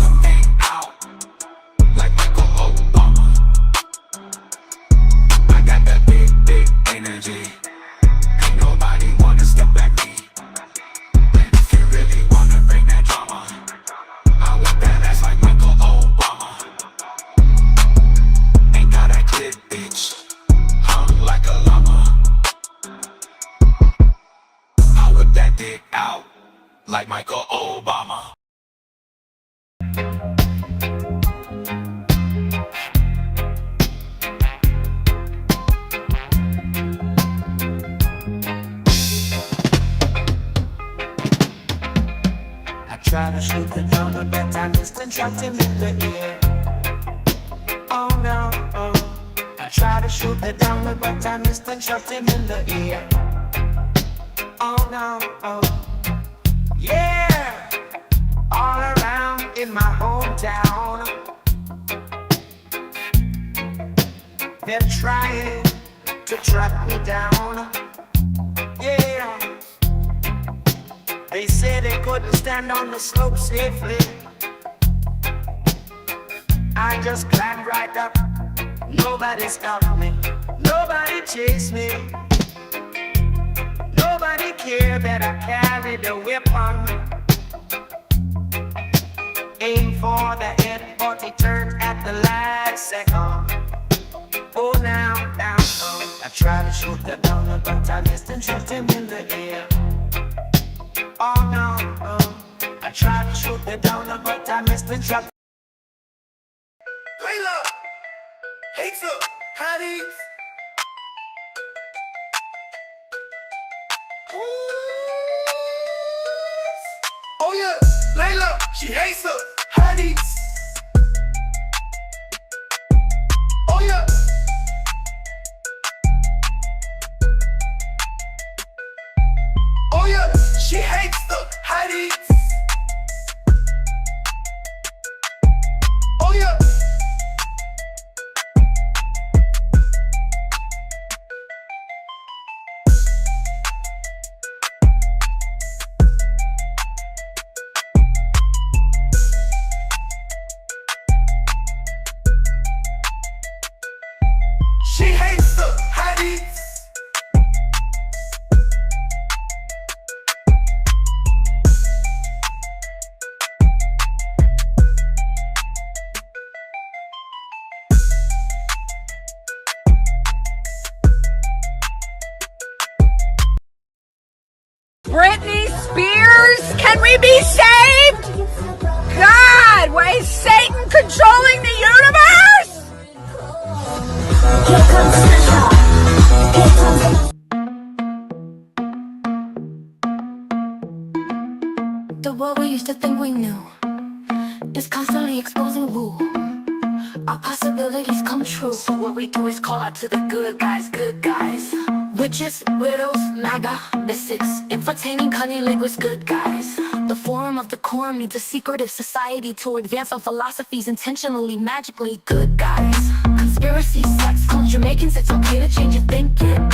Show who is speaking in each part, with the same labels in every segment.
Speaker 1: the thing out like Michael Obama. I got that big, big energy. Ain't nobody wanna step like me. If you really wanna bring that drama, I want that ass like Michael Obama. Ain't got that clit, bitch. Hung like a llama. I whip that dick out like Michael Obama.
Speaker 2: Try to shoot the drummer, but I missed and trapped him in the ear. Oh no, oh. I tried to shoot the drummer, but I missed and trapped him in the ear. Oh no, oh. Yeah, all around in my hometown, they're trying to track me down. Yeah. They said they couldn't stand on the slope safely. I just climbed right up. Nobody stopped me. Nobody chased me. Nobody cared that I carried a weapon. Aim for the head, but they turned at the last second. Oh, now, down, oh. I tried to shoot the donut, but I missed and shot him in the air. Oh no, oh. I tried to shoot the donut, but I missed and shot.
Speaker 3: Layla! Hates her! Honey! Oh yeah! Layla! She hates her! Honey! Oh yeah! Oh yeah! She hates the hotties. Oh yeah. She hates the hotties.
Speaker 4: Britney Spears, can we be saved? God, why is Satan controlling the universe?
Speaker 5: The world we used to think we knew is constantly exposing woo. Our possibilities come true. So what we do is call out to the good guys, good guys. Witches, widows, MAGA, mystics, entertaining cunning linguists, good guys. The forum of the quorum needs a secretive society to advance our philosophies intentionally, magically, good guys. Conspiracy, sex, culture makings, it's okay to change your thinking.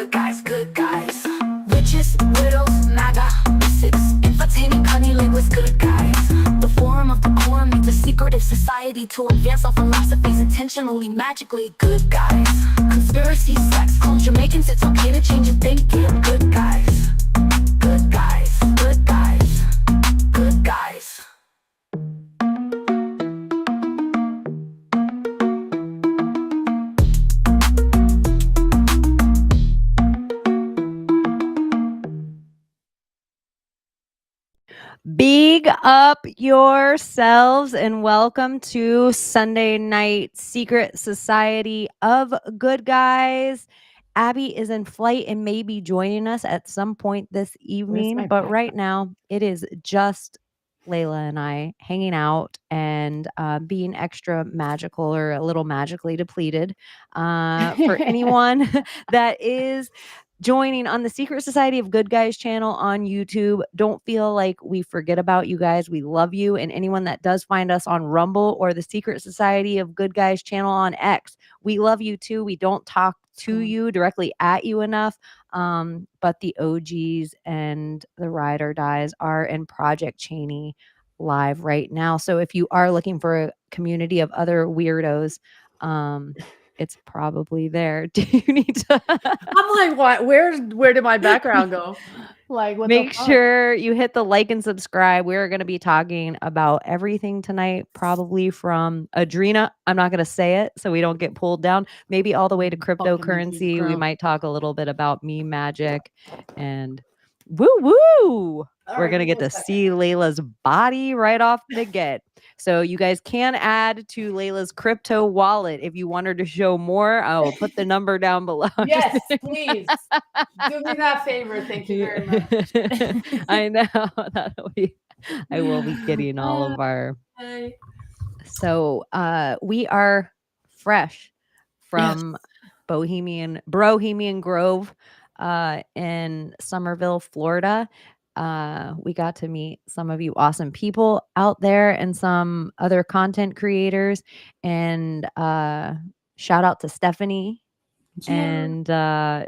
Speaker 5: good guys, good guys. Witches, widows, MAGA, mystics, entertaining cunning with good guys. The forum of the core meets a secretive society to advance our philosophies intentionally, magically, good guys. Conspiracy, sex, culture, making it's okay to change your thinking, good guys. Good guys, good guys, good guys.
Speaker 4: Big up yourselves and welcome to Sunday Night Secret Society of Good Guys. Abbie is in flight and may be joining us at some point this evening, but right now it is just Layla and I hanging out and being extra magical or a little magically depleted. For anyone that is joining on the Secret Society of Good Guys channel on YouTube, don't feel like we forget about you guys. We love you. And anyone that does find us on Rumble or the Secret Society of Good Guys channel on X, we love you too. We don't talk to you directly at you enough. But the OGs and the Ride or Dies are in Project Chaney live right now. So if you are looking for a community of other weirdos, it's probably there. Do you need to
Speaker 6: I'm like, what? Where did my background go? Like, what
Speaker 4: make
Speaker 6: the fuck?
Speaker 4: sure you hit the like and subscribe? We're going to be talking about everything tonight, probably from Adrena. I'm not going to say it so we don't get pulled down. Maybe all the way to cryptocurrency. We might talk a little bit about meme magic and woo woo. We're going to get to see Layla's body right off the get. So you guys can add to Layla's crypto wallet if you want her to show more. I will put the number down below.
Speaker 6: Yes, please. Do me that favor. Thank you very much.
Speaker 4: I know. I will be getting all of our. So we are fresh from Bohemian Grove in Somerville, Florida. We got to meet some of you awesome people out there and some other content creators. And shout out to Stephanie. And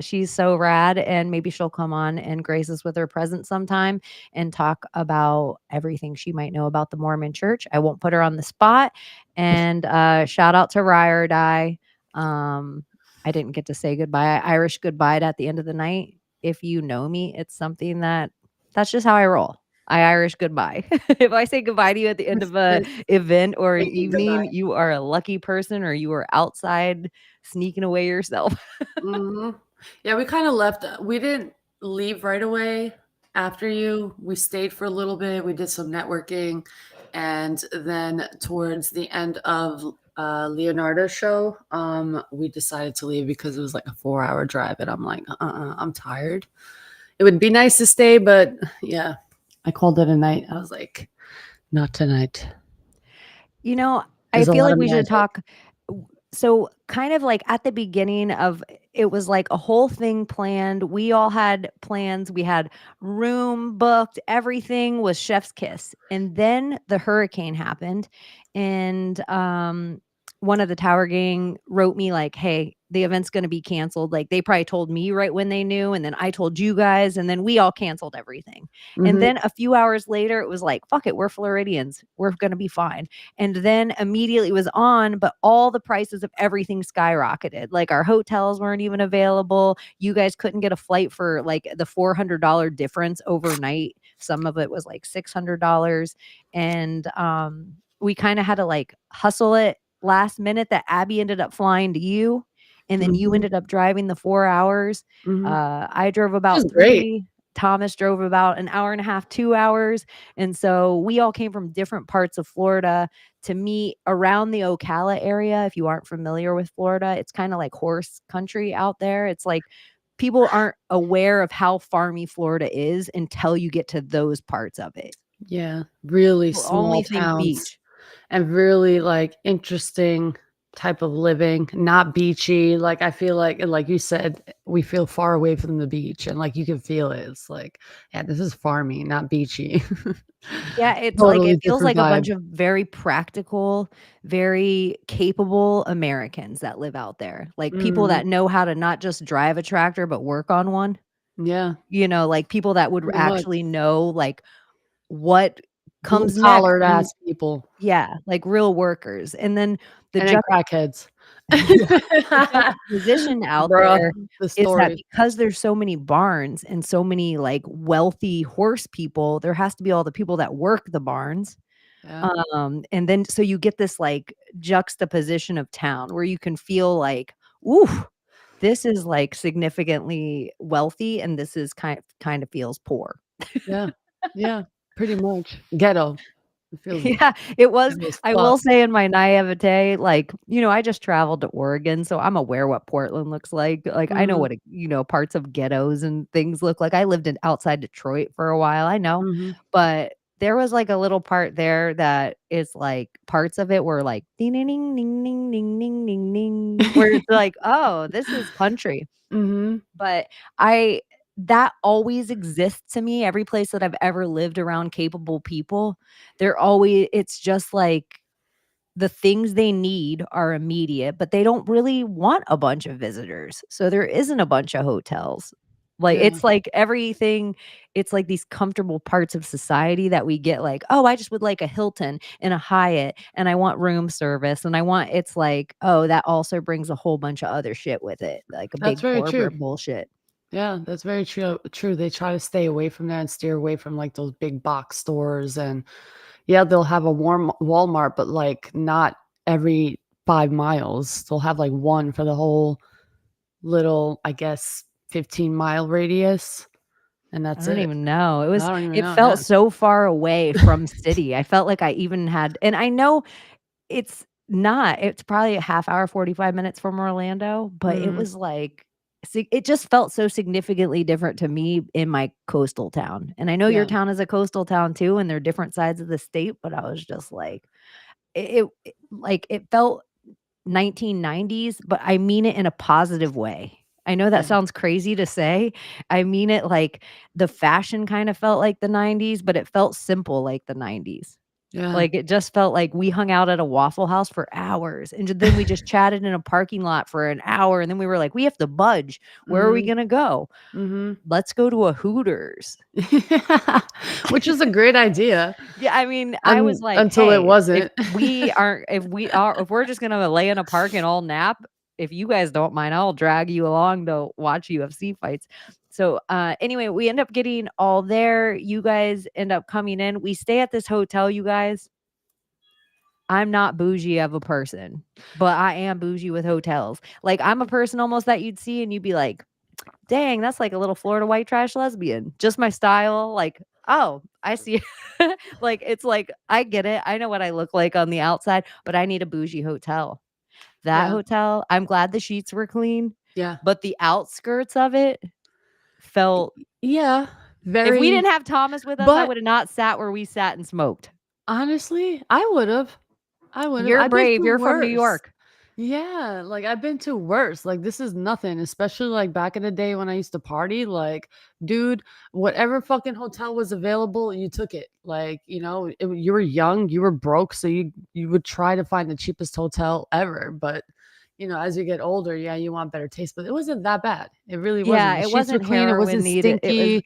Speaker 4: she's so rad, and maybe she'll come on and grace us with her presence sometime and talk about everything she might know about the Mormon church. I won't put her on the spot. And shout out to Ride or Die. I didn't get to say goodbye. I Irish goodbye at the end of the night. If you know me, it's something that's just how I roll. I Irish goodbye. If I say goodbye to you at the end of an event or an evening, you are a lucky person, or you are outside sneaking away yourself.
Speaker 6: Yeah, we kind of left. We didn't leave right away after you. We stayed for a little bit. We did some networking. And then towards the end of Leonardo's show, we decided to leave because it was like a 4-hour drive. And I'm like, I'm tired. It would be nice to stay, but yeah, I called it a night. I was like, not tonight.
Speaker 4: You know,
Speaker 6: There's a
Speaker 4: I feel
Speaker 6: lot
Speaker 4: like
Speaker 6: of
Speaker 4: we should
Speaker 6: magic.
Speaker 4: talk. So kind of like at the beginning of it was like a whole thing planned. We all had plans. We had room booked. Everything was chef's kiss. And then the hurricane happened. And one of the Tower Gang wrote me like, hey, the event's going to be canceled. Like they probably told me right when they knew. And then I told you guys. And then we all canceled everything. And then a few hours later, it was like, fuck it. We're Floridians. We're going to be fine. And then immediately it was on, but all the prices of everything skyrocketed. Like our hotels weren't even available. You guys couldn't get a flight for like the $400 difference overnight. Some of it was like $600. And we kind of had to like hustle it last minute that Abbie ended up flying to you. And then you ended up driving the 4 hours. I drove about 3. Thomas drove about an hour and a half, 2 hours. And so we all came from different parts of Florida to meet around the Ocala area. If you aren't familiar with Florida, it's kind of like horse country out there. It's like people aren't aware of how farmy Florida is until you get to those parts of it.
Speaker 6: Yeah, really
Speaker 4: People
Speaker 6: small
Speaker 4: only think
Speaker 6: towns
Speaker 4: beach.
Speaker 6: and really like interesting type of living, not beachy. Like I feel like you said, we feel far away from the beach, and like you can feel it. It's like, yeah, this is farmy, not beachy.
Speaker 4: Yeah, it's like
Speaker 6: Totally
Speaker 4: it feels
Speaker 6: different
Speaker 4: like a
Speaker 6: vibe.
Speaker 4: bunch of very practical, very capable Americans that live out there. Like people
Speaker 6: Mhm.
Speaker 4: that know how to not just drive a tractor but work on one.
Speaker 6: Yeah,
Speaker 4: You know, like people that would
Speaker 6: pretty much.
Speaker 4: actually know like what
Speaker 6: Blue
Speaker 4: comes next.
Speaker 6: collared
Speaker 4: And
Speaker 6: ass people
Speaker 4: yeah, like real workers. And then the
Speaker 6: and then crackheads.
Speaker 4: yeah, the juxtaposition out
Speaker 6: Bruh,
Speaker 4: there
Speaker 6: the
Speaker 4: is that
Speaker 6: story.
Speaker 4: because there's so many barns and so many like wealthy horse people, there has to be all the people that work the barns.
Speaker 6: Yeah,
Speaker 4: And then so you get this like juxtaposition of town where you can feel like, ooh, this is like significantly wealthy and this is kind of feels poor.
Speaker 6: yeah, yeah, pretty much. Ghetto. It feels
Speaker 4: Yeah, it was.
Speaker 6: ghetto as
Speaker 4: I
Speaker 6: fuck.
Speaker 4: will say in my naivete, like, I just traveled to Oregon, so I'm aware what Portland looks like. Like, I know
Speaker 6: Mhm,
Speaker 4: what, parts of ghettos and things look like. I lived in outside Detroit for a while, I know.
Speaker 6: mhm.
Speaker 4: But there was like a little part there that is like parts of it were like ding ding ding ding ding ding ding ding ding, where it's like, oh, this is country.
Speaker 6: Mhm.
Speaker 4: But I that always exists to me, every place that I've ever lived around capable people, it's just like the things they need are immediate, but they don't really want a bunch of visitors. So there isn't a bunch of hotels. Like
Speaker 6: Yeah,
Speaker 4: it's like everything, it's like these comfortable parts of society that we get like, oh, I just would like a Hilton and a Hyatt and I want room service and it's like, oh, that also brings a whole bunch of other shit with it, like a
Speaker 6: that's
Speaker 4: big
Speaker 6: very true.
Speaker 4: corporate bullshit.
Speaker 6: Yeah, that's very true. They try to stay away from that and steer away from, like, those big box stores, and, yeah, they'll have a warm Walmart, but, like, not every 5 miles. They'll have, like, one for the whole little, I guess, 15-mile radius, and
Speaker 4: I
Speaker 6: that's
Speaker 4: don't
Speaker 6: it.
Speaker 4: even know.
Speaker 6: I don't even
Speaker 4: It
Speaker 6: know, yeah.
Speaker 4: felt so far away from city. I felt like I even had, and I know it's probably a half hour, 45 minutes from Orlando, but it
Speaker 6: Mhm.
Speaker 4: was like it just felt so significantly different to me in my coastal town. And I know your
Speaker 6: Yeah,
Speaker 4: town is a coastal town too, and they're different sides of the state, but I was just like it felt 1990s, but I mean it in a positive way. I know that
Speaker 6: yeah,
Speaker 4: sounds crazy to say. I mean it like the fashion kind of felt like the 90s, but it felt simple like the 90s.
Speaker 6: yeah.
Speaker 4: Like, it just felt like we hung out at a Waffle House for hours, and then we just chatted in a parking lot for an hour, and then we were like, "We have to budge. Where are we
Speaker 6: Mhm,
Speaker 4: gonna go?
Speaker 6: mhm.
Speaker 4: Let's go to a Hooters."
Speaker 6: Which is a great idea,
Speaker 4: Yeah, I mean, I was like,
Speaker 6: until it
Speaker 4: "Hey,
Speaker 6: wasn't.
Speaker 4: if we're just gonna lay in a park and all nap, if you guys don't mind, I'll drag you along to watch UFC fights." So, anyway, we end up getting all there. You guys end up coming in. We stay at this hotel, you guys. I'm not bougie of a person, but I am bougie with hotels. Like, I'm a person almost that you'd see and you'd be like, "Dang, that's like a little Florida white trash lesbian." Just my style, like, "Oh, I see." Like, it's like, I get it. I know what I look like on the outside, but I need a bougie hotel. That
Speaker 6: Yeah,
Speaker 4: hotel, I'm glad the sheets were clean,
Speaker 6: yeah.
Speaker 4: but the outskirts of it felt
Speaker 6: Yeah,
Speaker 4: if we
Speaker 6: very
Speaker 4: didn't have Thomas with us, I
Speaker 6: but
Speaker 4: would have not sat where we sat and smoked.
Speaker 6: honestly, I would've. I would've.
Speaker 4: You're
Speaker 6: I've been
Speaker 4: brave.
Speaker 6: through
Speaker 4: You're from New
Speaker 6: worse.
Speaker 4: York.
Speaker 6: Yeah, like, I've been to worse, like, this is nothing, especially, like, back in the day when I used to party, like, dude, whatever fucking hotel was available, you took it, like, you were young, you were broke, so you would try to find the cheapest hotel ever, but, as you get older, yeah, you want better taste, but it wasn't that bad, it really wasn't,
Speaker 4: Yeah,
Speaker 6: the
Speaker 4: it
Speaker 6: sheets were
Speaker 4: wasn't
Speaker 6: clean, it
Speaker 4: heroin
Speaker 6: wasn't
Speaker 4: needed.
Speaker 6: stinky,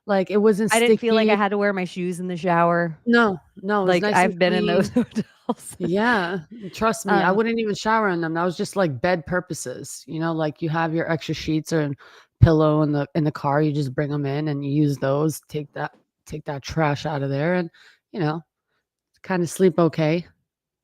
Speaker 6: like, it wasn't
Speaker 4: I didn't feel like I
Speaker 6: sticky.
Speaker 4: had to wear my shoes in the shower.
Speaker 6: No, no, it was
Speaker 4: Like,
Speaker 6: nice and
Speaker 4: I've been in those
Speaker 6: clean.
Speaker 4: hotels.
Speaker 6: Yeah, trust me, I
Speaker 4: Um,
Speaker 6: wouldn't even shower in them. That was just like bed purposes, like you have your extra sheets or pillow in the car, you just bring them in and you use those, take that trash out of there and, you know, kind of sleep okay.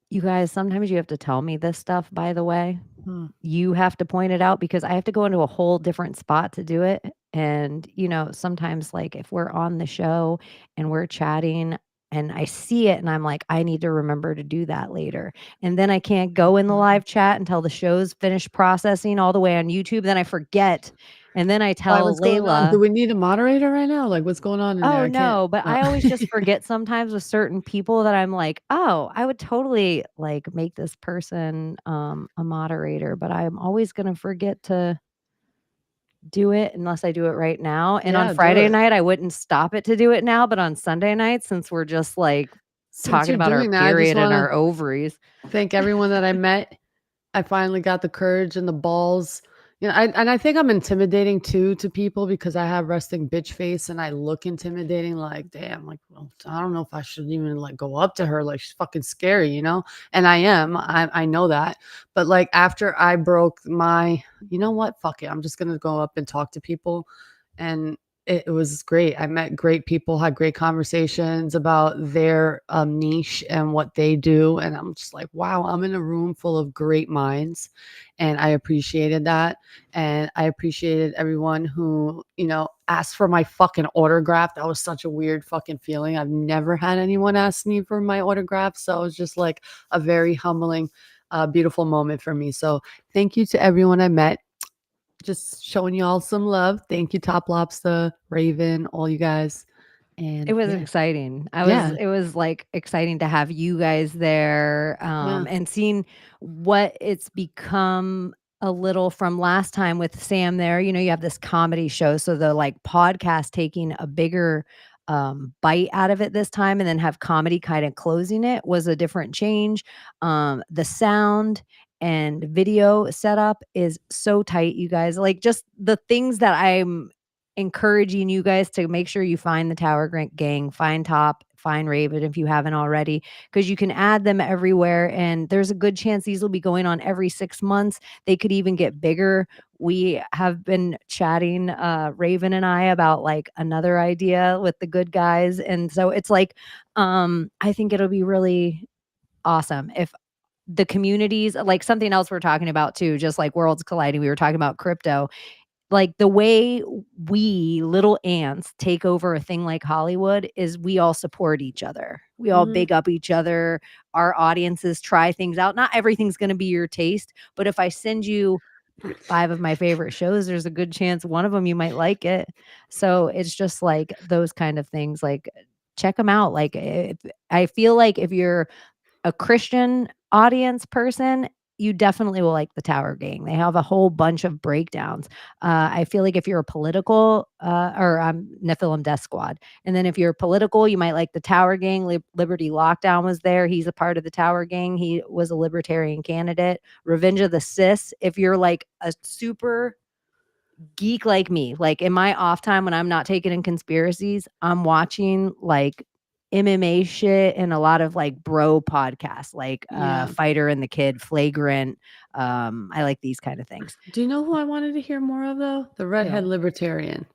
Speaker 4: you guys, sometimes you have to tell me this stuff, by the way.
Speaker 6: Hmm.
Speaker 4: You have to point it out because I have to go into a whole different spot to do it. And, sometimes like if we're on the show and we're chatting and I see it and I'm like, I need to remember to do that later. And then I can't go in the live chat until the show's finished processing all the way on YouTube. Then I forget And then I
Speaker 6: Why,
Speaker 4: tell
Speaker 6: what's going on? Do
Speaker 4: Layla,
Speaker 6: we need a moderator right now? Like, what's going on in there?
Speaker 4: oh
Speaker 6: I can't.
Speaker 4: no, but I always just forget sometimes with certain people that I'm like, oh, I would totally like make this person a moderator, but I'm always gonna forget to do it unless I do it right now. And on
Speaker 6: Yeah, do
Speaker 4: Friday
Speaker 6: it.
Speaker 4: night, I wouldn't stop it to do it now, but on Sunday night, since we're just like
Speaker 6: Since
Speaker 4: talking
Speaker 6: you're
Speaker 4: about our
Speaker 6: doing that, I just
Speaker 4: period and
Speaker 6: want
Speaker 4: our
Speaker 6: to
Speaker 4: ovaries.
Speaker 6: thank everyone that I met. I finally got the courage and the balls. I think I'm intimidating too to people because I have resting bitch face and I look intimidating. Like, damn, like, well, I don't know if I should even like go up to her. Like, she's fucking scary, And I am. I know that. But like after I broke my, you know what? Fuck it. I'm just gonna go up and talk to people, and it was great. I met great people, had great conversations about their niche and what they do. And I'm just like, wow, I'm in a room full of great minds. And I appreciated that. And I appreciated everyone who, asked for my fucking autograph. That was such a weird fucking feeling. I've never had anyone ask me for my autograph. So it was just like a very humbling, beautiful moment for me. So thank you to everyone I met. Just showing you all some love. Thank you, Top Lobster, Raven, all you guys.
Speaker 4: It
Speaker 6: And
Speaker 4: was
Speaker 6: yeah,
Speaker 4: exciting.
Speaker 6: yeah,
Speaker 4: It was like exciting to have you guys there,
Speaker 6: yeah.
Speaker 4: and seeing what it's become a little from last time with Sam there. You have this comedy show, so the like podcast taking a bigger bite out of it this time, and then have comedy kind of closing it was a different change. The sound and video setup is so tight, you guys. Like just the things that I'm encouraging you guys to make sure you find the Gang, find Top, find Raven if you haven't already, because you can add them everywhere. And there's a good chance these will be going on every 6 months. They could even get bigger. We have been chatting, Raven and I, about like another idea with the good guys. And so it's like, I think it'll be really awesome if the communities, like something else we're talking about too, just like worlds colliding. We were talking about crypto, like the way we little ants take over a thing like Hollywood is we all support each other. We all
Speaker 6: Mhm.
Speaker 4: big up each other. Our audiences try things out. Not everything's going to be your taste, but if I send you 5 of my favorite shows, there's a good chance one of them you might like it. So it's just like those kind of things. Like check them out. Like I feel like if you're a Christian audience person, you definitely will like the Tower Gang. They have a whole bunch of breakdowns. I feel like if you're a political, or Nephilim Death Squad, and then if you're political, you might like the Tower Gang. Liberty Lockdown was there. He's a part of the Tower Gang. He was a libertarian candidate. Revenge of the Sis. If you're like a super geek like me, like in my off time when I'm not taking in conspiracies, I'm watching like MMA shit and a lot of like bro podcasts, like
Speaker 6: Yeah.
Speaker 4: Fighter and the Kid, Flagrant. I like these kind of things.
Speaker 6: Do you know who I wanted to hear more of though? The redhead
Speaker 4: Ew.
Speaker 6: libertarian.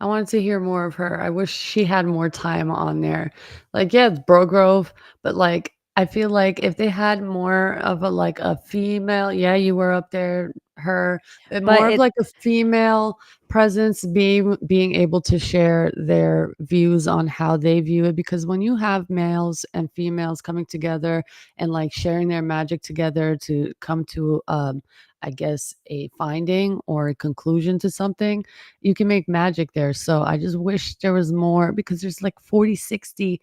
Speaker 6: I wanted to hear more of her. I wish she had more time on there. Like, yeah, it's Bro Grove, but like I feel like if they had more of a female, yeah, you were up there, her, but
Speaker 4: But
Speaker 6: more of
Speaker 4: it
Speaker 6: like a female presence being able to share their views on how they view it. Because when you have males and females coming together and like sharing their magic together to come to I guess a finding or a conclusion to something, you can make magic there. So I just wish there was more because there's like 40-60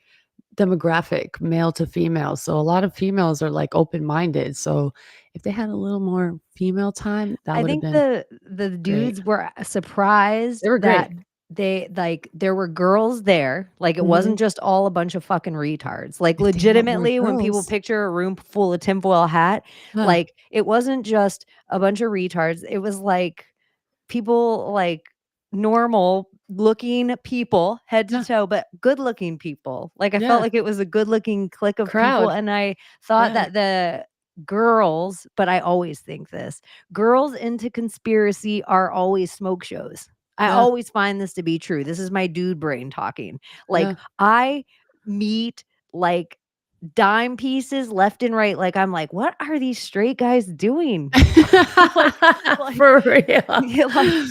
Speaker 6: demographic, male to female. So a lot of females are like open-minded. So if they had a little more female time, that
Speaker 4: I
Speaker 6: would have
Speaker 4: think
Speaker 6: been
Speaker 4: the
Speaker 6: great.
Speaker 4: dudes were surprised
Speaker 6: They were
Speaker 4: that
Speaker 6: great.
Speaker 4: they like there were girls there. Like it
Speaker 6: Mhm.
Speaker 4: wasn't just all a bunch of fucking retards. Like
Speaker 6: If they had more
Speaker 4: legitimately, when people
Speaker 6: girls.
Speaker 4: picture a room full of tinfoil hat,
Speaker 6: Huh.
Speaker 4: like it wasn't just a bunch of retards. It was like people like normal looking people head to
Speaker 6: Yeah.
Speaker 4: toe, but good looking people. Like I felt
Speaker 6: Yeah.
Speaker 4: like it was a good looking clique of people.
Speaker 6: Crowd.
Speaker 4: And I thought
Speaker 6: Yeah.
Speaker 4: that the girls, but I always think this, girls into conspiracy are always smoke shows. I
Speaker 6: Yeah.
Speaker 4: always find this to be true. This is my dude brain talking. Like
Speaker 6: Yeah.
Speaker 4: I meet like dime pieces left and right. Like I'm like, what are these straight guys doing? like, like,
Speaker 6: For real.
Speaker 4: yeah, like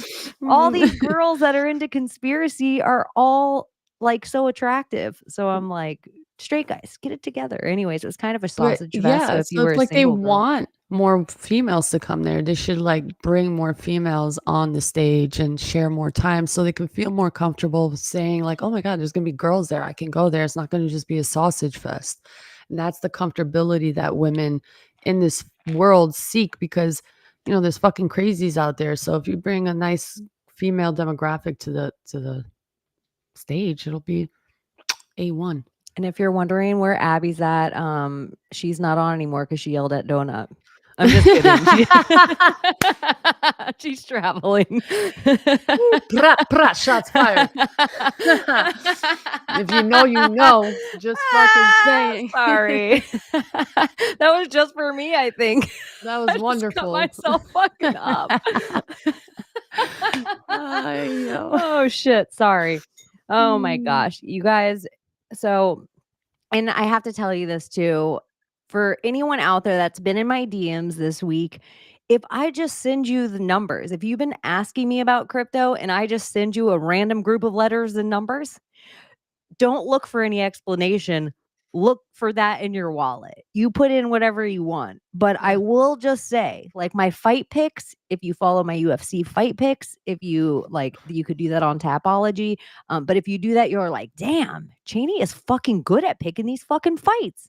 Speaker 4: all these girls that are into conspiracy are all like so attractive. So I'm like, straight guys, get it together. Anyways, it was kind of a
Speaker 6: But
Speaker 4: sausage fest. So
Speaker 6: yeah,
Speaker 4: if you
Speaker 6: so
Speaker 4: were
Speaker 6: it's
Speaker 4: a
Speaker 6: like they
Speaker 4: single girl,
Speaker 6: want more females to come there. They should like bring more females on the stage and share more time so they can feel more comfortable saying like, oh my God, there's going to be girls there. I can go there. It's not going to just be a sausage fest. And that's the comfortability that women in this world seek because, you know, there's fucking crazies out there. So if you bring a nice female demographic to the stage, it'll be A1.
Speaker 4: And if you're wondering where Abbie's at, she's not on anymore because she yelled at Donut. I'm just kidding. She's traveling.
Speaker 6: Shots fired. If you know, you know. Just fucking saying.
Speaker 4: Sorry. That was just for me, I think.
Speaker 6: That was wonderful.
Speaker 4: I just cut myself fucking up.
Speaker 6: I know.
Speaker 4: Oh shit. Sorry. Oh my gosh. You guys. So, and I have to tell you this too. For anyone out there that's been in my DMs this week, if I just send you the numbers, if you've been asking me about crypto and I just send you a random group of letters and numbers, don't look for any explanation. Look for that in your wallet. You put in whatever you want. But I will just say, like my fight picks, if you follow my UFC fight picks, if you like, you could do that on Tapology. But if you do that, you're like, damn, Chaney is fucking good at picking these fucking fights.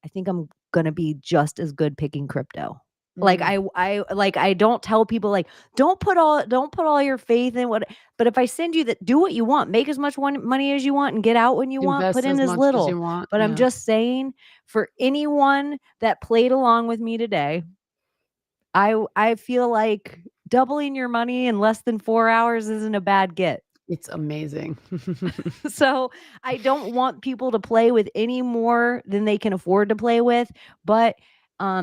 Speaker 4: I think I'm gonna be just as good picking crypto. Like I don't tell people like don't put all your faith in what, but if I send you that, do what you want, make as much money as you want and get out when you want, put in as little.
Speaker 6: You want,
Speaker 4: but I'm just saying for anyone that played along with me today, I feel like doubling your money in less than 4 hours isn't a bad get.
Speaker 6: It's amazing.
Speaker 4: So I don't want people to play with any more than they can afford to play with, but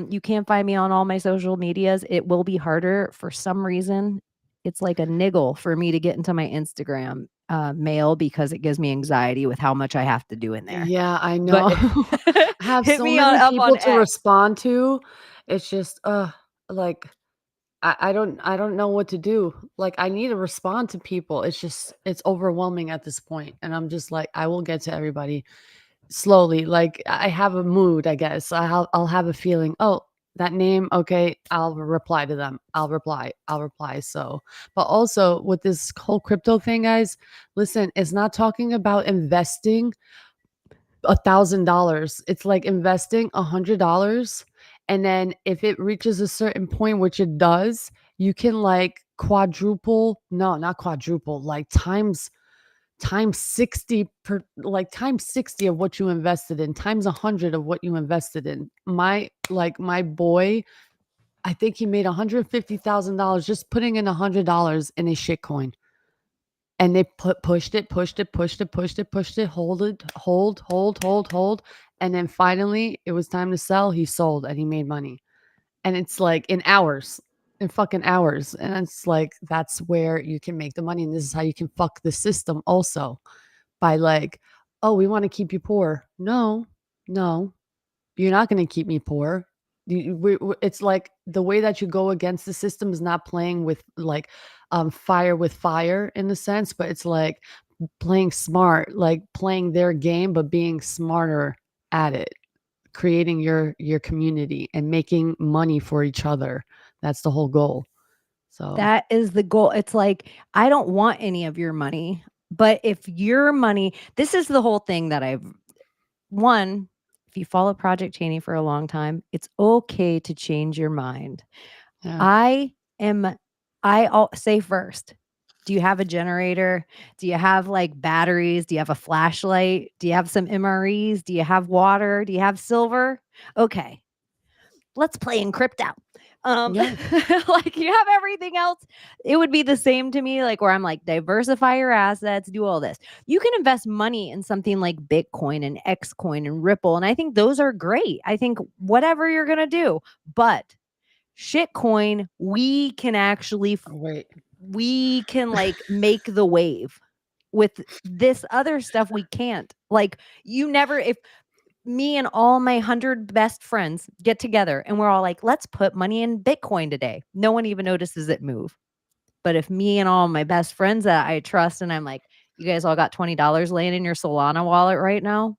Speaker 4: you can find me on all my social medias. It will be harder for some reason. It's like a niggle for me to get into my Instagram mail because it gives me anxiety with how much I have to do in there.
Speaker 6: Yeah, I know.
Speaker 4: But
Speaker 6: I have
Speaker 4: hit
Speaker 6: so
Speaker 4: me
Speaker 6: many
Speaker 4: up
Speaker 6: people
Speaker 4: on
Speaker 6: to
Speaker 4: X.
Speaker 6: respond to. It's just like I don't know what to do. Like I need to respond to people. It's overwhelming at this point. And I'm just like, I will get to everybody slowly. Like I have a mood, I guess. I'll have a feeling. Oh, that name. Okay. I'll reply to them. I'll reply. So, but also with this whole crypto thing, guys, listen, it's not talking about investing $1,000. It's like investing $100. And then if it reaches a certain point, which it does, you can like quadruple, no, not quadruple, like times 60 times 60 of what you invested in, times 100 of what you invested in. My boy, I think he made $150,000 just putting in $100 in a shit coin. And they pushed it, hold. And then finally it was time to sell. He sold and he made money. And it's like in fucking hours. And it's like, that's where you can make the money. And this is how you can fuck the system also by like, oh, we want to keep you poor. No, you're not going to keep me poor. It's like the way that you go against the system is not playing with like fire with fire in a sense, but it's like playing smart, like playing their game, but being smarter at it, creating your community and making money for each other. That's the whole goal. So
Speaker 4: that is the goal. It's like, I don't want any of your money, but if your money, this is the whole thing that if you follow Project Chaney for a long time, it's okay to change your mind.
Speaker 6: yeah.
Speaker 4: I'll say first, do you have a generator? Do you have like batteries? Do you have a flashlight? Do you have some MREs? Do you have water? Do you have silver? Okay. Let's play in crypto.
Speaker 6: Yeah.
Speaker 4: Like you have everything else. It would be the same to me, like where I'm like, diversify your assets, do all this. You can invest money in something like Bitcoin and Xcoin and Ripple. And I think those are great. I think whatever you're going to do, but shitcoin, we can actually, we can like make the wave. With this other stuff, we can't. Like if me and all my 100 best friends get together and we're all like, let's put money in Bitcoin today. No one even notices it move. But if me and all my best friends that I trust and I'm like, you guys all got $20 laying in your Solana wallet right now,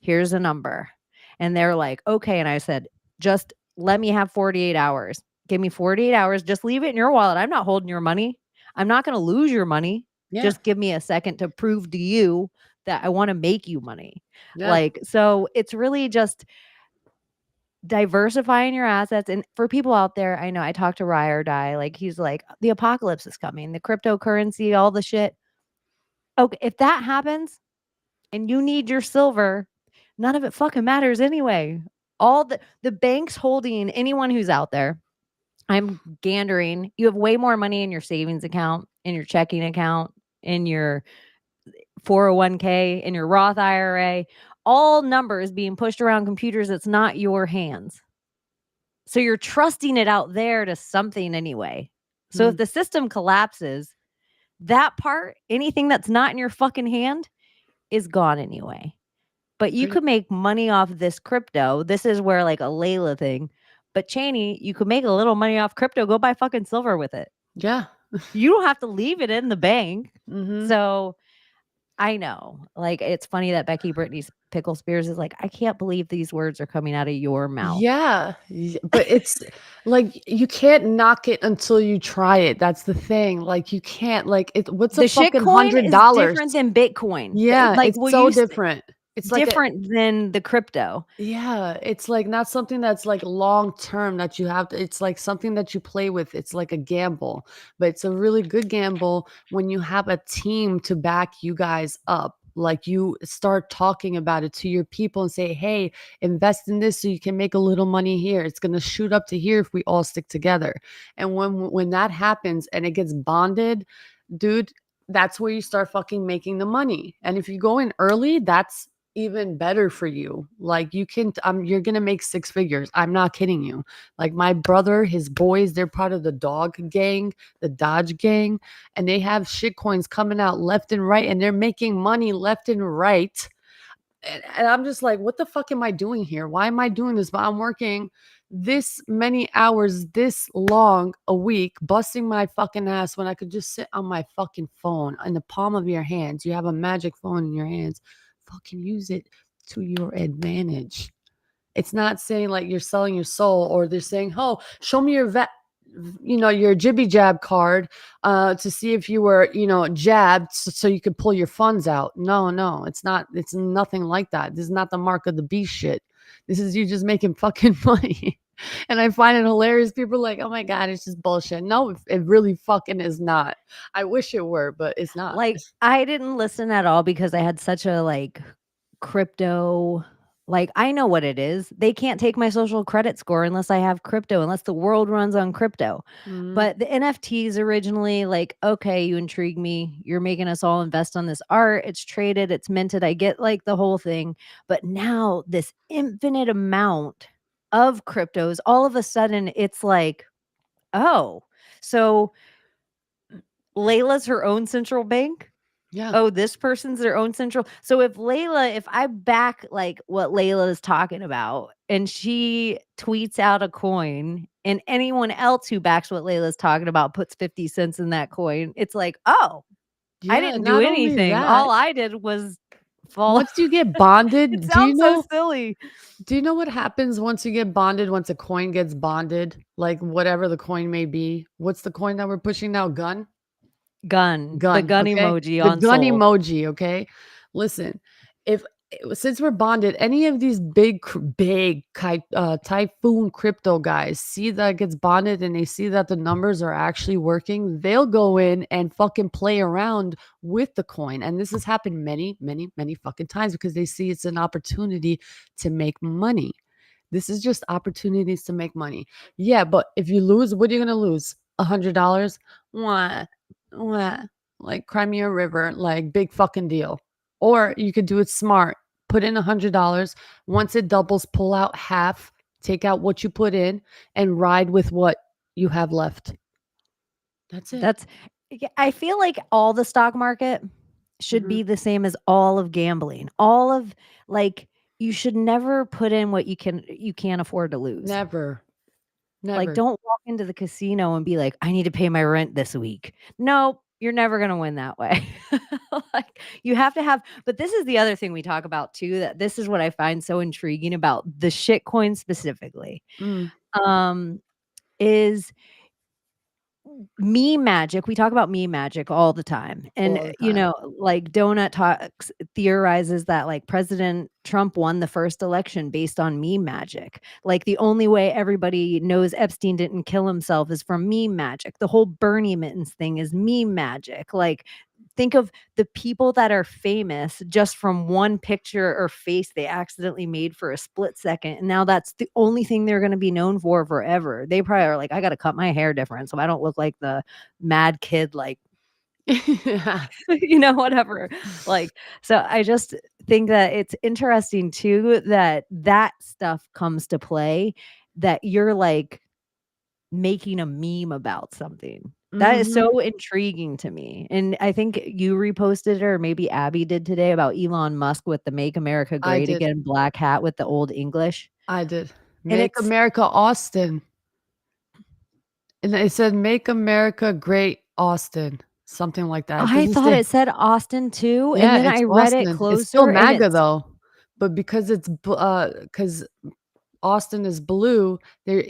Speaker 4: here's a number. And they're like, okay. And I said, just let me have 48 hours. Give me 48 hours. Just leave it in your wallet. I'm not holding your money. I'm not going to lose your money.
Speaker 6: Yeah.
Speaker 4: Just give me a second to prove to you that I want to make you money.
Speaker 6: Yeah.
Speaker 4: Like, so it's really just diversifying your assets. And for people out there, I know I talked to Rye or Die, like he's like, the apocalypse is coming, the cryptocurrency, all the shit. Okay, if that happens and you need your silver, none of it fucking matters anyway. All the banks holding anyone who's out there, I'm gandering, you have way more money in your savings account, in your checking account, in your 401k, in your Roth IRA, all numbers being pushed around computers. It's not your hands. So you're trusting it out there to something anyway. So if the system collapses, that part, anything that's not in your fucking hand, is gone anyway. But you could make money off this crypto. This is where like a Layla thing. But Chaney, you could make a little money off crypto. Go buy fucking silver with it.
Speaker 6: Yeah.
Speaker 4: You don't have to leave it in the bank.
Speaker 6: Mhm.
Speaker 4: So I know. Like, it's funny that Becky Brittany's Pickle Spears is like, I can't believe these words are coming out of your mouth.
Speaker 6: Yeah. But it's like you can't knock it until you try it. That's the thing. Like you can't like it. What's
Speaker 4: The
Speaker 6: a fucking
Speaker 4: shitcoin is
Speaker 6: $100?
Speaker 4: different than Bitcoin.
Speaker 6: Yeah,
Speaker 4: Like,
Speaker 6: it's
Speaker 4: will
Speaker 6: so
Speaker 4: you
Speaker 6: different. It's like
Speaker 4: different than the crypto.
Speaker 6: yeah, it's like not something that's like long term that you have to, it's like something that you play with. It's like a gamble, but it's a really good gamble when you have a team to back you guys up. Like you start talking about it to your people and say, hey, invest in this so you can make a little money here. It's going to shoot up to here if we all stick together. And when that happens and it gets bonded, dude, that's where you start fucking making the money. And if you go in early, that's even better for you. Like you can, you're gonna make 6 figures. I'm not kidding you. Like my brother, his boys, they're part of the dog gang, the Dodge gang, and they have shit coins coming out left and right, and they're making money left and right. And I'm just like, what the fuck am I doing here? Why am I doing this? But I'm working this many hours, this long a week, busting my fucking ass when I could just sit on my fucking phone in the palm of your hands. You have a magic phone in your hands. Fucking use it to your advantage. It's not saying like you're selling your soul or they're saying, oh, show me your your jibby jab card to see if you were, jabbed so you could pull your funds out. No, it's not. It's nothing like that. This is not the mark of the beast shit. This is you just making fucking money. And I find it hilarious. People are like, oh my God, it's just bullshit. No, it really fucking is not. I wish it were, but it's not.
Speaker 4: Like, I didn't listen at all because I had such a like crypto. Like, I know what it is. They can't take my social credit score unless I have crypto, unless the world runs on crypto. But the NFTs originally, like, okay, you intrigue me. You're making us all invest on this art. It's traded, it's minted. I get like the whole thing. But now this infinite amount of cryptos, all of a sudden it's like, oh, so Layla's her own central bank.
Speaker 6: Yeah.
Speaker 4: Oh, this person's their own central. So if I back like what Layla is talking about and she tweets out a coin and anyone else who backs what Layla's talking about puts 50 cents in that coin, it's like, oh,
Speaker 6: Yeah,
Speaker 4: I didn't do
Speaker 6: not only
Speaker 4: anything.
Speaker 6: that,
Speaker 4: All I did was fall.
Speaker 6: once you get bonded,
Speaker 4: It
Speaker 6: do you
Speaker 4: sounds
Speaker 6: know?
Speaker 4: so silly.
Speaker 6: Do you know what happens once you get bonded? Once a coin gets bonded, like whatever the coin may be. What's the coin that we're pushing now? Gun.
Speaker 4: The
Speaker 6: Gun,
Speaker 4: gun
Speaker 6: okay?
Speaker 4: emoji
Speaker 6: The
Speaker 4: on
Speaker 6: gun
Speaker 4: Soul.
Speaker 6: emoji, okay? Listen, if since we're bonded, any of these big typhoon crypto guys see that gets bonded and they see that the numbers are actually working, they'll go in and fucking play around with the coin. And this has happened many, many, many fucking times because they see it's an opportunity to make money. This is just opportunities to make money. Yeah, but if you lose, what are you gonna lose? $100? What? What? Like Crimea River, like big fucking deal. Or you could do it smart. Put in $100. Once it doubles, pull out half, take out what you put in, and ride with what you have left. That's it.
Speaker 4: I feel like all the stock market should be the same as all of gambling. All of like, you should never put in what you can't afford to lose.
Speaker 6: Never.
Speaker 4: Like, don't walk into the casino and be like, I need to pay my rent this week. No, you're never going to win that way. Like, you have to have, but this is the other thing we talk about too, that this is what I find so intriguing about the shit coin specifically. is meme magic. We talk about meme magic all the time. And,
Speaker 6: All the time.
Speaker 4: like Donut Talks theorizes that like President Trump won the first election based on meme magic. Like the only way everybody knows Epstein didn't kill himself is from meme magic. The whole Bernie Mittens thing is meme magic. Like think of the people that are famous just from one picture or face they accidentally made for a split second. And now that's the only thing they're going to be known for forever. They probably are like, I got to cut my hair different so I don't look like the mad kid, like,
Speaker 6: Yeah.
Speaker 4: whatever. Like, so I just think that it's interesting too that that stuff comes to play, that you're like making a meme about something. That is
Speaker 6: Mhm.
Speaker 4: so intriguing to me. And I think you reposted it, or maybe Abbie did today, about Elon Musk with the Make America
Speaker 6: I
Speaker 4: Great
Speaker 6: did.
Speaker 4: Again black hat with the old English.
Speaker 6: I did.
Speaker 4: And
Speaker 6: Make
Speaker 4: it's
Speaker 6: America Austin. And it said Make America Great Austin. Something like that. It
Speaker 4: I
Speaker 6: doesn't
Speaker 4: thought
Speaker 6: say.
Speaker 4: it said Austin too, and
Speaker 6: Yeah,
Speaker 4: then
Speaker 6: it's
Speaker 4: I read it
Speaker 6: Austin. It's still
Speaker 4: closer and
Speaker 6: MAGA
Speaker 4: it's
Speaker 6: though. But because it's because Austin is blue, there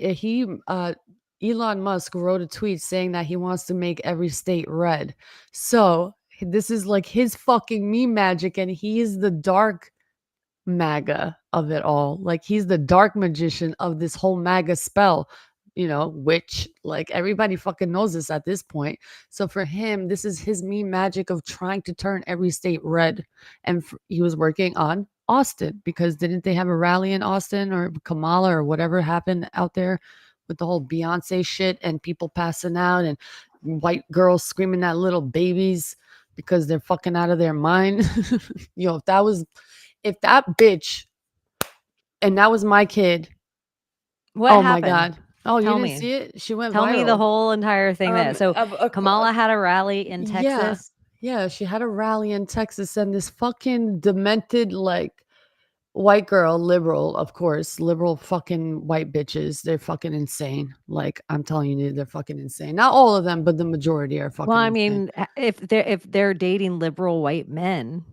Speaker 6: Elon Musk wrote a tweet saying that he wants to make every state red. So this is like his fucking meme magic, and he is the dark MAGA of it all. Like he's the dark magician of this whole MAGA spell, which like everybody fucking knows this at this point. So for him, this is his meme magic of trying to turn every state red. And he was working on Austin because didn't they have a rally in Austin or Kamala or whatever happened out there with the whole Beyonce shit and people passing out and white girls screaming at little babies because they're fucking out of their mind. If that bitch, and that was my kid.
Speaker 4: what
Speaker 6: Oh my
Speaker 4: happened?
Speaker 6: God. Oh, you
Speaker 4: Tell
Speaker 6: didn't
Speaker 4: me.
Speaker 6: see it? She went
Speaker 4: Tell me the
Speaker 6: viral.
Speaker 4: whole entire thing there. So Kamala had a rally in
Speaker 6: Yeah.
Speaker 4: Texas.
Speaker 6: Yeah. She had a rally in Texas, and this fucking demented, like, white girl, liberal, of course, liberal fucking white bitches. They're fucking insane. Like, I'm telling you, they're fucking insane. Not all of them, but the majority are
Speaker 4: Well,
Speaker 6: fucking
Speaker 4: I
Speaker 6: insane.
Speaker 4: mean, if they're dating liberal white men,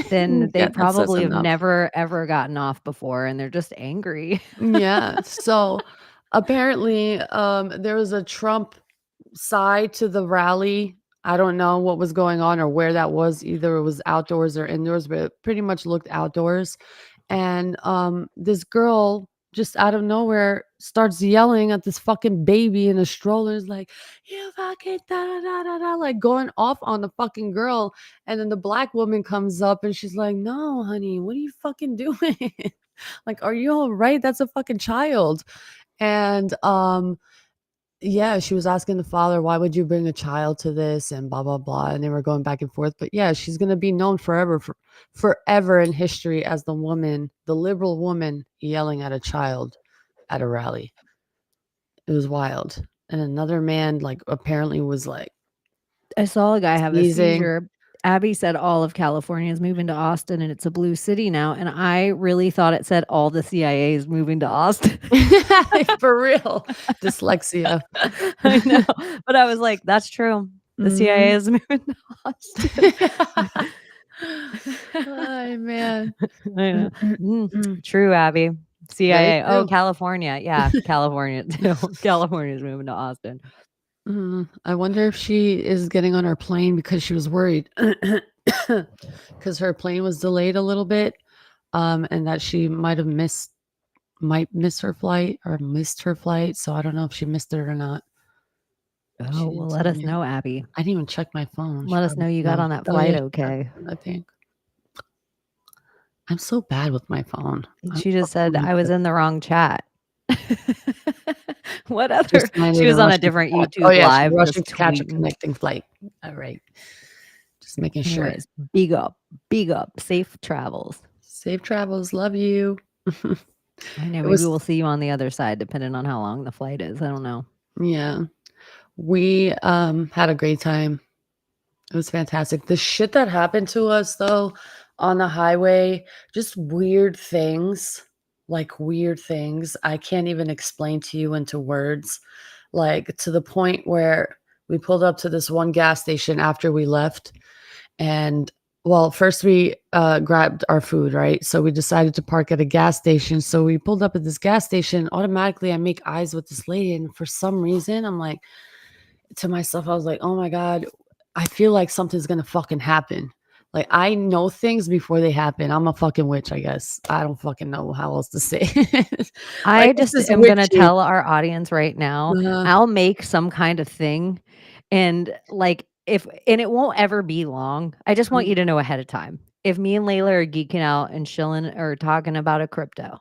Speaker 4: then they
Speaker 6: Yeah, that says
Speaker 4: probably have
Speaker 6: enough.
Speaker 4: never ever gotten off before and they're just angry.
Speaker 6: Yeah. So apparently, there was a Trump side to the rally. I don't know what was going on or where that was. Either it was outdoors or indoors, but it pretty much looked outdoors. And this girl just out of nowhere starts yelling at this fucking baby in a stroller. Is like, you fucking da da da da da, like going off on the fucking girl. And then the black woman comes up and she's like, no, honey, what are you fucking doing? Like, are you all right? That's a fucking child. And yeah, she was asking the father, why would you bring a child to this and blah blah blah, and they were going back and forth. But yeah, she's going to be known forever in history as the liberal woman yelling at a child at a rally. It was wild. And another man like apparently was like
Speaker 4: I saw a guy have a
Speaker 6: sneezing.
Speaker 4: seizure. Abbie said all of California is moving to Austin and it's a blue city now. And I really thought it said all the CIA is moving to Austin.
Speaker 6: For real. Dyslexia.
Speaker 4: I know. But I was like, that's true. The CIA is moving to Austin.
Speaker 6: Oh man.
Speaker 4: I know. True, Abbie. CIA. Oh,
Speaker 6: true.
Speaker 4: California. Yeah, California too. California's moving to Austin.
Speaker 6: I wonder if she is getting on her plane because she was worried because her plane was delayed a little bit, and that she might miss her flight or missed her flight. So I don't know if she missed it or not. She
Speaker 4: Oh,
Speaker 6: didn't
Speaker 4: well, let
Speaker 6: tell
Speaker 4: us
Speaker 6: me.
Speaker 4: know, Abbie.
Speaker 6: I didn't even check my phone.
Speaker 4: Let us know you got on that
Speaker 6: Oh,
Speaker 4: flight
Speaker 6: yeah,
Speaker 4: okay.
Speaker 6: I think. I'm so bad with my phone.
Speaker 4: She just said I was in the wrong chat. What other?
Speaker 6: Just
Speaker 4: She was on a different YouTube
Speaker 6: Oh yeah,
Speaker 4: live.
Speaker 6: she's rushing
Speaker 4: just
Speaker 6: to catch a
Speaker 4: tweeting.
Speaker 6: connecting flight. All right, just making sure.
Speaker 4: Anyways, big up, safe travels.
Speaker 6: Safe travels. Love you.
Speaker 4: I know. Maybe we'll see you on the other side, depending on how long the flight is. I don't know.
Speaker 6: Yeah, we had a great time. It was fantastic. The shit that happened to us though on the highway, just weird things. Like weird things I can't even explain to you into words. Like to the point where we pulled up to this one gas station after we left, and Well, first we grabbed our food, right? So we decided to park at a gas station. So we pulled up at this gas station. Automatically, I make eyes with this lady, and for some reason, I'm like to myself, I was like, "Oh my god, I feel like something's gonna fucking happen." Like I know things before they happen. I'm a fucking witch, I guess. I don't fucking know how else to say it. Like
Speaker 4: I
Speaker 6: it's
Speaker 4: just
Speaker 6: just
Speaker 4: am gonna
Speaker 6: witchy.
Speaker 4: tell our audience right now, I'll make some kind of thing, and, like, if and it won't ever be long. I just want you to know ahead of time. If me and Layla are geeking out and chilling or talking about a crypto,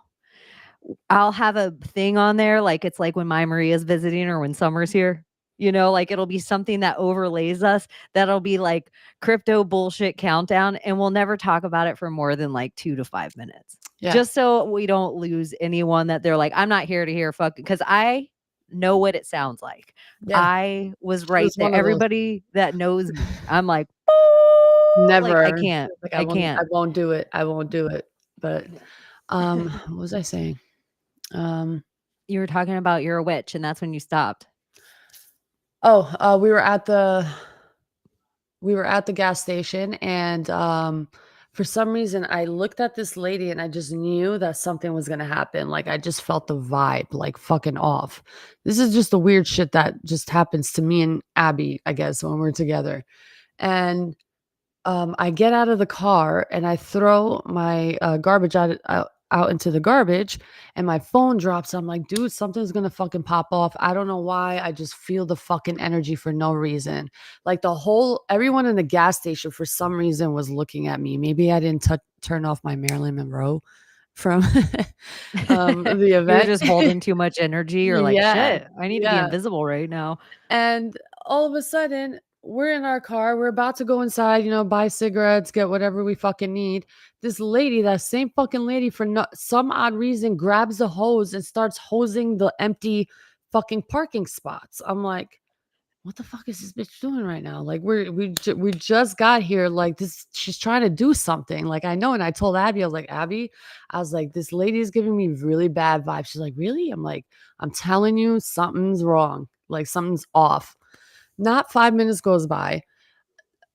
Speaker 4: I'll have a thing on there, like, it's like when my Maria's visiting or when Summer's here, like, it'll be something that overlays us, that'll be, like, crypto bullshit countdown, and we'll never talk about it for more than, like, 2 to 5 minutes.
Speaker 6: Yeah.
Speaker 4: Just so we don't lose anyone that they're like, "I'm not here to hear fucking," because I know what it sounds like.
Speaker 6: Yeah.
Speaker 4: I was
Speaker 6: It
Speaker 4: right
Speaker 6: was
Speaker 4: there.
Speaker 6: one of those
Speaker 4: Everybody that knows me, I'm like, like, I
Speaker 6: never
Speaker 4: can't.
Speaker 6: like
Speaker 4: I
Speaker 6: I
Speaker 4: can't.
Speaker 6: won't do it. I won't do it. But what was I saying?
Speaker 4: You were talking about you're a witch, and that's when you stopped.
Speaker 6: We were at the gas station, and for some reason I looked at this lady and I just knew that something was going to happen. Like I just felt the vibe like fucking off. This is just the weird shit that just happens to me and Abbie, I guess, when we're together. And I get out of the car and I throw my garbage out into the garbage, and my phone drops. I'm like, dude, something's gonna fucking pop off. I don't know why. I just feel the fucking energy for no reason. Like everyone in the gas station for some reason was looking at me. Maybe I didn't turn off my Marilyn Monroe from the
Speaker 4: You're
Speaker 6: event.
Speaker 4: just holding too much energy. You're like,
Speaker 6: Yeah,
Speaker 4: "Shit, I need to be
Speaker 6: yeah.
Speaker 4: invisible right now."
Speaker 6: And all of a sudden, we're in our car. We're about to go inside, buy cigarettes, get whatever we fucking need. This lady, that same fucking lady, for some odd reason, grabs the hose and starts hosing the empty fucking parking spots. I'm like, what the fuck is this bitch doing right now? Like we just got here. Like this, she's trying to do something. Like I know, and I told Abbie, I was like, Abbie, I was like, this lady is giving me really bad vibes. She's like, really? I'm like, I'm telling you, something's wrong. Like something's off. Not 5 minutes goes by.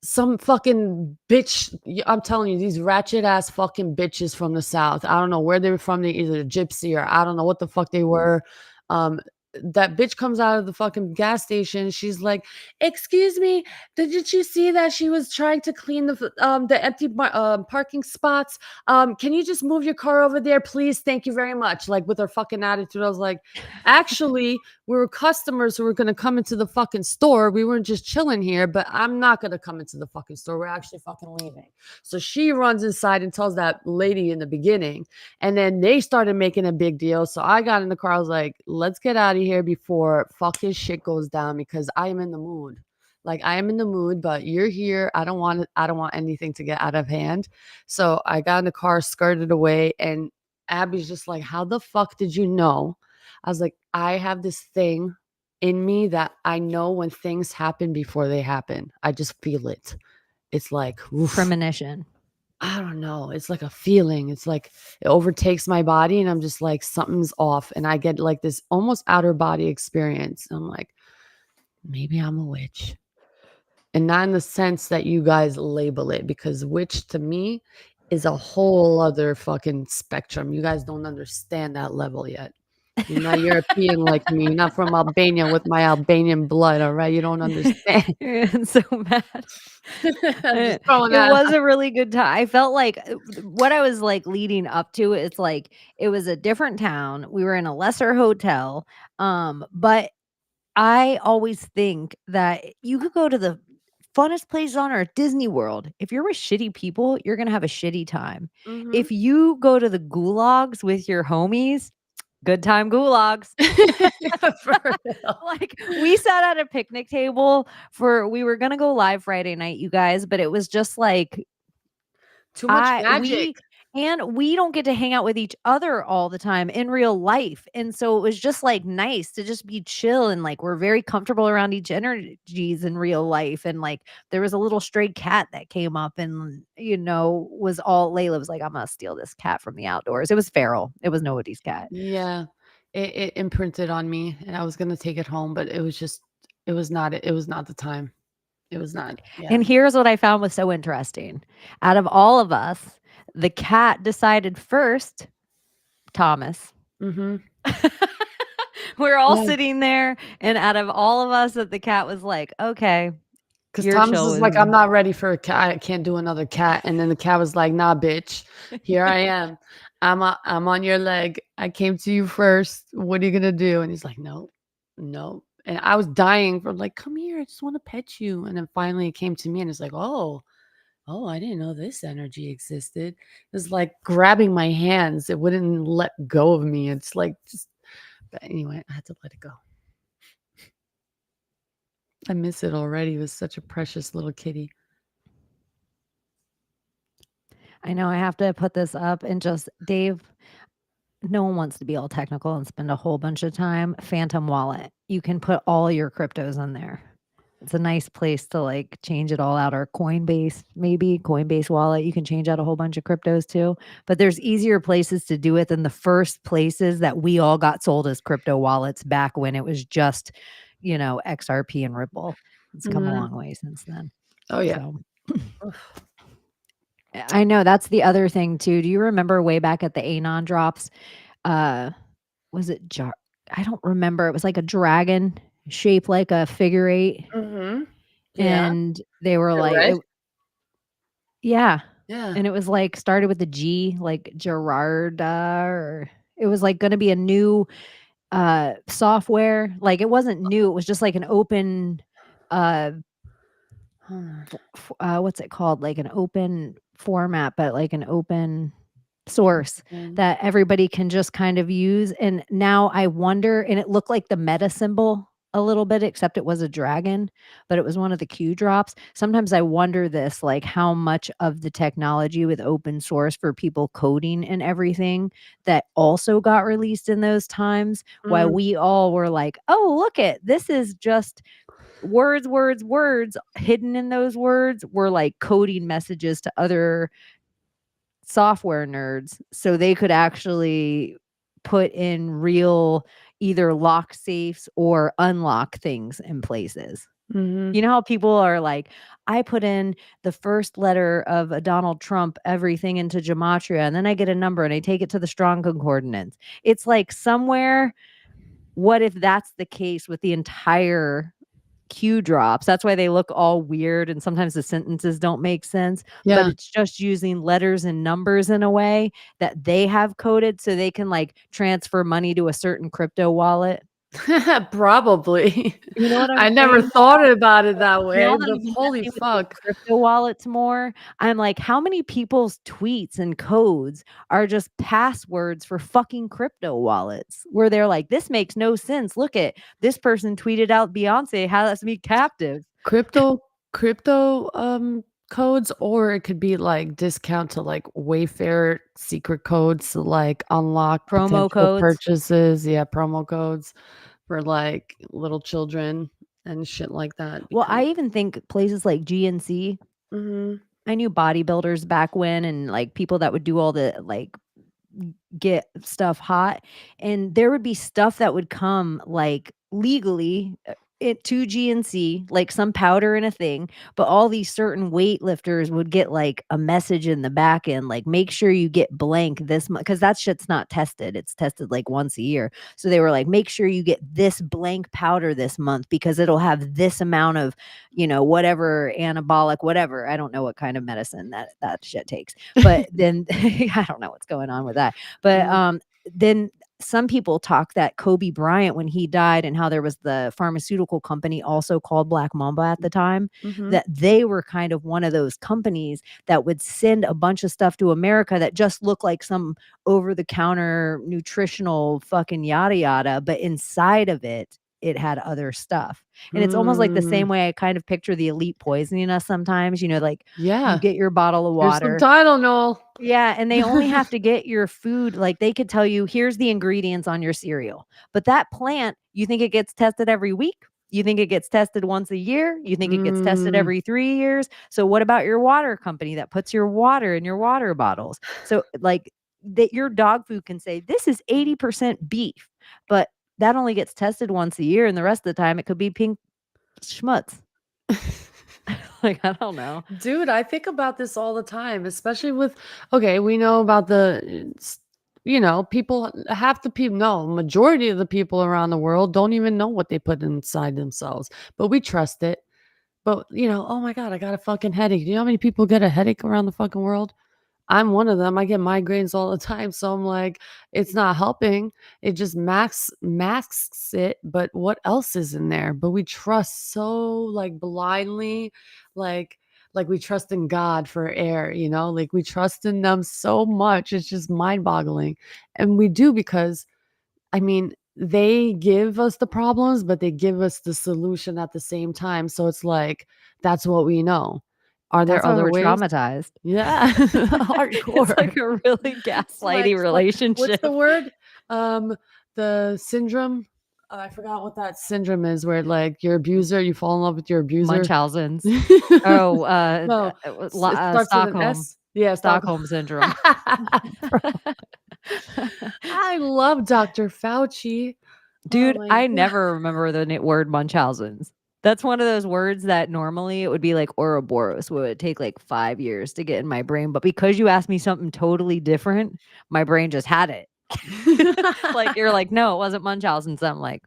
Speaker 6: Some fucking bitch. I'm telling you, these ratchet ass fucking bitches from the South. I don't know where they were from. They either a gypsy or I don't know what the fuck they were. Um, that bitch comes out of the fucking gas station. She's like, "Excuse me, did you see that she was trying to clean the empty parking spots? Can you just move your car over there, please? Thank you very much." Like with her fucking attitude, I was like, "Actually, we were customers who were going to come into the fucking store. We weren't just chilling here, but I'm not going to come into the fucking store. We're actually fucking leaving." So she runs inside and tells that lady in the beginning, and then they started making a big deal. So I got in the car. I was like, let's get out of here before fucking shit goes down, because I am in the mood. Like I am in the mood, but you're here. I don't want anything to get out of hand. So I got in the car, skirted away, and Abbie's just like, how the fuck did you know? I was like, I have this thing in me that I know when things happen before they happen. I just feel it. It's like oof.
Speaker 4: Premonition.
Speaker 6: I don't know. It's like a feeling. It's like it overtakes my body, and I'm just like, something's off. And I get like this almost outer body experience. I'm like, maybe I'm a witch. And not in the sense that you guys label it, because witch to me is a whole other fucking spectrum. You guys don't understand that level yet. You're not European like me. You're not from Albania with my Albanian blood, all right? You don't understand.
Speaker 4: You're so mad.
Speaker 6: I'm just
Speaker 4: It
Speaker 6: throwing that
Speaker 4: was
Speaker 6: out.
Speaker 4: a really good time. I felt like what I was like leading up to, it's like it was a different town. We were in a lesser hotel. But I always think that you could go to the funnest place on earth, Disney World. If you're with shitty people, you're gonna have a shitty time.
Speaker 6: Mhm.
Speaker 4: If you go to the gulags with your homies, good time gulags.
Speaker 6: For real.
Speaker 4: Like we sat at a picnic table we were gonna go live Friday night, you guys, but it was just like
Speaker 6: Too much
Speaker 4: we
Speaker 6: magic.
Speaker 4: and we don't get to hang out with each other all the time in real life. And so it was just like nice to just be chill, and like we're very comfortable around each energies in real life. And like there was a little stray cat that came up and was all Layla was like, I'm gonna steal this cat from the outdoors. It was feral. It was nobody's cat.
Speaker 6: Yeah. It imprinted on me, and I was gonna take it home, but it was not the time. It was not. Yeah.
Speaker 4: And here's what I found was so interesting. Out of all of us, the cat decided first, Thomas.
Speaker 6: Mm-hmm.
Speaker 4: We're all
Speaker 6: Yeah.
Speaker 4: sitting there, and out of all of us, that the cat was like, okay,
Speaker 6: Because
Speaker 4: you're
Speaker 6: Thomas was like,
Speaker 4: chosen.
Speaker 6: I'm not ready for a cat. I can't do another cat. And then the cat was like, nah, bitch. Here I am. I'm on your leg. I came to you first. What are you gonna do? And he's like, no, no. And I was dying for like, come here. I just want to pet you. And then finally it came to me and it's like, oh, I didn't know this energy existed. It was like grabbing my hands. It wouldn't let go of me. It's like just, but anyway, I had to let it go. I miss it already. It was such a precious little kitty.
Speaker 4: I know I have to put this up and just, Dave, no one wants to be all technical and spend a whole bunch of time. Phantom Wallet. You can put all your cryptos in there. It's a nice place to like change it all out. Or Coinbase, maybe Coinbase Wallet. You can change out a whole bunch of cryptos too. But there's easier places to do it than the first places that we all got sold as crypto wallets back when it was just, XRP and Ripple. It's come a
Speaker 6: Mhm.
Speaker 4: long way since then.
Speaker 6: Oh, yeah.
Speaker 4: So. I know that's the other thing too. Do you remember way back at the Anon drops? Was it I don't remember. It was like a dragon shaped like a figure eight.
Speaker 6: Mhm. Yeah.
Speaker 4: And they were
Speaker 6: The
Speaker 4: like,
Speaker 6: red?
Speaker 4: yeah.
Speaker 6: Yeah.
Speaker 4: And it was like started with a G, like Gerarda, or it was like going to be a new software. Like it wasn't new. It was just like an open, what's it called? Like an open format, but like an open source
Speaker 6: Mm.
Speaker 4: that everybody can just kind of use. And now I wonder, and it looked like the meta symbol a little bit, except it was a dragon, but it was one of the Q drops. Sometimes I wonder this, like how much of the technology with open source for people coding and everything that also got released in those times, while
Speaker 6: Mm.
Speaker 4: we all were like, oh, look it, this is just words, hidden in those words were like coding messages to other software nerds so they could actually put in real either lock safes or unlock things in places.
Speaker 6: Mhm.
Speaker 4: You know how people are like, I put in the first letter of a Donald Trump everything into gematria, and then I get a number and I take it to the strong concordance. It's like somewhere, what if that's the case with the entire Q drops? That's why they look all weird and sometimes the sentences don't make sense, but
Speaker 6: Yeah.
Speaker 4: it's just using letters and numbers in a way that they have coded so they can like transfer money to a certain crypto wallet.
Speaker 6: Probably.
Speaker 4: You know what I'm
Speaker 6: I never
Speaker 4: saying?
Speaker 6: thought about it that way,
Speaker 4: Now that
Speaker 6: but
Speaker 4: I've been
Speaker 6: holy
Speaker 4: messing with these
Speaker 6: fuck.
Speaker 4: crypto wallets more, I'm like, how many people's tweets and codes are just passwords for fucking crypto wallets where they're like, this makes no sense. Look at this person tweeted out Beyonce has me captive.
Speaker 6: Crypto codes, or it could be like discount to like Wayfair secret codes to like unlock
Speaker 4: Promo
Speaker 6: potential
Speaker 4: codes.
Speaker 6: purchases. Yeah, promo codes for like little children and shit like that.
Speaker 4: Well, I
Speaker 6: because-
Speaker 4: even think places like GNC,
Speaker 6: Mhm.
Speaker 4: I knew bodybuilders back when and like people that would do all the like get stuff hot, and there would be stuff that would come like legally it to GNC, like some powder in a thing, but all these certain weightlifters would get like a message in the back end, like make sure you get blank this month, because that shit's not tested. It's tested like once a year. So they were like, make sure you get this blank powder this month because it'll have this amount of, whatever anabolic, whatever. I don't know what kind of medicine that shit takes, but then I don't know what's going on with that. But
Speaker 6: Mhm.
Speaker 4: then some people talk that Kobe Bryant, when he died, and how there was the pharmaceutical company also called Black Mamba at the time,
Speaker 6: Mhm.
Speaker 4: that they were kind of one of those companies that would send a bunch of stuff to America that just looked like some over-the-counter nutritional fucking yada yada, but inside of it, it had other stuff. And it's almost like the same
Speaker 6: Mm.
Speaker 4: way I kind of picture the elite poisoning us sometimes, like you
Speaker 6: Yeah.
Speaker 4: get your bottle of
Speaker 6: Here's some
Speaker 4: water.
Speaker 6: Tylenol.
Speaker 4: Yeah, and they only have to get your food, like, they could tell you, "Here's the ingredients on your cereal." But that plant, you think it gets tested every week? You think it gets tested once a year? You think it gets tested
Speaker 6: Mm.
Speaker 4: every 3 years? So what about your water company that puts your water in your water bottles? So, like, that your dog food can say, "This is 80% beef," but that only gets tested once a year, and the rest of the time, it could be pink schmutz. Like, I don't know.
Speaker 6: Dude, I think about this all the time, especially with, okay, we know about people, half the people, no, majority of the people around the world don't even know what they put inside themselves, but we trust it. But, oh my God, I got a fucking headache. Do you know how many people get a headache around the fucking world? I'm one of them. I get migraines all the time. So I'm like, it's not helping. It just masks it. But what else is in there? But we trust so like blindly, like like we trust in God for air, like we trust in them so much. It's just mind-boggling. And we do because I mean, they give us the problems, but they give us the solution at the same time. So it's like that's what we know. Are there
Speaker 4: That's why
Speaker 6: other
Speaker 4: we're
Speaker 6: ways?
Speaker 4: traumatized.
Speaker 6: Yeah,
Speaker 4: It's like
Speaker 6: hardcore.
Speaker 4: a really
Speaker 6: It's like
Speaker 4: gaslighty
Speaker 6: what's
Speaker 4: relationship.
Speaker 6: the word? The syndrome. I forgot what that syndrome is. Where like your abuser, you fall in love with your abuser.
Speaker 4: Munchausen's. Oh,
Speaker 6: No, it starts with an
Speaker 4: Stockholm.
Speaker 6: S. Yeah, Stockholm.
Speaker 4: Stockholm syndrome.
Speaker 6: I love Dr. Fauci. Oh
Speaker 4: Dude,
Speaker 6: my
Speaker 4: I
Speaker 6: God.
Speaker 4: never remember the word Munchausen's. That's one of those words that normally it would be like Ouroboros, would it take like 5 years to get in my brain. But because you asked me something totally different, my brain just had it. Like you're like, no, it wasn't Munchausen's. I'm like,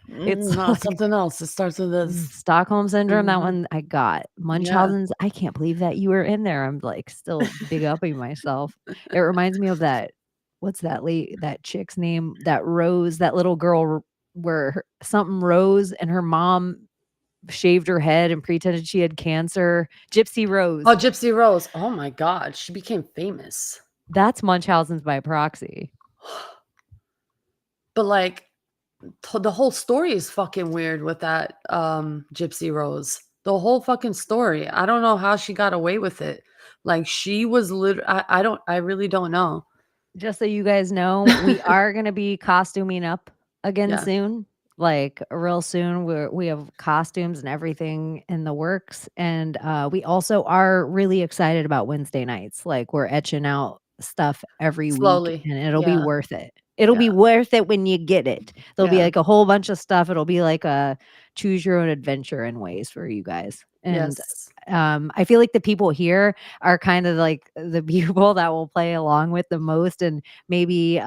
Speaker 4: it's
Speaker 6: No,
Speaker 4: like
Speaker 6: something else. It starts with this.
Speaker 4: Stockholm syndrome. That
Speaker 6: Mhm.
Speaker 4: one I got.
Speaker 6: Yeah.
Speaker 4: Munchausen's. I can't believe that you were in there. I'm like still big upping myself. It reminds me of that. What's that chick's name? That Rose, that little girl where something Rose and her mom shaved her head and pretended she had cancer. Gypsy Rose.
Speaker 6: Oh, Gypsy Rose. Oh my God. She became famous.
Speaker 4: That's Munchausen's by proxy.
Speaker 6: But like the whole story is fucking weird with that Gypsy Rose. The whole fucking story. I don't know how she got away with it. Like she was I really don't know.
Speaker 4: Just so you guys know, we are going to be costuming up again
Speaker 6: Yeah.
Speaker 4: soon. Like real soon. We have costumes and everything in the works. And we also are really excited about Wednesday nights. Like we're etching out stuff every week
Speaker 6: Slowly.
Speaker 4: and it'll be
Speaker 6: Yeah.
Speaker 4: worth it. It'll be
Speaker 6: Yeah.
Speaker 4: worth it when you get it. There'll be
Speaker 6: Yeah.
Speaker 4: like a whole bunch of stuff. It'll be like a choose your own adventure in ways for you guys. And
Speaker 6: Yes.
Speaker 4: I feel like the people here are kind of like the people that will play along with the most, and maybe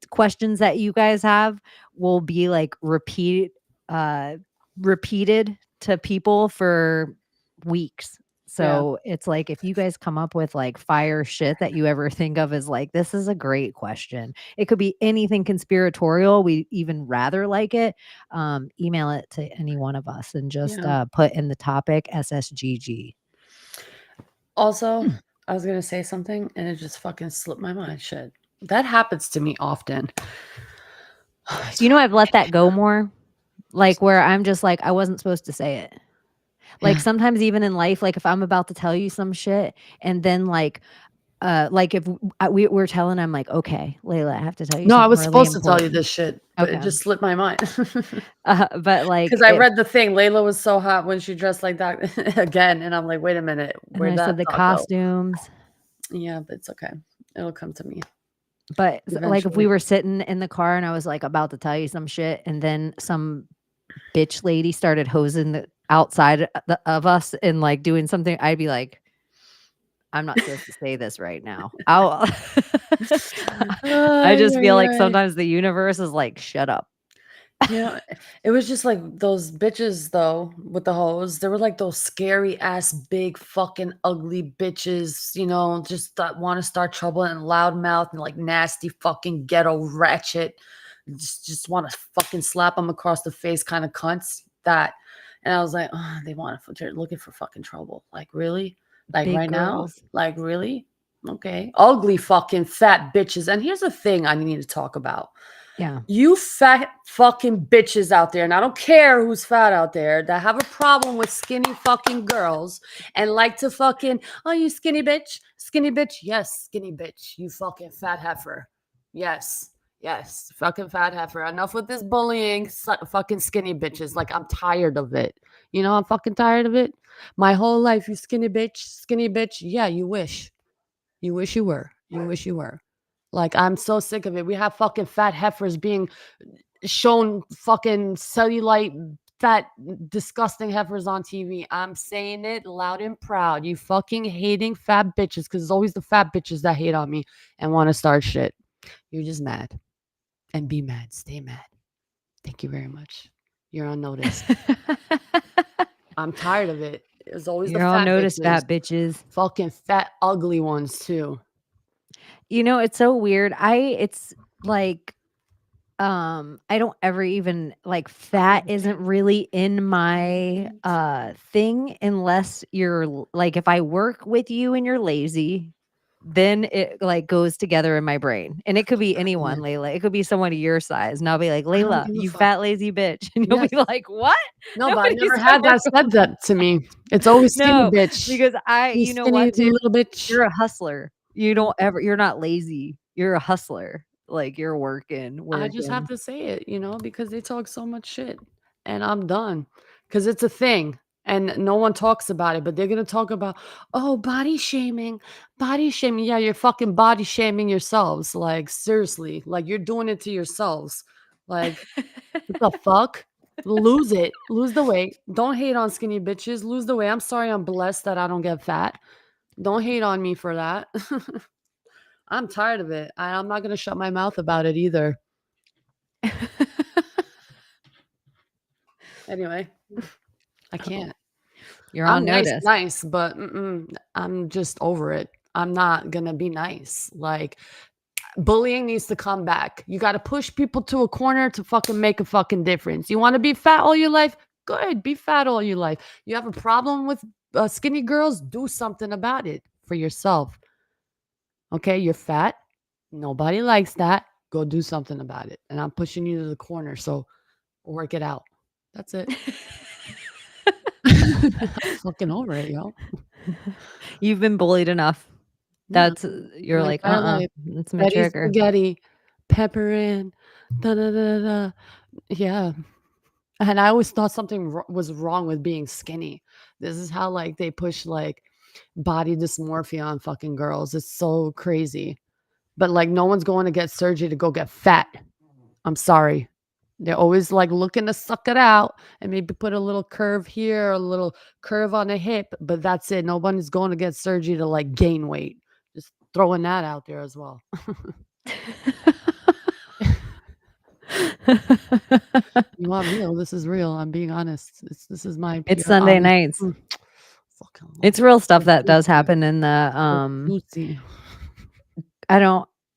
Speaker 4: questions that you guys have will be like repeated to people for weeks. So it's like if you guys come up with like fire shit that you ever think of as like, this is a great question. It could be anything conspiratorial. We even rather like it. Email it to any one of us and just put in the topic Ssgg.
Speaker 6: Also, I was gonna say something and it just fucking slipped my mind. Shit. That happens to me often.
Speaker 4: I've let that go more. Like where I'm just like, I wasn't supposed to say it. Like sometimes even in life, like if I'm about to tell you some shit and then like if we're telling, I'm like, okay, Layla, I have to tell you
Speaker 6: No,
Speaker 4: something
Speaker 6: I was
Speaker 4: really
Speaker 6: supposed to tell you
Speaker 4: important.
Speaker 6: this shit, but it
Speaker 4: Okay.
Speaker 6: just slipped my mind.
Speaker 4: But like,
Speaker 6: Because I read the thing, Layla was so hot when she dressed like that again, and I'm like, wait a minute,
Speaker 4: and
Speaker 6: where'd
Speaker 4: I
Speaker 6: that
Speaker 4: said the
Speaker 6: thought go?
Speaker 4: costumes.
Speaker 6: Yeah, but it's okay. It'll come to me.
Speaker 4: But like if we
Speaker 6: Eventually.
Speaker 4: were sitting in the car and I was like about to tell you some shit, and then some bitch lady started hosing the outside of us and like doing something, I'd be like, I'm not supposed to say this right now. I just feel like sometimes the universe is like, shut up.
Speaker 6: Yeah, it was just like those bitches though with the hose. They were like those scary ass big fucking ugly bitches, just that want to start trouble and loudmouth and like nasty fucking ghetto ratchet. Just want to fucking slap them across the face kind of cunts. That, and I was like, oh, they're looking for fucking trouble. Like really? Like
Speaker 4: Big
Speaker 6: right now?
Speaker 4: girls.
Speaker 6: Like really? Okay. Ugly fucking fat bitches. And here's the thing I need to talk about.
Speaker 4: Yeah.
Speaker 6: You fat fucking bitches out there, and I don't care who's fat out there, that have a problem with skinny fucking girls and like to fucking, oh, you skinny bitch, skinny bitch. Yes, skinny bitch, you fucking fat heifer. Yes, fucking fat heifer. Enough with this bullying, fucking skinny bitches. Like, I'm tired of it. I'm fucking tired of it. My whole life, you skinny bitch, skinny bitch. Yeah, you wish. You wish you were. You wish you were. Like, I'm so sick of it. We have fucking fat heifers being shown fucking cellulite fat, disgusting heifers on TV. I'm saying it loud and proud. You fucking hating fat bitches, because it's always the fat bitches that hate on me and want to start shit. You're just mad. And be mad. Stay mad. Thank you very much. You're on notice. I'm tired of it. It's always
Speaker 4: You're
Speaker 6: the
Speaker 4: on
Speaker 6: fat
Speaker 4: notice,
Speaker 6: bitches.
Speaker 4: fat bitches.
Speaker 6: Fucking fat, ugly ones too.
Speaker 4: You know, it's so weird. It's like, I don't ever even like fat isn't really in my thing unless like if I work with you and you're lazy, then it like goes together in my brain. And it could be anyone, Layla. It could be someone of your size. And I'll be like,
Speaker 6: I don't
Speaker 4: Layla,
Speaker 6: give a
Speaker 4: you
Speaker 6: fuck.
Speaker 4: fat lazy bitch. And you'll
Speaker 6: Yes.
Speaker 4: be like, what?
Speaker 6: No, but I
Speaker 4: Nobody
Speaker 6: never
Speaker 4: said
Speaker 6: had that
Speaker 4: what-
Speaker 6: said that to me. It's always skinny
Speaker 4: No,
Speaker 6: bitch.
Speaker 4: because you know
Speaker 6: skinny
Speaker 4: what, too?
Speaker 6: little bitch.
Speaker 4: You're a hustler. You're not lazy. You're a hustler. Like you're working.
Speaker 6: I just have
Speaker 4: working.
Speaker 6: to say it, because they talk so much shit, and I'm done. Because it's a thing, and no one talks about it, but they're gonna talk about, oh, body shaming, body shaming. Yeah, you're fucking body shaming yourselves. Like seriously, like you're doing it to yourselves. Like what the fuck? Lose it. Lose the weight. Don't hate on skinny bitches. Lose the weight. I'm sorry. I'm blessed that I don't get fat. Don't hate on me for that. I'm tired of it. I'm not gonna shut my mouth about it either. Anyway, I can't.
Speaker 4: You're
Speaker 6: I'm
Speaker 4: on notice.
Speaker 6: nice, but I'm just over it. I'm not gonna be nice. Like bullying needs to come back. You got to push people to a corner to fucking make a fucking difference. You want to be fat all your life? Good, be fat all your life. You have a problem with skinny girls? Do something about it for yourself. Okay, you're fat. Nobody likes that. Go do something about it. And I'm pushing you to the corner, so work it out. That's it. I'm fucking over it, yo.
Speaker 4: You've been bullied enough.
Speaker 6: Yeah.
Speaker 4: That's you're
Speaker 6: My
Speaker 4: like,
Speaker 6: entire life.
Speaker 4: that's my
Speaker 6: Betty
Speaker 4: trigger.
Speaker 6: spaghetti, pepper in, da da da da. Yeah. And I always thought something was wrong with being skinny. This is how like they push like body dysmorphia on fucking girls. It's so crazy. But like no one's going to get surgery to go get fat. I'm sorry. They're always like looking to suck it out and maybe put a little curve here, a little curve on the hip, but that's it. Nobody's going to get surgery to like gain weight. Just throwing that out there as well. You want real? This is real. I'm being honest. This is my
Speaker 4: It's
Speaker 6: pure
Speaker 4: Sunday
Speaker 6: honest.
Speaker 4: nights.
Speaker 6: Fucking
Speaker 4: It's real stuff
Speaker 6: so
Speaker 4: that does
Speaker 6: juicy,
Speaker 4: happen in the
Speaker 6: so juicy.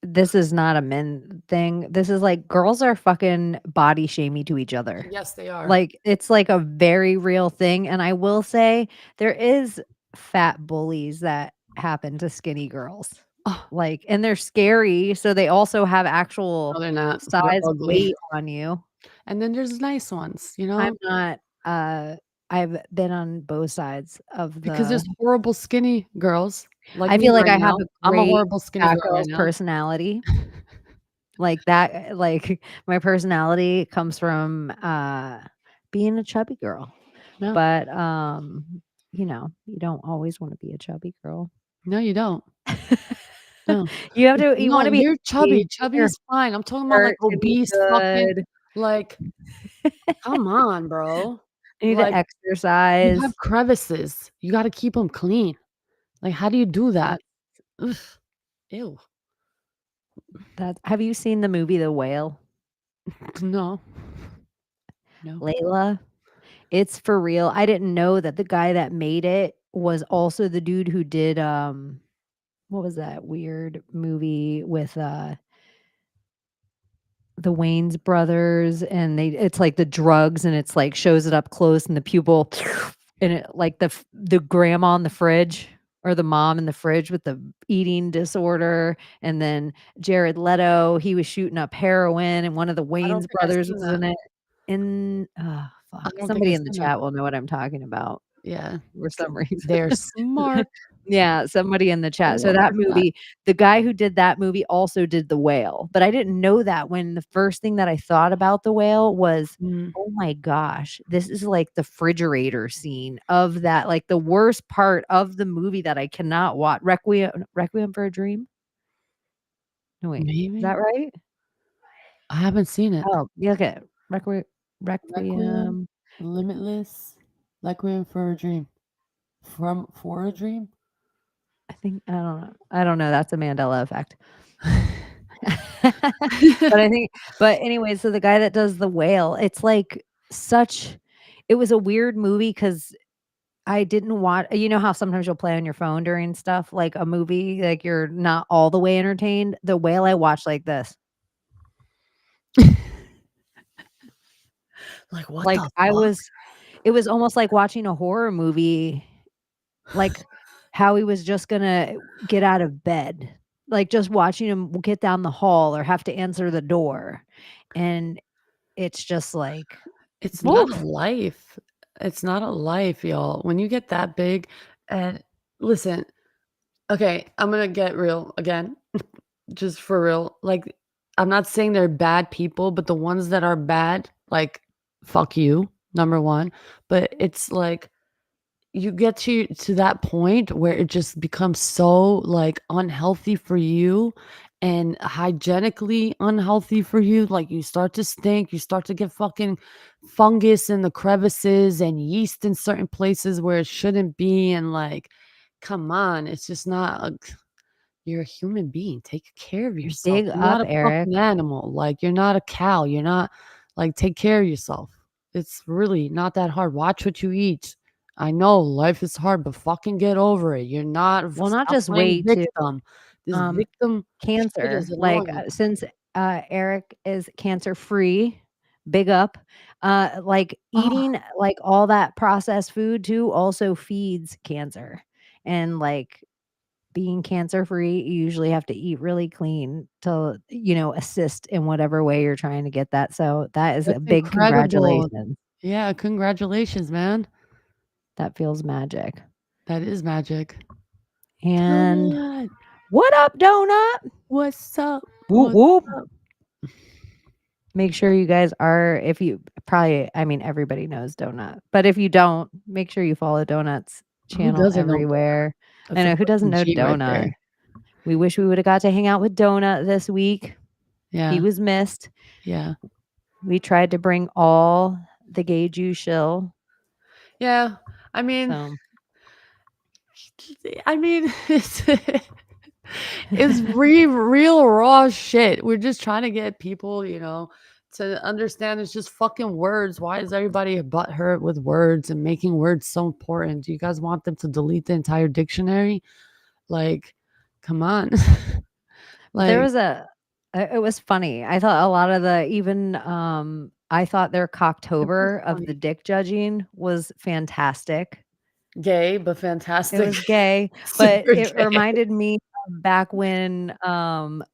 Speaker 4: this is not a men thing. This is like girls are fucking body shamey to each other.
Speaker 6: Yes, they are.
Speaker 4: Like it's like a very real thing. And I will say there is fat bullies that happen to skinny girls.
Speaker 6: Oh,
Speaker 4: Like, and they're scary. So they also have
Speaker 6: no,
Speaker 4: actual
Speaker 6: they're not. They're
Speaker 4: size
Speaker 6: ugly.
Speaker 4: weight on you.
Speaker 6: And then there's nice ones,
Speaker 4: I'm not I've been on both sides of
Speaker 6: because
Speaker 4: the
Speaker 6: there's horrible skinny girls. Like
Speaker 4: I
Speaker 6: me
Speaker 4: feel like
Speaker 6: right
Speaker 4: I have
Speaker 6: now.
Speaker 4: a
Speaker 6: I'm a
Speaker 4: great
Speaker 6: horrible skinny
Speaker 4: fat
Speaker 6: girl right
Speaker 4: girl's
Speaker 6: now.
Speaker 4: personality. Like that, like my personality comes from being a chubby girl.
Speaker 6: No,
Speaker 4: But you don't always want to be a chubby girl.
Speaker 6: no, you don't. No.
Speaker 4: You have to you
Speaker 6: No,
Speaker 4: want to be
Speaker 6: you're chubby.
Speaker 4: healthy,
Speaker 6: Chubby
Speaker 4: your
Speaker 6: is fine. I'm talking about like
Speaker 4: heart to be
Speaker 6: obese fucking
Speaker 4: good.
Speaker 6: like come on, bro.
Speaker 4: You need to
Speaker 6: Like you
Speaker 4: exercise.
Speaker 6: have crevices. You got to keep them clean. Like how do you do that? Ugh. Ew.
Speaker 4: Have you seen the movie The Whale?
Speaker 6: No. No.
Speaker 4: Layla? It's for real. I didn't know that the guy that made it was also the dude who did what was that weird movie with the Wayans brothers and it's like the drugs and it's like shows it up close and the pupil and it like the grandma in the fridge or the mom in the fridge with the eating disorder and then Jared Leto, he was shooting up heroin and one of the
Speaker 6: I don't
Speaker 4: Wayans
Speaker 6: think I've
Speaker 4: brothers
Speaker 6: seen
Speaker 4: was
Speaker 6: that.
Speaker 4: in it. And
Speaker 6: I
Speaker 4: fuck,
Speaker 6: don't think
Speaker 4: somebody
Speaker 6: I've
Speaker 4: in the
Speaker 6: seen that.
Speaker 4: chat will know what I'm talking about
Speaker 6: Yeah.
Speaker 4: for some reason.
Speaker 6: They're smart.
Speaker 4: Yeah, somebody in the
Speaker 6: I
Speaker 4: chat. So
Speaker 6: love
Speaker 4: that
Speaker 6: that.
Speaker 4: movie, the guy who did that movie also did The Whale, but I didn't know that when the first thing that I thought about The Whale was,
Speaker 6: Mm.
Speaker 4: oh my gosh, this is like the refrigerator scene of that, like the worst part of the movie that I cannot watch. Requiem for a Dream? No, wait, is
Speaker 6: Maybe.
Speaker 4: that right?
Speaker 6: I haven't seen it.
Speaker 4: Oh, yeah, okay.
Speaker 6: Requiem.
Speaker 4: Requiem.
Speaker 6: Limitless, like we're in for a dream. For a dream.
Speaker 4: I think I don't know. That's a Mandela effect. But I think but anyway, so the guy that does the whale, it's like such it was a weird movie because I didn't want you know how sometimes you'll play on your phone during stuff, like a movie, like you're not all the way entertained? The whale I watched like this.
Speaker 6: Like what
Speaker 4: Like,
Speaker 6: the
Speaker 4: I
Speaker 6: fuck?
Speaker 4: was it was almost like watching a horror movie, like, how he was just gonna get out of bed, like, just watching him get down the hall or have to answer the door, and it's just like,
Speaker 6: It's not a
Speaker 4: woof.
Speaker 6: life. It's not a life, y'all. When you get that big, and listen, okay, I'm gonna get real again, just for real. Like, I'm not saying they're bad people, but the ones that are bad, like, fuck you, number one. But it's like you get to that point where it just becomes so like unhealthy for you and hygienically unhealthy for you. Like you start to stink, you start to get fucking fungus in the crevices and yeast in certain places where it shouldn't be. And like, come on, it's just not you're a human being. Take care of yourself.
Speaker 4: Big
Speaker 6: You're
Speaker 4: up,
Speaker 6: not a fucking
Speaker 4: Eric.
Speaker 6: animal. Like, you're not a cow. You're not like, take care of yourself. It's really not that hard. Watch what you eat. I know life is hard, but fucking get over it. You're not,
Speaker 4: Well, not
Speaker 6: stop
Speaker 4: just
Speaker 6: playing
Speaker 4: weight too,
Speaker 6: victim. This
Speaker 4: um,
Speaker 6: victim shit
Speaker 4: cancer,
Speaker 6: is
Speaker 4: like,
Speaker 6: annoying.
Speaker 4: since, Eric is cancer-free, big up, like,
Speaker 6: Oh,
Speaker 4: eating, like, all that processed food too also feeds cancer, and, like, being cancer-free, you usually have to eat really clean to, assist in whatever way you're trying to get that, so that is a
Speaker 6: that's
Speaker 4: big
Speaker 6: incredible.
Speaker 4: congratulations.
Speaker 6: Yeah, congratulations, man.
Speaker 4: That feels magic.
Speaker 6: That is magic.
Speaker 4: And
Speaker 6: Donut,
Speaker 4: what up, Donut?
Speaker 6: what's up?
Speaker 4: Whoop,
Speaker 6: What's
Speaker 4: whoop.
Speaker 6: up?
Speaker 4: Make sure you guys are if you probably I mean, everybody knows Donut, but if you don't, make sure you follow Donut's
Speaker 6: Who
Speaker 4: channel
Speaker 6: doesn't know Donut?
Speaker 4: everywhere. I
Speaker 6: That's a
Speaker 4: know, who doesn't
Speaker 6: fucking
Speaker 4: know
Speaker 6: G right
Speaker 4: Donut?
Speaker 6: there.
Speaker 4: We wish we woulda got to hang out with Donut this week. He
Speaker 6: Yeah,
Speaker 4: was missed.
Speaker 6: yeah.
Speaker 4: We tried to bring all the gay Jew shill,
Speaker 6: Yeah, I mean
Speaker 4: so
Speaker 6: I mean, it's real raw shit. We're just trying to get people, to understand it's just fucking words. Why is everybody butthurt with words and making words so important? Do you guys want them to delete the entire dictionary? Like, come on.
Speaker 4: but there
Speaker 6: Like,
Speaker 4: was it was funny. I thought a lot of the even, I thought their
Speaker 6: it was
Speaker 4: Cocktober of the
Speaker 6: funny.
Speaker 4: dick judging was fantastic.
Speaker 6: Gay, but
Speaker 4: It
Speaker 6: fantastic.
Speaker 4: was gay, but
Speaker 6: Super
Speaker 4: it
Speaker 6: gay.
Speaker 4: reminded me of back when,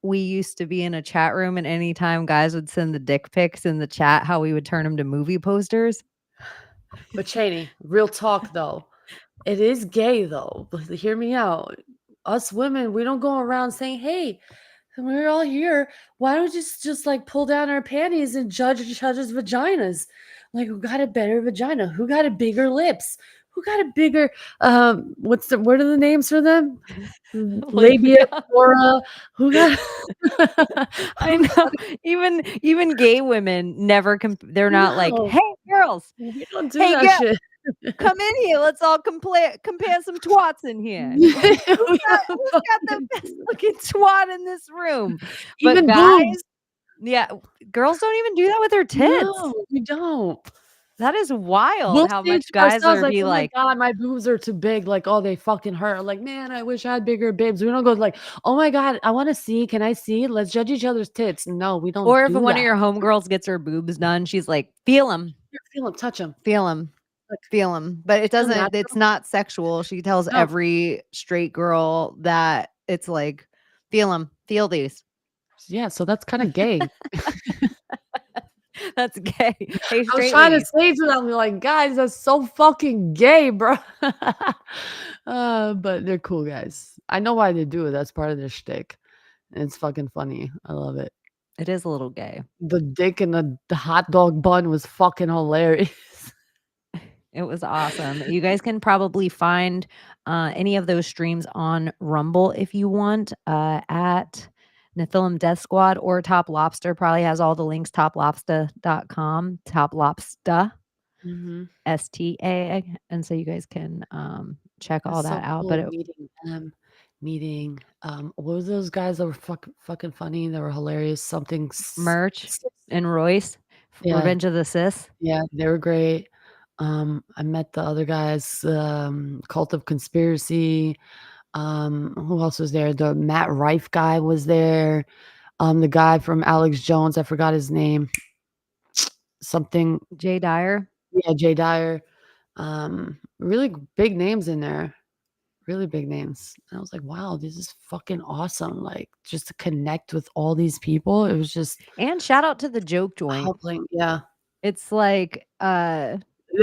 Speaker 4: we used to be in a chat room and anytime guys would send the dick pics in the chat, how we would turn them to movie posters.
Speaker 6: But Chaney, real talk though. It is gay though. But hear me out. Us women, we don't go around saying, "Hey, we're all here. Why don't you just like pull down our panties and judge each other's vaginas? Like, who got a better vagina? Who got a bigger lips? Who got a bigger what are the names for them? Labia,
Speaker 4: Labia.
Speaker 6: flora. Who got
Speaker 4: I
Speaker 6: who
Speaker 4: know.
Speaker 6: got
Speaker 4: Even gay women never they're not like,
Speaker 6: no,
Speaker 4: "Hey, girls.
Speaker 6: we don't do
Speaker 4: Hey,
Speaker 6: that
Speaker 4: girl,
Speaker 6: shit.
Speaker 4: come in here. Let's all compare some twats in here.
Speaker 6: We don't
Speaker 4: Who's got the
Speaker 6: fucking
Speaker 4: best
Speaker 6: do that.
Speaker 4: looking twat in this room?" But
Speaker 6: Even
Speaker 4: guys
Speaker 6: boobs.
Speaker 4: yeah, girls don't even do that with their tits.
Speaker 6: No, we don't.
Speaker 4: That is wild
Speaker 6: We'll
Speaker 4: how
Speaker 6: say it
Speaker 4: much
Speaker 6: to
Speaker 4: guys
Speaker 6: ourselves
Speaker 4: are
Speaker 6: like,
Speaker 4: be
Speaker 6: "Oh my
Speaker 4: like
Speaker 6: god, my boobs are too big." Like, "Oh, they fucking hurt." Like, "Man, I wish I had bigger bibs." We don't go like, "Oh my god, I wanna see. Can I see? Let's judge each other's tits." No, we don't
Speaker 4: or if
Speaker 6: do
Speaker 4: one of
Speaker 6: that.
Speaker 4: your homegirls gets her boobs done, she's like, "Feel them,
Speaker 6: Here, feel them, touch them.
Speaker 4: feel them,
Speaker 6: Like,
Speaker 4: feel them." But it
Speaker 6: feel
Speaker 4: doesn't it's
Speaker 6: natural.
Speaker 4: not sexual. She tells
Speaker 6: No.
Speaker 4: every straight girl that it's like, "Feel them, feel these."
Speaker 6: Yeah, so that's kinda gay.
Speaker 4: That's gay. Hey,
Speaker 6: I was
Speaker 4: straight
Speaker 6: trying to
Speaker 4: ladies.
Speaker 6: say to them, like, "Guys, that's so fucking gay, bro." But they're cool guys. I know why they do it. That's part of their shtick. And it's fucking funny. I love it.
Speaker 4: It is a little gay.
Speaker 6: The dick in the hot dog bun was fucking hilarious.
Speaker 4: It was awesome. You guys can probably find any of those streams on Rumble if you want at Nephilim Death Squad or Top Lobster probably has all the links, toplobster.com, Top Lobster. STA, and so you guys can check all
Speaker 6: It's
Speaker 4: that
Speaker 6: so
Speaker 4: out.
Speaker 6: cool
Speaker 4: But
Speaker 6: meeting them, meeting what was those guys that were fucking funny? They were hilarious. Something
Speaker 4: Merch and Royce,
Speaker 6: yeah,
Speaker 4: Revenge of the Sis.
Speaker 6: yeah, they were great. I met the other guys, Cult of Conspiracy. Who else was there? The Matt Rife guy was there. The guy from Alex Jones, I forgot his name. Something,
Speaker 4: Jay Dyer.
Speaker 6: yeah, Jay Dyer. Really big names in there. Really big names. And I was like, wow, this is fucking awesome. Like, just to connect with all these people. It was just
Speaker 4: And shout out to the Joke Joint.
Speaker 6: humbling. Yeah.
Speaker 4: It's like
Speaker 6: They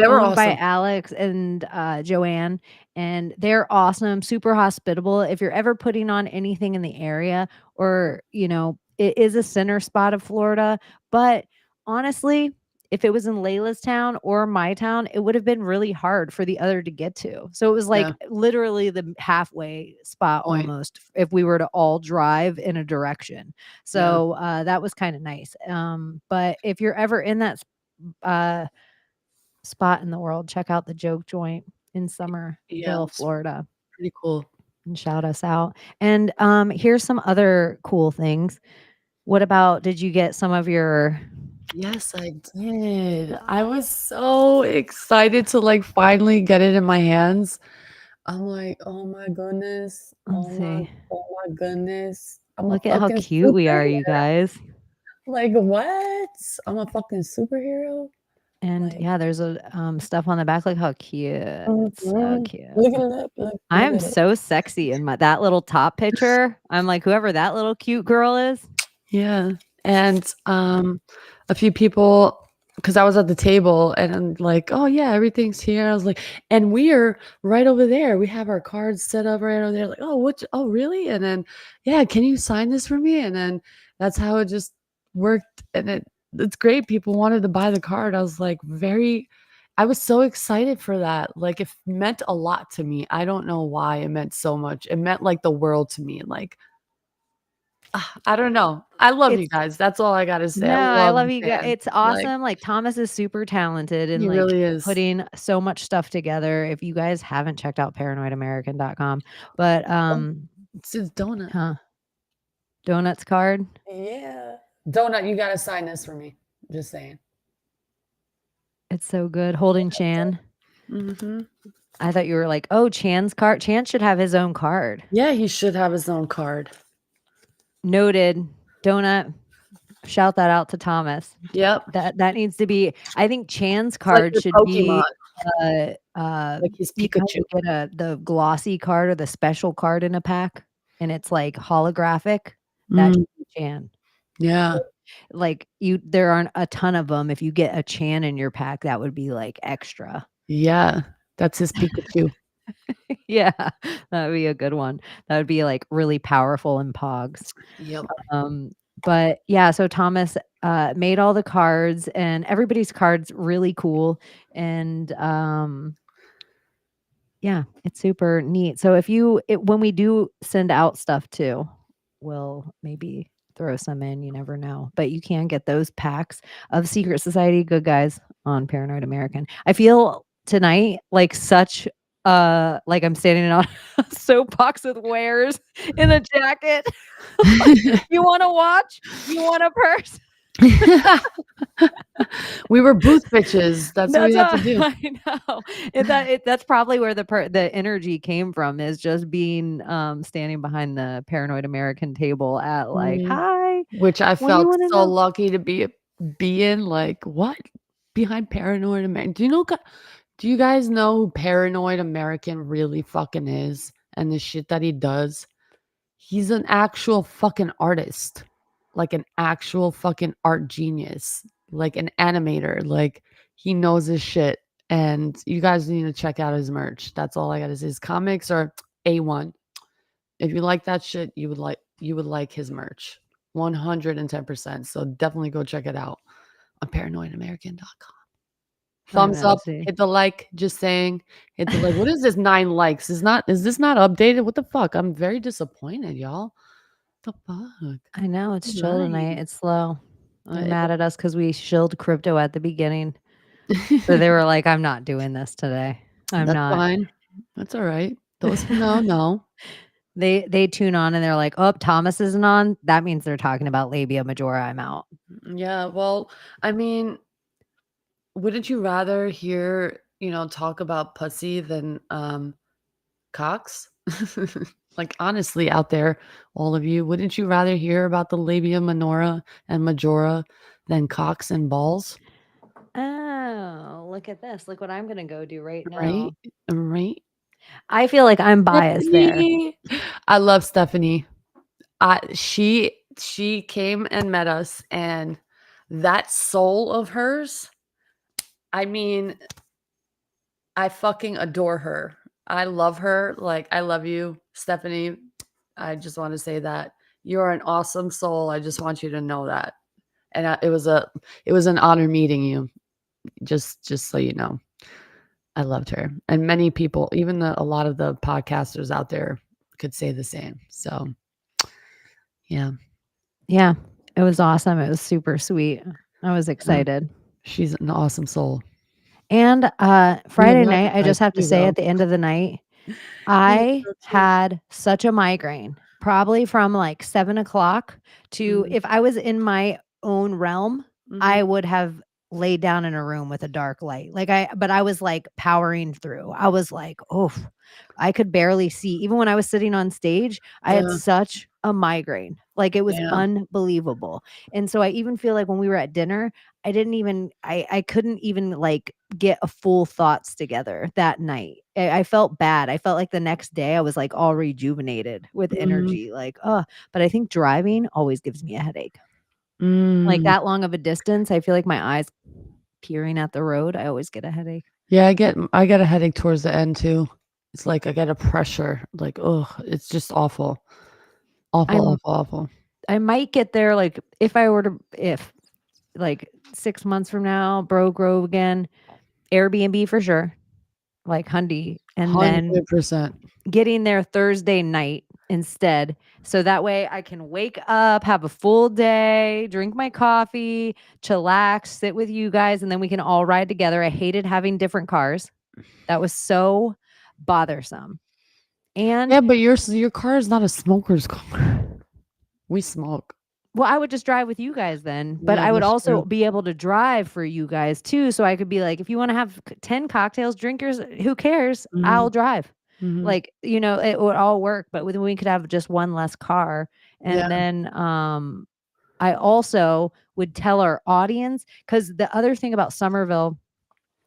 Speaker 6: were
Speaker 4: owned by
Speaker 6: awesome.
Speaker 4: Alex and Joanne, and they're awesome, super hospitable. If you're ever putting on anything in the area, or it is a center spot of Florida, but honestly, if it was in Layla's town or my town, it would have been really hard for the other to get to. So it was like
Speaker 6: Yeah.
Speaker 4: literally the halfway spot
Speaker 6: Point.
Speaker 4: almost if we were to all drive in a direction.
Speaker 6: Yeah.
Speaker 4: So that was kind of nice. But if you're ever in that uh, spot in the world, check out the Joke Joint in
Speaker 6: Yeah.
Speaker 4: Summerville,
Speaker 6: It's
Speaker 4: Florida,
Speaker 6: pretty cool.
Speaker 4: and shout us out. And here's some other cool things. What about, did you get some of your
Speaker 6: Yes, I did. I was so excited to like finally get it in my hands. I'm like, oh my goodness.
Speaker 4: let's see.
Speaker 6: Oh my goodness. I'm a
Speaker 4: Look at how
Speaker 6: fucking
Speaker 4: cute we are, you
Speaker 6: superhero.
Speaker 4: guys.
Speaker 6: Like what? I'm a fucking superhero.
Speaker 4: And
Speaker 6: Like,
Speaker 4: yeah, there's a stuff on the back. Look how cute. It's so
Speaker 6: mhm.
Speaker 4: cute.
Speaker 6: Look at it. Look
Speaker 4: I'm
Speaker 6: at it.
Speaker 4: so sexy in that little top picture. I'm like, whoever that little cute girl is.
Speaker 6: Yeah. And a few people, because I was at the table and I'm like, oh yeah, everything's here. I was like, and we're right over there. We have our cards set up right over there. Like, oh really? And then, yeah, can you sign this for me? And then that's how it just worked. And it's great. People wanted to buy the card. I was like, I was so excited for that. Like it meant a lot to me. I don't know why it meant so much. It meant like the world to me. Like, I don't know. I love you guys. That's all I gotta say.
Speaker 4: No, I love you guys.
Speaker 6: fans.
Speaker 4: It's awesome. Like Thomas is super talented and
Speaker 6: He
Speaker 4: like
Speaker 6: really is.
Speaker 4: putting so much stuff together. If you guys haven't checked out paranoidamerican.com, but
Speaker 6: It's his donut.
Speaker 4: huh. Donuts card.
Speaker 6: Yeah. Donut, you gotta sign this for me. Just saying.
Speaker 4: It's so good. Holding Chan.
Speaker 6: Mm-hmm.
Speaker 4: I thought you were like, oh, Chan's card. Chan should have his own card.
Speaker 6: Yeah, he should have his own card.
Speaker 4: Noted. Donut. Shout that out to Thomas.
Speaker 6: Yep.
Speaker 4: That needs to be. I think Chan's
Speaker 6: It's like
Speaker 4: card
Speaker 6: your
Speaker 4: should
Speaker 6: Pokemon.
Speaker 4: be
Speaker 6: Like his
Speaker 4: you know,
Speaker 6: Pikachu.
Speaker 4: you get the glossy card or the special card in a pack, and it's like holographic. That should be Chan.
Speaker 6: Yeah.
Speaker 4: Like there aren't a ton of them. If you get a Chan in your pack, that would be like extra.
Speaker 6: Yeah. That's his Pikachu.
Speaker 4: Yeah, that would be a good one. That would be like really powerful in Pogs.
Speaker 6: Yep.
Speaker 4: But yeah, so Thomas made all the cards, and everybody's cards really cool. And yeah, it's super neat. So when we do send out stuff too, we'll maybe throw some in. You never know. But you can get those packs of Secret Society Good Guys on Paranoid American. I feel tonight like such like I'm standing on a soapbox with wares in a jacket. You want to watch? You want a purse?
Speaker 6: We were booth bitches. That's what we had to do.
Speaker 4: I know. That's probably where the energy came from, is just being standing behind the Paranoid American table at like, hi.
Speaker 6: Which I
Speaker 4: What do you
Speaker 6: felt
Speaker 4: wanna
Speaker 6: so
Speaker 4: know?
Speaker 6: lucky to be in. Like, what? Behind Paranoid American. Do you guys know who Paranoid American really fucking is and the shit that he does? He's an actual fucking artist. Like an actual fucking art genius. Like an animator. Like he knows his shit. And you guys need to check out his merch. That's all I gotta say. His comics are A1. If you like that shit, you would like his merch. 110%. So definitely go check it out on paranoidamerican.com. Thumbs up, hit the like, just saying. Hit the like. What is this 9 likes? Is this not updated? What the fuck? I'm very disappointed, y'all. What the fuck?
Speaker 4: I know it's chill tonight. It's slow. They're mad at us because we shilled crypto at the beginning. So they were like, I'm not doing this today. I'm
Speaker 6: That's
Speaker 4: not.
Speaker 6: fine. That's all right. Those who know, know.
Speaker 4: They tune on and they're like, oh, Thomas isn't on. That means they're talking about labia majora. I'm out.
Speaker 6: Yeah, well, I mean, wouldn't you rather hear, talk about pussy than cocks? Like honestly, out there, all of you, wouldn't you rather hear about the labia minora and majora than cocks and balls?
Speaker 4: Oh, look at this. Look what I'm going to go do right
Speaker 6: Right?
Speaker 4: now.
Speaker 6: Right?
Speaker 4: I feel like I'm biased there.
Speaker 6: Stephanie. I love Stephanie. She came and met us, and that soul of hers, I mean, I fucking adore her. I love her. Like, I love you, Stephanie. I just want to say that you're an awesome soul. I just want you to know that. And it was an honor meeting you. Just so you know, I loved her, and many people, even a lot of the podcasters out there, could say the same. So, yeah,
Speaker 4: Yeah, it was awesome. It was super sweet. I was excited.
Speaker 6: she's an awesome soul.
Speaker 4: And Friday night, I just have to say
Speaker 6: though.
Speaker 4: at the end of the night, I
Speaker 6: so too.
Speaker 4: had such a migraine, probably from like 7 o'clock to
Speaker 6: Mhm.
Speaker 4: if I was in my own realm,
Speaker 6: Mhm.
Speaker 4: I would have laid down in a room with a dark light. But I was like powering through. I was like, oh, I could barely see. Even when I was sitting on stage, I had
Speaker 6: Yeah.
Speaker 4: such a migraine. Like it was
Speaker 6: Yeah.
Speaker 4: unbelievable. And so I even feel like when we were at dinner, I couldn't even like get a full thoughts together that night. I felt bad. I felt like the next day I was like all rejuvenated with
Speaker 6: Mhm.
Speaker 4: energy. Like, but I think driving always gives me a headache. Like
Speaker 6: Mm.
Speaker 4: that long of a distance, I feel like my eyes peering at the road, I always get a headache.
Speaker 6: Yeah, I get a headache towards the end too. It's like I get a pressure. Like, oh, it's just awful.
Speaker 4: I'm
Speaker 6: Awful.
Speaker 4: I might get there like if like 6 months from now, Bro Grove again, Airbnb for sure, like Hundy, and then
Speaker 6: 100%.
Speaker 4: getting there Thursday night instead. So that way I can wake up, have a full day, drink my coffee, chillax, sit with you guys, and then we can all ride together. I hated having different cars. That was so bothersome. And
Speaker 6: Yeah, but your car is not a smoker's car. We smoke.
Speaker 4: well, I would just drive with you guys then, but
Speaker 6: Yeah,
Speaker 4: I would
Speaker 6: that's
Speaker 4: also
Speaker 6: true.
Speaker 4: be able to drive for you guys too. So I could be like, if you want to have 10 cocktails, drinkers, who cares? I'll
Speaker 6: Mhm.
Speaker 4: drive.
Speaker 6: Mhm.
Speaker 4: Like, it would all work, but we could have just one less car.
Speaker 6: Yeah.
Speaker 4: And then I also would tell our audience, because the other thing about Somerville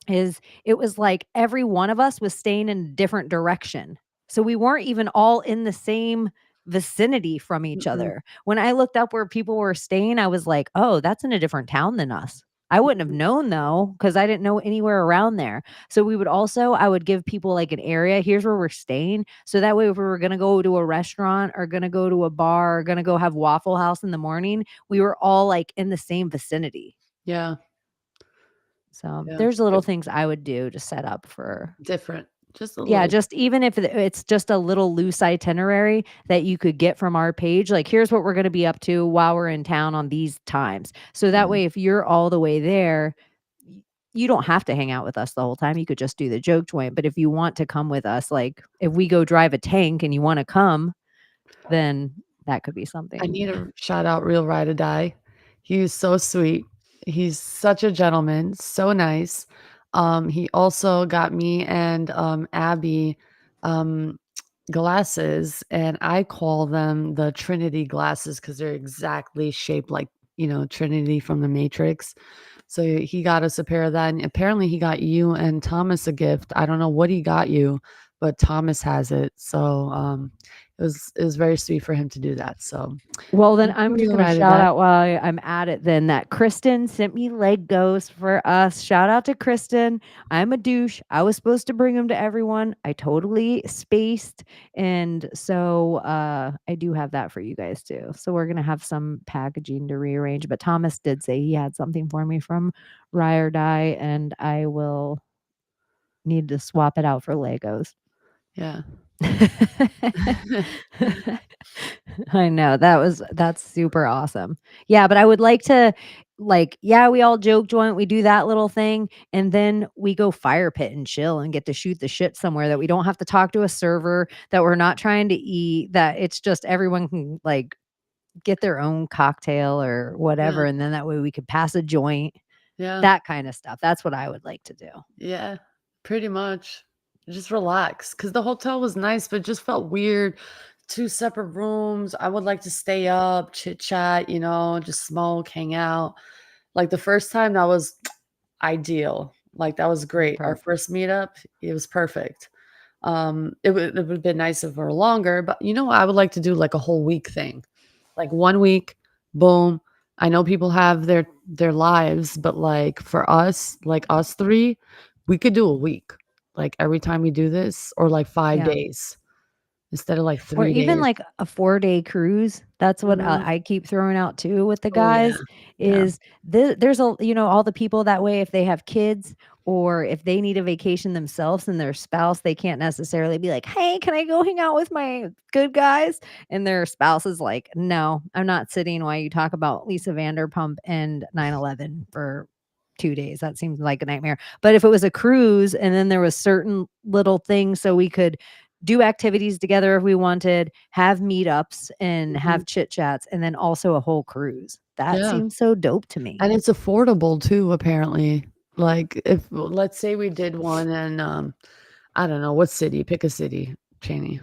Speaker 4: is it was like every one of us was staying in a different direction. So we weren't even all in the same vicinity from each
Speaker 6: Mm-mm.
Speaker 4: other. When I looked up where people were staying, I was like, oh, that's in a different town than us. I wouldn't have known though, because I didn't know anywhere around there. So I would give people like an area. Here's where we're staying. So that way, if we were going to go to a restaurant or going to go to a bar or going to go have Waffle House in the morning, we were all like in the same vicinity.
Speaker 6: Yeah.
Speaker 4: So
Speaker 6: Yeah.
Speaker 4: there's little things I would do to set up for,
Speaker 6: Different. Just a
Speaker 4: yeah,
Speaker 6: little.
Speaker 4: just even if it's just a little loose itinerary that you could get from our page, like here's what we're going to be up to while we're in town on these times. So that way, if you're all the way there, you don't have to hang out with us the whole time. You could just do the joke joint. But if you want to come with us, like if we go drive a tank and you want to come, then that could be
Speaker 6: I
Speaker 4: something.
Speaker 6: need to shout out Real Ride or Die. He was so sweet. He's such a gentleman, so nice. He also got me and Abbie glasses, and I call them the Trinity glasses because they're exactly shaped like, Trinity from the Matrix. So he got us a pair of that, and apparently he got you and Thomas a gift. I don't know what he got you, but Thomas has it. So it was very sweet for him to do that. So
Speaker 4: Well, then
Speaker 6: thank you,
Speaker 4: I'm just
Speaker 6: Real
Speaker 4: going to
Speaker 6: Ride or
Speaker 4: shout
Speaker 6: Die.
Speaker 4: out while I'm at it then that Kristen sent me Legos for us. Shout out to Kristen. I'm a douche. I was supposed to bring them to everyone. I totally spaced. And so I do have that for you guys too. So we're going to have some packaging to rearrange. But Thomas did say he had something for me from Rye or Die, and I will need to swap it out for Legos.
Speaker 6: Yeah.
Speaker 4: I know that's super awesome. Yeah, but I would like to, like, yeah, we all joke joint, we do that little thing, and then we go fire pit and chill and get to shoot the shit somewhere that we don't have to talk to a server, that we're not trying to eat, that it's just everyone can, like, get their own cocktail or whatever,
Speaker 6: Yeah.
Speaker 4: and then that way we could pass a joint,
Speaker 6: Yeah.
Speaker 4: that kinda stuff. That's what I would like to do.
Speaker 6: Yeah. Pretty much. Just relax. Cause the hotel was nice, but it just felt weird. Two separate rooms. I would like to stay up, chit chat, just smoke, hang out. Like the first time that was ideal. Like that was great. Our
Speaker 4: Perfect.
Speaker 6: first meetup, it was perfect. It would have been nice if it were longer, but I would like to do like a whole week thing. Like 1 week, boom. I know people have their lives, but like for us, like us three, we could do a week. Like every time we do this, or like 5
Speaker 4: Yeah.
Speaker 6: days instead of like
Speaker 4: Or
Speaker 6: 3
Speaker 4: even
Speaker 6: days.
Speaker 4: like a 4-day cruise. That's what
Speaker 6: Mhm.
Speaker 4: I keep throwing out too with the
Speaker 6: Oh yeah.
Speaker 4: guys
Speaker 6: Yeah.
Speaker 4: is there's all the people that way if they have kids or if they need a vacation themselves and their spouse, they can't necessarily be like, "Hey, can I go hang out with my good guys?" And their spouse is like, "No, I'm not sitting while you talk about Lisa Vanderpump and 9/11 for 2 days. That seems like a nightmare." But if it was a cruise and then there was certain little things so we could do activities together if we wanted, have meetups and
Speaker 6: Mhm.
Speaker 4: have chit chats, and then also a whole cruise. That
Speaker 6: Yeah.
Speaker 4: seems so dope to me.
Speaker 6: And it's affordable too, apparently. Like if let's say we did one in I don't know, what city? Pick a city, Chaney.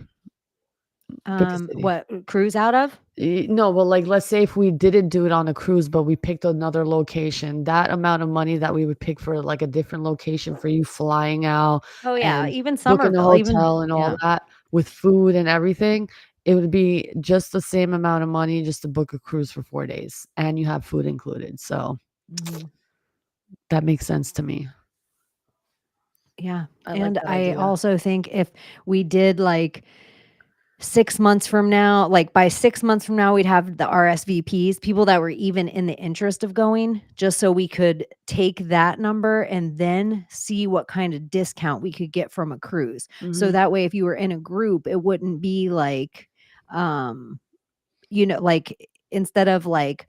Speaker 6: Pick a city.
Speaker 4: What cruise out of?
Speaker 6: No, well, like let's say if we didn't do it on a cruise, but we picked another location, that amount of money that we would pick for like a different location for you flying out
Speaker 4: Oh yeah,
Speaker 6: and
Speaker 4: even
Speaker 6: booking a
Speaker 4: Somerville, even
Speaker 6: hotel and all
Speaker 4: yeah.
Speaker 6: that with food and everything, it would be just the same amount of money just to book a cruise for 4 days, and you have food included. So
Speaker 4: Mhm.
Speaker 6: that makes sense to me.
Speaker 4: Yeah,
Speaker 6: I like
Speaker 4: and
Speaker 6: that
Speaker 4: I
Speaker 6: idea.
Speaker 4: also think if we did like 6 months from now, like by 6 months from now, we'd have the RSVPs, people that were even in the interest of going, just so we could take that number and then see what kind of discount we could get from a cruise. So
Speaker 6: Mhm.
Speaker 4: that way, if you were in a group, it wouldn't be like, um, like instead of like,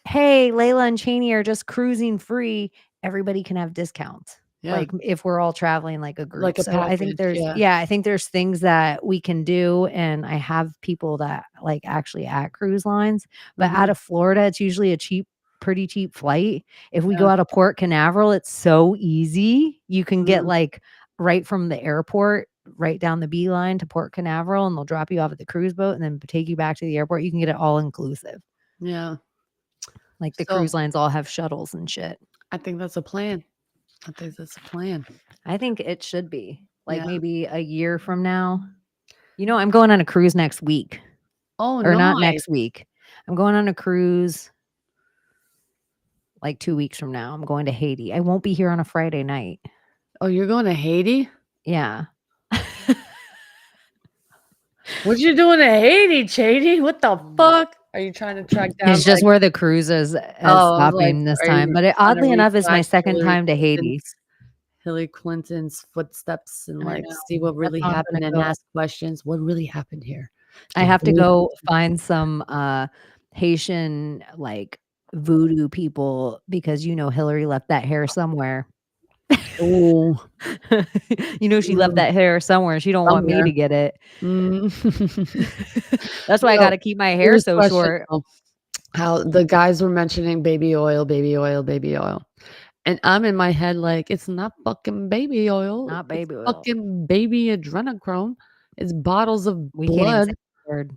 Speaker 4: "Hey, Layla and Chaney are just cruising free," everybody can have discounts,
Speaker 6: Yeah,
Speaker 4: like, if we're all traveling like a
Speaker 6: like
Speaker 4: group.
Speaker 6: a
Speaker 4: So I think
Speaker 6: package,
Speaker 4: there's
Speaker 6: yeah.
Speaker 4: yeah, I think there's things that we can do, and I have people that, like, actually at cruise lines, but out
Speaker 6: Mhm.
Speaker 4: of Florida, it's usually a pretty cheap flight. If we
Speaker 6: Yeah.
Speaker 4: go out of Port Canaveral, it's so easy. You can get,
Speaker 6: Mhm.
Speaker 4: like, right from the airport, right down the beeline to Port Canaveral, and they'll drop you off at the cruise boat and then take you back to the airport. You can get it all inclusive.
Speaker 6: Yeah.
Speaker 4: Like, the
Speaker 6: So,
Speaker 4: cruise lines all have shuttles and shit.
Speaker 6: I think that's a plan. I think that's a plan.
Speaker 4: I think it should be, like,
Speaker 6: Yeah.
Speaker 4: maybe a year from now. I'm going on a cruise next week,
Speaker 6: Oh,
Speaker 4: or not
Speaker 6: nice.
Speaker 4: next week. I'm going on a cruise, like, 2 weeks from now. I'm going to Haiti. I won't be here on a Friday night.
Speaker 6: Oh, you're going to Haiti?
Speaker 4: Yeah.
Speaker 6: What you doing in Haiti, Chaney? What the fuck? Are you trying to track down,
Speaker 4: It's just
Speaker 6: like
Speaker 4: where the cruise is
Speaker 6: oh, I was like,
Speaker 4: stopping this
Speaker 6: are
Speaker 4: time,
Speaker 6: you
Speaker 4: but it
Speaker 6: trying to
Speaker 4: oddly enough is my
Speaker 6: retrack
Speaker 4: second time to Haiti.
Speaker 6: Hillary Clinton's footsteps and,
Speaker 4: I
Speaker 6: like,
Speaker 4: know.
Speaker 6: see what
Speaker 4: That's
Speaker 6: really
Speaker 4: how I'm
Speaker 6: happened
Speaker 4: gonna
Speaker 6: and
Speaker 4: go.
Speaker 6: ask questions? What really happened here?
Speaker 4: I
Speaker 6: What
Speaker 4: have to
Speaker 6: really
Speaker 4: go
Speaker 6: happened?
Speaker 4: find some, Haitian, like, voodoo people because, Hillary left that hair somewhere.
Speaker 6: Ooh,
Speaker 4: She left
Speaker 6: mm,
Speaker 4: that hair somewhere, she don't want me
Speaker 6: somewhere.
Speaker 4: to get it.
Speaker 6: Mm.
Speaker 4: That's why I
Speaker 6: Yo,
Speaker 4: gotta keep my hair
Speaker 6: serious
Speaker 4: so
Speaker 6: question,
Speaker 4: short.
Speaker 6: though. How the guys were mentioning baby oil, baby oil, baby oil. And I'm in my head like, "It's not fucking baby oil,
Speaker 4: Not
Speaker 6: it's
Speaker 4: baby oil.
Speaker 6: fucking baby adrenochrome. It's bottles of
Speaker 4: We can't even say
Speaker 6: blood."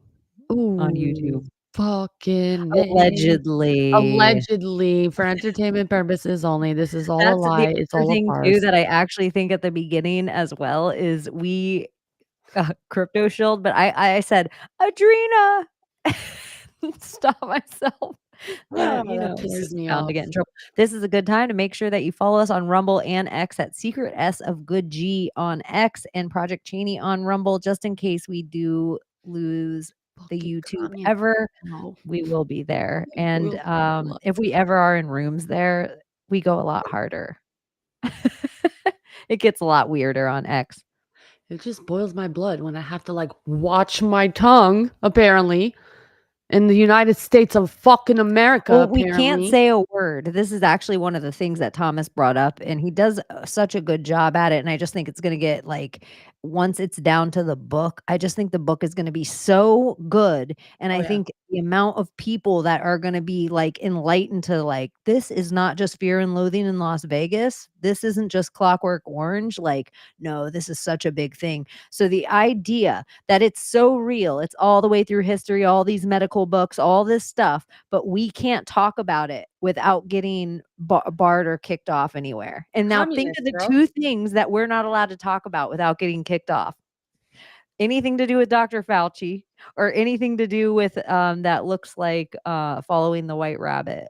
Speaker 4: the word on
Speaker 6: Ooh,
Speaker 4: YouTube.
Speaker 6: fucking A.
Speaker 4: Allegedly.
Speaker 6: Allegedly, for entertainment purposes only. This is all a
Speaker 4: That's the
Speaker 6: lie, it's
Speaker 4: other
Speaker 6: all a
Speaker 4: thing too
Speaker 6: farce.
Speaker 4: that I actually think at the beginning as well is we crypto shield, but I said, "Adrena." Stop myself.
Speaker 6: Ah,
Speaker 4: But,
Speaker 6: that
Speaker 4: we're
Speaker 6: pisses
Speaker 4: just
Speaker 6: me
Speaker 4: bound to
Speaker 6: off.
Speaker 4: get in trouble. This is a good time to make sure that you follow us on Rumble and X at Secret S of Good G on X and Project Chaney on Rumble, just in case we do lose the
Speaker 6: Fucking
Speaker 4: YouTube
Speaker 6: Kanye.
Speaker 4: ever.
Speaker 6: No.
Speaker 4: We will be there.
Speaker 6: It
Speaker 4: And
Speaker 6: boils my blood.
Speaker 4: if we ever are in rooms there, we go a lot harder. It gets a lot weirder on X.
Speaker 6: It just boils my blood when I have to, like, watch my tongue, apparently, in the United States of fucking America,
Speaker 4: Well, we can't
Speaker 6: apparently.
Speaker 4: say a word. This is actually one of the things that Thomas brought up, and he does such a good job at it. And I just think it's going to get like, once it's down to the book, I just think the book is going to be so good. And
Speaker 6: Oh,
Speaker 4: I
Speaker 6: yeah.
Speaker 4: think the amount of people that are going to be like enlightened to like, this is not just Fear and Loathing in Las Vegas. This isn't just Clockwork Orange. Like, no, this is such a big thing. So the idea that it's so real, it's all the way through history, all these medical books, all this stuff, but we can't talk about it without getting barred or kicked off anywhere. And now think
Speaker 6: Communist,
Speaker 4: of the
Speaker 6: bro.
Speaker 4: 2 things that we're not allowed to talk about without getting kicked off. Anything to do with Dr. Fauci or anything to do with that looks like following the white rabbit.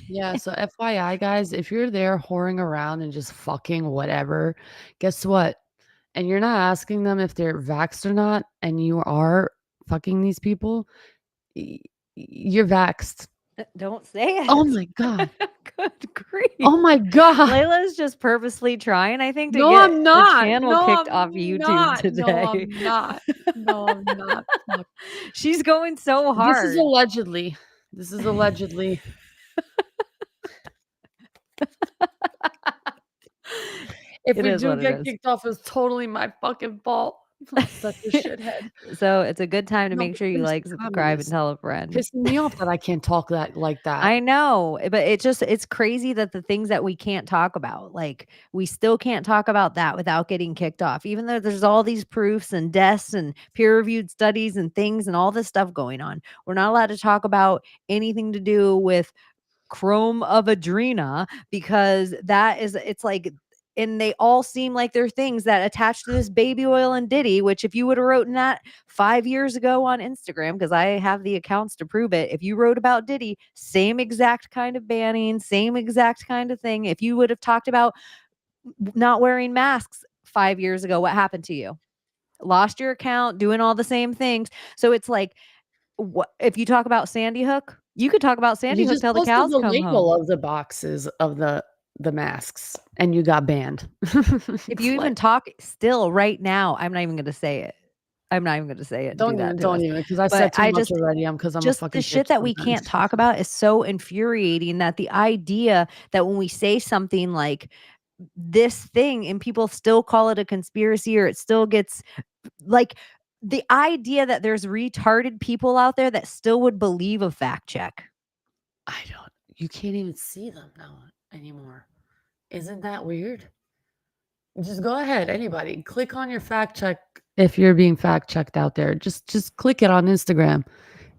Speaker 6: Yeah, so FYI, guys, if you're there whoring around and just fucking whatever, guess what? And you're not asking them if they're vaxxed or not, and you are fucking these people, you're vaxxed.
Speaker 4: Don't say it.
Speaker 6: Oh my God.
Speaker 4: Good grief.
Speaker 6: Oh my God.
Speaker 4: Layla's just purposely trying, I think, to
Speaker 6: No,
Speaker 4: get
Speaker 6: I'm not.
Speaker 4: the channel
Speaker 6: No,
Speaker 4: kicked
Speaker 6: I'm
Speaker 4: off YouTube
Speaker 6: not.
Speaker 4: today.
Speaker 6: No, I'm not. No, I'm not. Fuck.
Speaker 4: She's going so hard.
Speaker 6: This is allegedly. This is allegedly. If
Speaker 4: It
Speaker 6: we
Speaker 4: is
Speaker 6: do
Speaker 4: what it
Speaker 6: get
Speaker 4: is.
Speaker 6: kicked off, it's totally my fucking fault. I'm such a shithead.
Speaker 4: So it's a good time to
Speaker 6: No,
Speaker 4: make sure you
Speaker 6: because
Speaker 4: like,
Speaker 6: the
Speaker 4: subscribe, and
Speaker 6: communists
Speaker 4: tell a friend.
Speaker 6: pissing me off that I can't talk like that.
Speaker 4: I know, but it's crazy that the things that we can't talk about, like we still can't talk about that without getting kicked off, even though there's all these proofs and deaths and peer-reviewed studies and things and all this stuff going on. We're not allowed to talk about anything to do with chrome of adrena because it's like, and they all seem like they're things that attach to this baby oil and Diddy, which if you would have written that 5 years ago on Instagram, because I have the accounts to prove it, if you wrote about Diddy, same exact kind of banning, same exact kind of thing. If you would have talked about not wearing masks 5 years ago, what happened to you? Lost your account, doing all the same things. So it's like, what if you talk about Sandy Hook? You could talk about Sandy
Speaker 6: You
Speaker 4: Hook
Speaker 6: just
Speaker 4: till the
Speaker 6: posted
Speaker 4: cows
Speaker 6: the
Speaker 4: come
Speaker 6: label
Speaker 4: home.
Speaker 6: of the boxes of the masks, and you got banned.
Speaker 4: If you even talk still right now, I'm not even going to say it. I'm not even going to say it and do that to
Speaker 6: don't
Speaker 4: us.
Speaker 6: even, because I
Speaker 4: But
Speaker 6: said too
Speaker 4: I
Speaker 6: much
Speaker 4: just
Speaker 6: already. Because I'm a
Speaker 4: just
Speaker 6: fucking
Speaker 4: the shit
Speaker 6: bitch
Speaker 4: that we
Speaker 6: sometimes.
Speaker 4: can't talk about is so infuriating, that the idea that when we say something like this thing and people still call it a conspiracy, or it still gets like, the idea that there's retarded people out there that still would believe a fact check.
Speaker 6: You can't even see them now anymore. Isn't that weird? Just go ahead, anybody. Click on your fact check if you're being fact checked out there. Just click it on Instagram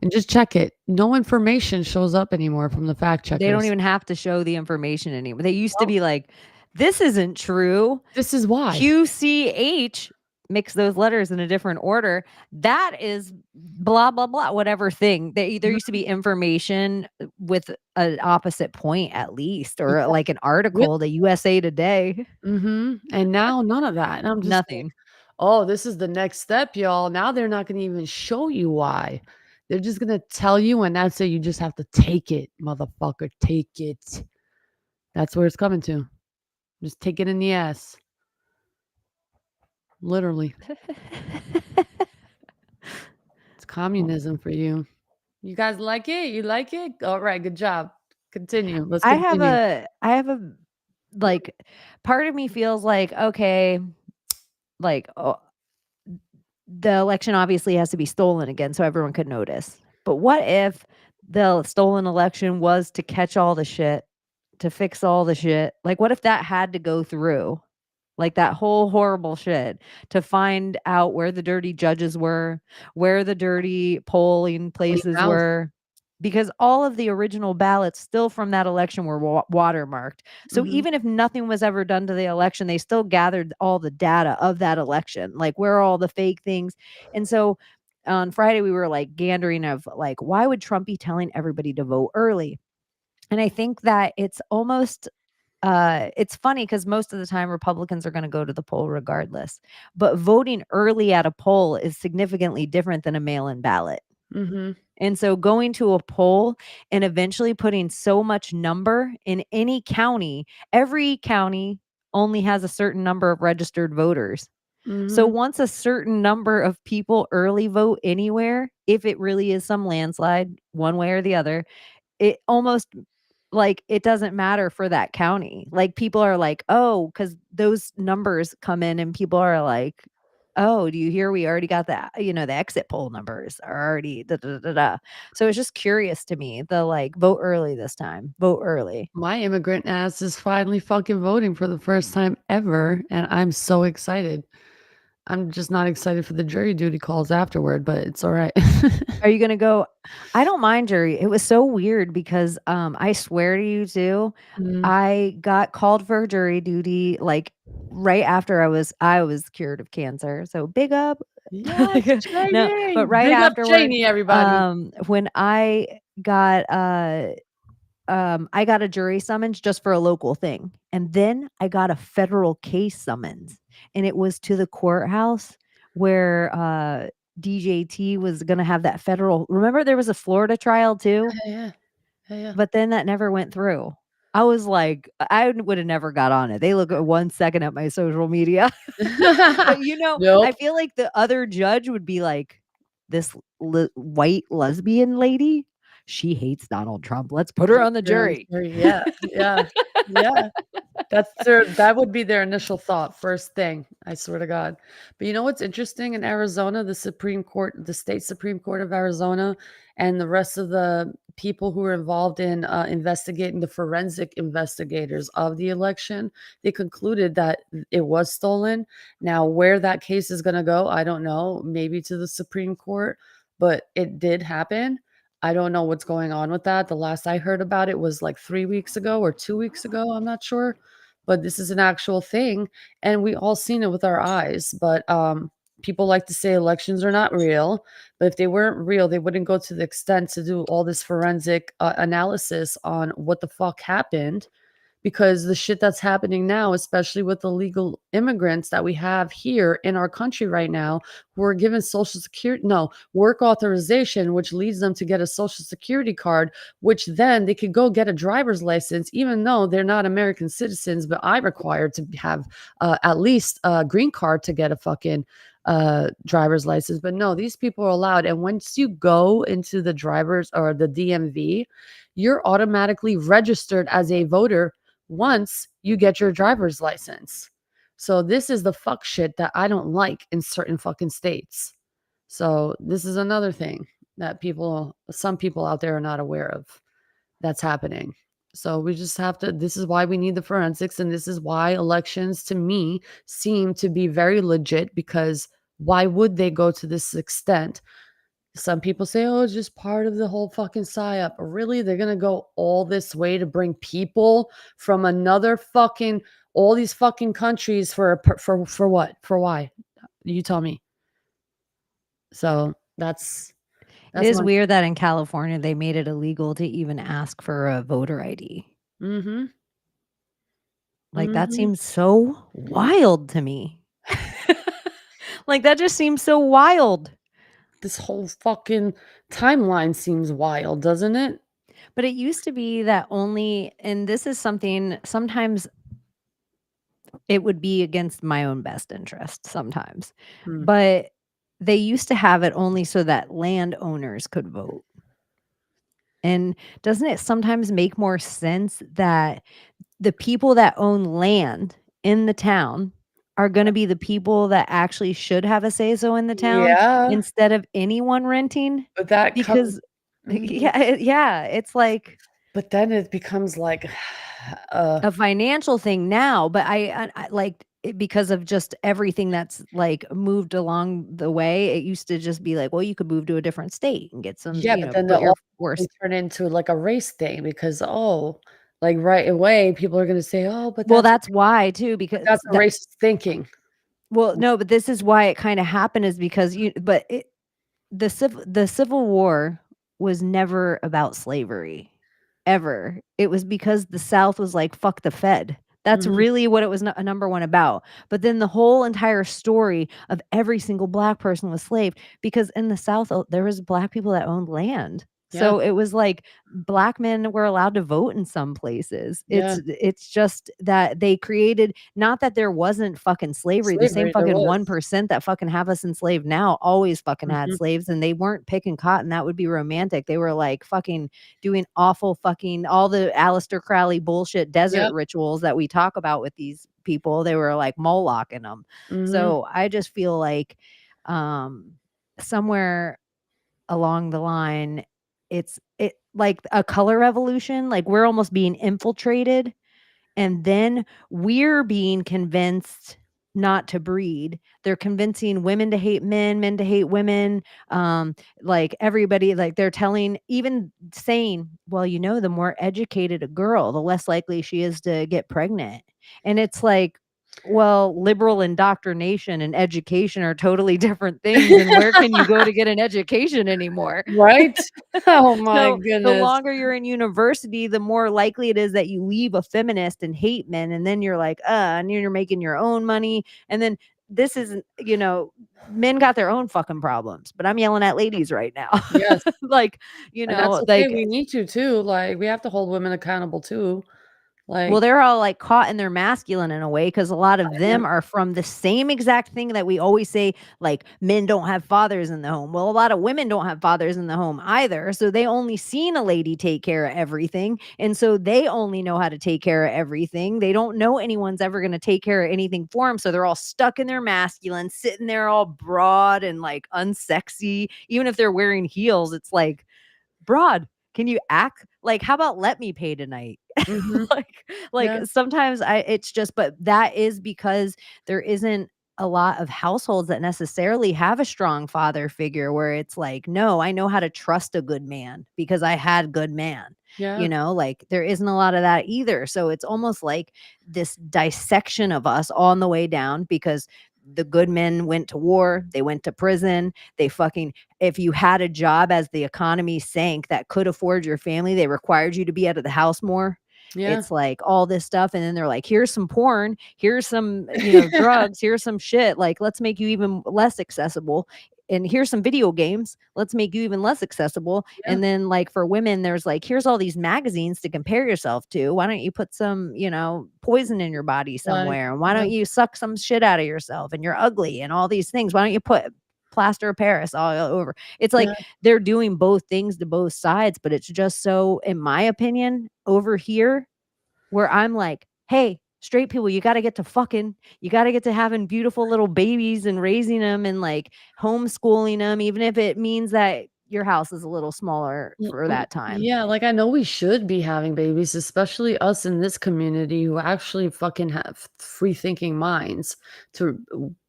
Speaker 6: and just check it. No information shows up anymore from the fact checkers.
Speaker 4: They don't even have to show the information anymore. They used to
Speaker 6: No.
Speaker 4: be like, this isn't true.
Speaker 6: This is why.
Speaker 4: QCH, mix those letters in a different order. That is blah, blah, blah, whatever thing. There used to be information with an opposite point at least, or like an article, the USA Today.
Speaker 6: And now none of that. And I'm just like,
Speaker 4: Nothing.
Speaker 6: oh, this is the next step, y'all. Now they're not going to even show you why. They're just going to tell you, and that's it. You just have to take it, motherfucker. Take it. That's where it's coming to. Just take it in the ass. Literally. It's communism for you. You guys like it? You like it? All right, good job. Continue. Let's
Speaker 4: I
Speaker 6: continue.
Speaker 4: have a like, part of me feels like, okay, like, the election obviously has to be stolen again so everyone could notice. But what if the stolen election was to catch all the shit, to fix all the shit? Like, what if that had to go through? Like that whole horrible shit to find out where the dirty judges were, where the dirty polling places
Speaker 6: house.
Speaker 4: were, because all of the original ballots still from that election were watermarked. So even if nothing was ever done to the election, they still gathered all the data of that election, like where are all the fake things. And so on Friday, we were like gandering of like, why would Trump be telling everybody to vote early? And I think that it's almost it's funny because most of the time Republicans are going to go to the poll regardless, but voting early at a poll is significantly different than a mail-in ballot. And so going to a poll and eventually putting so much number in any county, every county only has a certain number of registered voters. So
Speaker 6: Mhm.
Speaker 4: once a certain number of people early vote anywhere, if it really is some landslide, one way or the other, it almost like it doesn't matter for that county. Like people are like, oh, because those numbers come in and people are like, oh, do you hear we already got that? The exit poll numbers are already da da da da. So it's just curious to me. The like vote early this time. Vote early.
Speaker 6: My immigrant ass is finally fucking voting for the first time ever, and I'm so excited. I'm just not excited for the jury duty calls afterward, but it's all right.
Speaker 4: Are you gonna go? I don't mind jury. It was so weird because I swear to you too,
Speaker 6: Mm.
Speaker 4: I got called for jury duty like right after I was cured of cancer. So big up.
Speaker 6: Yes,
Speaker 4: No,
Speaker 6: Chaney!
Speaker 4: but right
Speaker 6: Big up
Speaker 4: afterward,
Speaker 6: Chaney, everybody.
Speaker 4: when I got a jury summons just for a local thing. And then I got a federal case summons. And it was to the courthouse where DJT was gonna have that federal. Remember there was a Florida trial too?
Speaker 6: Yeah, yeah. Yeah, yeah.
Speaker 4: But then that never went through. I was like, I would have never got on it. They look at 1 second at my social media. But, I
Speaker 6: Nope.
Speaker 4: feel like the other judge would be like, "This white lesbian lady, she hates Donald Trump. Let's put her on the jury."
Speaker 6: Yeah, yeah, yeah. That would be their initial thought, first thing, I swear to God. But you know what's interesting in Arizona, the state Supreme Court of Arizona, and the rest of the people who are involved in investigating the forensic investigators of the election, they concluded that it was stolen. Now, where that case is going to go, I don't know, maybe to the Supreme Court, but it did happen. I don't know what's going on with that. The last I heard about it was like 3 weeks ago or 2 weeks ago, I'm not sure, but this is an actual thing, and we all seen it with our eyes. But people like to say elections are not real, but if they weren't real, they wouldn't go to the extent to do all this forensic analysis on what the fuck happened, because the shit that's happening now, especially with the legal immigrants that we have here in our country right now, who are given social security, no, work authorization, which leads them to get a social security card, which then they could go get a driver's license, even though they're not American citizens. But I required to have at least a green card to get a fucking driver's license. But no, these people are allowed. And once you go into the drivers or the DMV, you're automatically registered as a voter once you get your driver's license. So this is the fuck shit that I don't like in certain fucking states. So this is another thing that some people out there are not aware of that's happening. So we just have to, this is why we need the forensics, and this is why elections to me seem to be very legit, because why would they go to this extent? Some people say, oh, it's just part of the whole fucking psyop. Really? They're going to go all this way to bring people from another fucking, all these fucking countries for what? For why? You tell me. So
Speaker 4: It
Speaker 6: that's
Speaker 4: is
Speaker 6: my,
Speaker 4: weird that in California they made it illegal to even ask for a voter ID.
Speaker 6: mm-hmm,
Speaker 4: Like that
Speaker 6: mm-hmm.
Speaker 4: seems so wild to me. Like that just seems so wild.
Speaker 6: This whole fucking timeline seems wild, doesn't it?
Speaker 4: But it used to be that only, and this is something sometimes it would be against my own best interest sometimes.
Speaker 6: Hmm.
Speaker 4: But they used to have it only so that landowners could vote. And doesn't it sometimes make more sense that the people that own land in the town are going to be the people that actually should have a say so in the town
Speaker 6: Yeah,
Speaker 4: instead of anyone renting?
Speaker 6: but that comes.
Speaker 4: Because
Speaker 6: Mhm.
Speaker 4: yeah, it's like
Speaker 6: But then it becomes like,
Speaker 4: a financial thing now, but I like it because of just everything that's like moved along the way. It used to just be like, well, you could move to a different state and get some,
Speaker 6: yeah, but then
Speaker 4: put
Speaker 6: they'll
Speaker 4: your
Speaker 6: all
Speaker 4: force.
Speaker 6: turn into like a race thing, because like right away people are gonna say, oh,
Speaker 4: Well, that's why too,
Speaker 6: but
Speaker 4: because
Speaker 6: that's a racist thinking.
Speaker 4: well, no, but this is why it kind of happened is because the Civil War was never about slavery, ever. It was because the South was like, "Fuck the Fed." That's
Speaker 6: Mhm.
Speaker 4: really what it was number one about. But then the whole entire story of every single black person was slave because in the South, there was black people that owned land.
Speaker 6: Yeah.
Speaker 4: So it was like black men were allowed to vote in some places.
Speaker 6: Yeah.
Speaker 4: It's just that they created, not that there wasn't fucking slavery. The same
Speaker 6: Slavery, there
Speaker 4: fucking
Speaker 6: was.
Speaker 4: 1% that fucking have us enslaved now always fucking had
Speaker 6: Mhm.
Speaker 4: slaves, and they weren't picking cotton. That would be romantic. They were like fucking doing awful fucking all the Aleister Crowley bullshit desert
Speaker 6: Yep.
Speaker 4: rituals that we talk about with these people. They were like Moloch in them.
Speaker 6: Mhm.
Speaker 4: So I just feel like um somewhere along the line, it like a color revolution, like we're almost being infiltrated, and then we're being convinced not to breed. They're convincing women to hate men, men to hate women. Like everybody, like they're telling, even saying, well, the more educated a girl, the less likely she is to get pregnant. And it's like, well, liberal indoctrination and education are totally different things. And where can you go to get an education anymore?
Speaker 6: Right? Oh my
Speaker 4: So the
Speaker 6: goodness.
Speaker 4: longer you're in university, the more likely it is that you leave a feminist and hate men. And then you're like, and you're making your own money. And then this isn't, men got their own fucking problems, but I'm yelling at ladies right now.
Speaker 6: Yes.
Speaker 4: Like,
Speaker 6: And that's okay,
Speaker 4: like,
Speaker 6: we need to too, like, we have to hold women accountable too.
Speaker 4: well,
Speaker 6: Like,
Speaker 4: they're all like caught in their masculine in a way, because a lot of
Speaker 6: yeah,
Speaker 4: them are from the same exact thing that we always say, like men don't have fathers in the home. Well, a lot of women don't have fathers in the home either. So they only seen a lady take care of everything. And so they only know how to take care of everything. They don't know anyone's ever going to take care of anything for them. So they're all stuck in their masculine, sitting there all broad and like unsexy. Even if they're wearing heels, it's like, broad, can you act like, how about let me pay tonight?
Speaker 6: mhm,
Speaker 4: like
Speaker 6: yeah,
Speaker 4: sometimes it's just, but that is because there isn't a lot of households that necessarily have a strong father figure where it's like, no, I know how to trust a good man because I had good man.
Speaker 6: yeah,
Speaker 4: Like there isn't a lot of that either. So it's almost like this dissection of us on the way down, because the good men went to war, they went to prison, they fucking, if you had a job as the economy sank that could afford your family, they required you to be out of the house more.
Speaker 6: yeah.
Speaker 4: It's like all this stuff. And then they're like, here's some porn, here's some, drugs, here's some shit. Like, let's make you even less accessible. And here's some video games. Let's make you even less accessible.
Speaker 6: Yeah,
Speaker 4: And then, like, for women, there's like, here's all these magazines to compare yourself to. Why don't you put some, poison in your body
Speaker 6: like,
Speaker 4: somewhere? And why
Speaker 6: yeah,
Speaker 4: don't you suck some shit out of yourself? And you're ugly and all these things. Why don't you put plaster of Paris all over? It's like
Speaker 6: yeah,
Speaker 4: they're doing both things to both sides, but it's just so, in my opinion, over here where I'm like, hey, straight people, you got to get to fucking, you got to get to having beautiful little babies and raising them and like homeschooling them, even if it means that your house is a little smaller for that time.
Speaker 6: yeah, like, I know we should be having babies, especially us in this community who actually fucking have free thinking minds to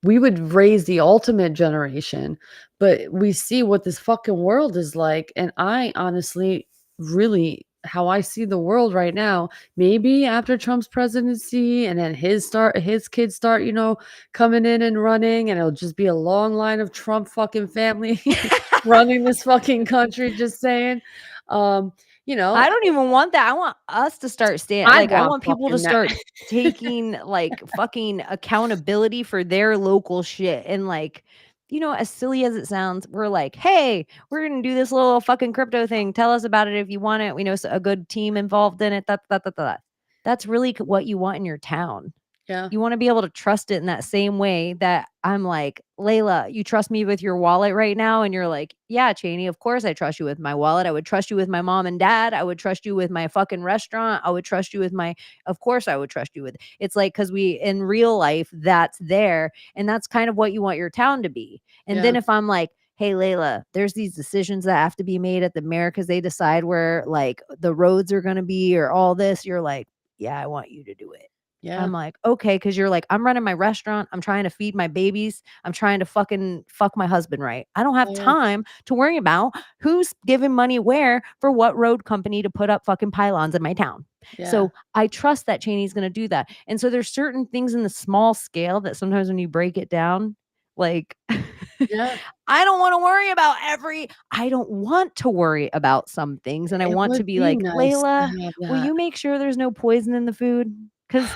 Speaker 6: we would raise the ultimate generation, but we see what this fucking world is like, and I honestly really how I see the world right now, maybe after Trump's presidency and then his kids start, coming in and running, and it'll just be a long line of Trump fucking family running this fucking country, just saying. Um, you know,
Speaker 4: I don't even want that. I want us to start
Speaker 6: I
Speaker 4: like, I
Speaker 6: want
Speaker 4: want people to
Speaker 6: fucking that.
Speaker 4: start taking like fucking accountability for their local shit. And like, as silly as it sounds, we're like, hey, we're gonna do this little fucking crypto thing. Tell us about it if you want it. We know a good team involved in it. That's really what you want in your town.
Speaker 6: Yeah,
Speaker 4: You want to be able to trust it in that same way that I'm like, Layla, you trust me with your wallet right now? And you're like, yeah, Chaney, of course I trust you with my wallet. I would trust you with my mom and dad. I would trust you with my fucking restaurant. I would trust you with of course I would trust you with. It's like, because in real life, that's there. And that's kind of what you want your town to be. And
Speaker 6: yeah,
Speaker 4: then if I'm like, hey, Layla, there's these decisions that have to be made at the mayor because they decide where like the roads are going to be or all this, you're like, yeah, I want you to do it.
Speaker 6: yeah,
Speaker 4: I'm like, okay, because you're like, I'm running my restaurant. I'm trying to feed my babies. I'm trying to fucking fuck my husband right. I don't have
Speaker 6: yeah,
Speaker 4: time to worry about who's giving money where for what road company to put up fucking pylons in my town.
Speaker 6: yeah,
Speaker 4: So I trust that Chaney's going to do that. And so there's certain things in the small scale that sometimes when you break it down, like,
Speaker 6: yeah.
Speaker 4: I don't want to worry about I don't want to worry about some things. And I
Speaker 6: It
Speaker 4: want to
Speaker 6: would
Speaker 4: be
Speaker 6: be
Speaker 4: like,
Speaker 6: nice to
Speaker 4: Layla,
Speaker 6: have
Speaker 4: will
Speaker 6: that.
Speaker 4: you make sure there's no poison in the food? Because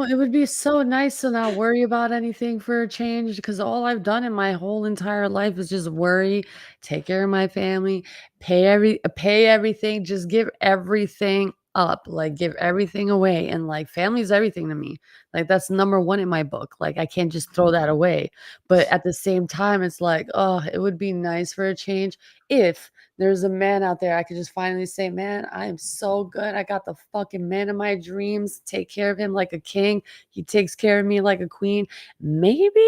Speaker 6: It would be so nice to not worry about anything for a change because all I've done in my whole entire life is just worry, take care of my family, pay everything, just give everything up, like give everything away. And like family's everything to me. Like that's number one in my book. Like I can't just throw that away. But at the same time, it's like, oh, it would be nice for a change if there's a man out there I could just finally say, man, I am so good. I got the fucking man of my dreams. Take care of him like a king. He takes care of me like a queen. Maybe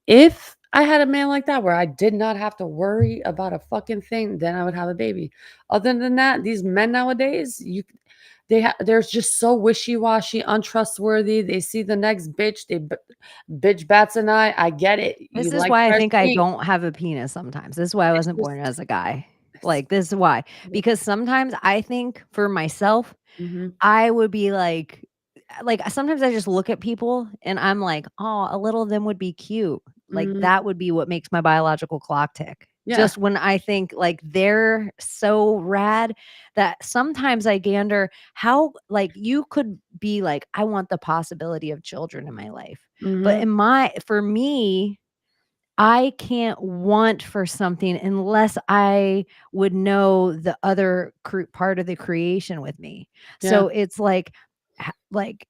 Speaker 6: if I had a man like that where I did not have to worry about a fucking thing, then I would have a baby. Other than that, these men nowadays, they're just so wishy-washy, untrustworthy. They see the next bitch, bitch bats an eye. I get it.
Speaker 4: This
Speaker 6: You
Speaker 4: is
Speaker 6: like
Speaker 4: why I
Speaker 6: fresh
Speaker 4: think I
Speaker 6: meat.
Speaker 4: don't have a penis sometimes. This is why I
Speaker 6: It's
Speaker 4: wasn't born
Speaker 6: just
Speaker 4: as a guy.
Speaker 6: it's
Speaker 4: Like, this is why. Because sometimes I think for myself,
Speaker 6: Mhm,
Speaker 4: I would be like, sometimes I just look at people and I'm like, "Oh, a little of them would be cute." Like,
Speaker 6: mhm.
Speaker 4: that would be what makes my biological clock tick.
Speaker 6: Yeah.
Speaker 4: Just when I think, like, they're so rad that sometimes I gander how like, you could be like, "I want the possibility of children in my life." But
Speaker 6: Mhm.
Speaker 4: for me, I can't want for something unless I would know the other part of the creation with me.
Speaker 6: Yeah.
Speaker 4: So it's like, like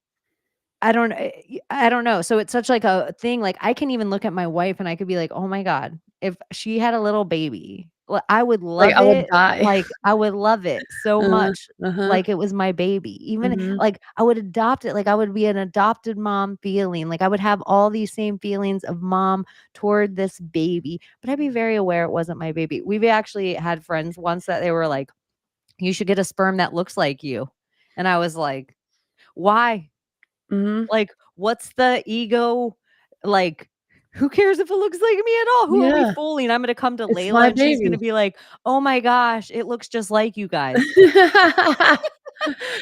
Speaker 4: I don't know. So it's such like a thing. Like I can even look at my wife and I could be like, oh my god, if she had a little baby, I would
Speaker 6: Like,
Speaker 4: love
Speaker 6: I would
Speaker 4: it.
Speaker 6: die.
Speaker 4: Like I would love it so
Speaker 6: Uh-huh,
Speaker 4: much.
Speaker 6: uh-huh.
Speaker 4: Like it was my baby. Even
Speaker 6: Mhm.
Speaker 4: like I would adopt it. Like I would be an adopted mom feeling. Like I would have all these same feelings of mom toward this baby, but I'd be very aware it wasn't my baby. We've actually had friends once that they were like, you should get a sperm that looks like you. And I was like, why?
Speaker 6: Mhm.
Speaker 4: Like, what's the ego? Like, who cares if it looks like me at all? Who are we
Speaker 6: Yeah,
Speaker 4: fooling? I'm gonna come to
Speaker 6: it's
Speaker 4: Layla
Speaker 6: my
Speaker 4: and she's gonna
Speaker 6: baby.
Speaker 4: be like, "Oh my gosh, it looks just like you guys."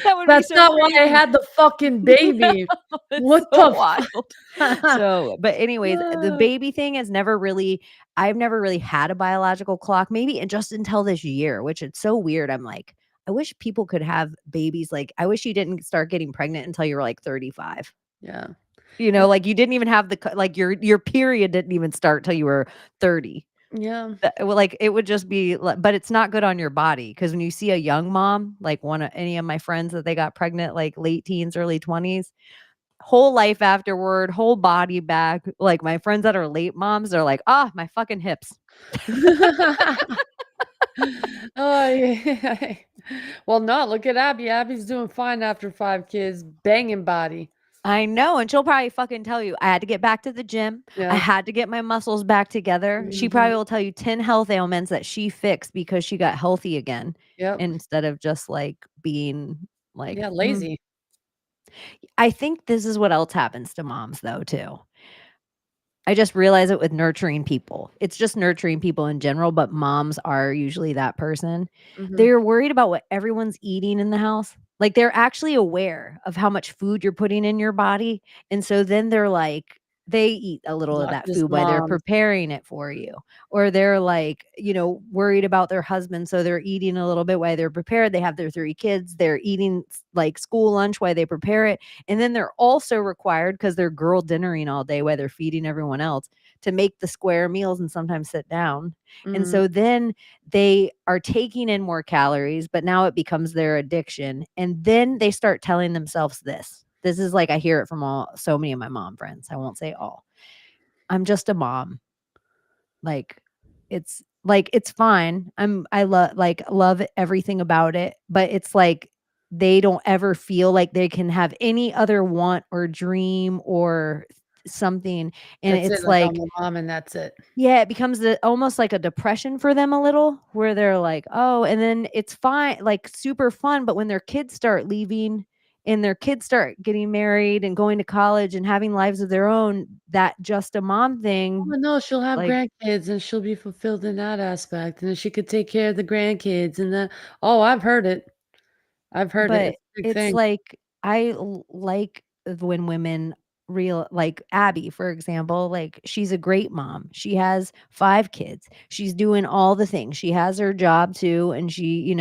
Speaker 4: That would be
Speaker 6: That's
Speaker 4: so
Speaker 6: not why I
Speaker 4: crazy.
Speaker 6: had the fucking baby.
Speaker 4: It's
Speaker 6: What
Speaker 4: so
Speaker 6: the
Speaker 4: wild.
Speaker 6: f
Speaker 4: So, but anyways, the baby thing is never really I've never really had a biological clock, maybe and just until this year, which it's so weird. I'm like, I wish people could have babies. Like, I wish you didn't start getting pregnant until you were like 35.
Speaker 6: Yeah.
Speaker 4: Like, you didn't even have like, your period didn't even start till you were 30.
Speaker 6: Yeah.
Speaker 4: Well, like, it would just be but it's not good on your body because when you see a young mom, like any of my friends that they got pregnant, like, late teens, early 20s, whole life afterward, whole body back. Like, my friends that are late moms, they're like, "Ah, my fucking hips."
Speaker 6: Oh, yeah. Well, no, look at Abbie. Abbie's doing fine after 5 kids, banging body.
Speaker 4: I know, and she'll probably fucking tell you, "I had to get back to the gym. I
Speaker 6: Yeah.
Speaker 4: had to get my muscles back together." She
Speaker 6: Mhm.
Speaker 4: probably will tell you 10 health ailments that she fixed because she got healthy again
Speaker 6: Yep.
Speaker 4: instead of just, like, being like,
Speaker 6: Yeah, lazy.
Speaker 4: I think this is what else happens to moms, though, too. I just realize it with nurturing people. It's just nurturing people in general, but moms are usually that person.
Speaker 6: Mhm.
Speaker 4: They're worried about what everyone's eating in the house. Like, they're actually aware of how much food you're putting in your body, and so then they're like they eat a little of
Speaker 6: Not
Speaker 4: that
Speaker 6: just
Speaker 4: food while they're
Speaker 6: moms.
Speaker 4: preparing it for you, or they're like, worried about their husband, so they're eating a little bit while they're prepared. They have their 3 kids, they're eating like school lunch while they prepare it, and then they're also required because 'cause they're girl dinnering all day while they're feeding everyone else to make the square meals and sometimes sit down. And
Speaker 6: Mhm.
Speaker 4: so then they are taking in more calories, but now it becomes their addiction. And then they start telling themselves this. This is like I hear it from so many of my mom friends. I won't say all. I'm just a mom. It's fine. I love everything about it, but it's like they don't ever feel like they can have any other want or dream or something. And
Speaker 6: That's it,
Speaker 4: it's
Speaker 6: like, I'm
Speaker 4: like,
Speaker 6: a mom and that's it.
Speaker 4: yeah, it becomes almost like a depression for them a little where they're like, "Oh," and then it's fine, like super fun, but when their kids start leaving and their kids start getting married and going to college and having lives of their own, that just a mom
Speaker 6: Oh,
Speaker 4: thing,
Speaker 6: no, she'll have
Speaker 4: like
Speaker 6: grandkids and she'll be fulfilled in that aspect, and then she could take care of the grandkids and then oh, I've heard it. I've heard it.
Speaker 4: but
Speaker 6: It's a big
Speaker 4: it's
Speaker 6: thing.
Speaker 4: like like when women real like Abby, for example, like she's a great mom. She has 5 kids. She's doing all the things. She has her job too and she,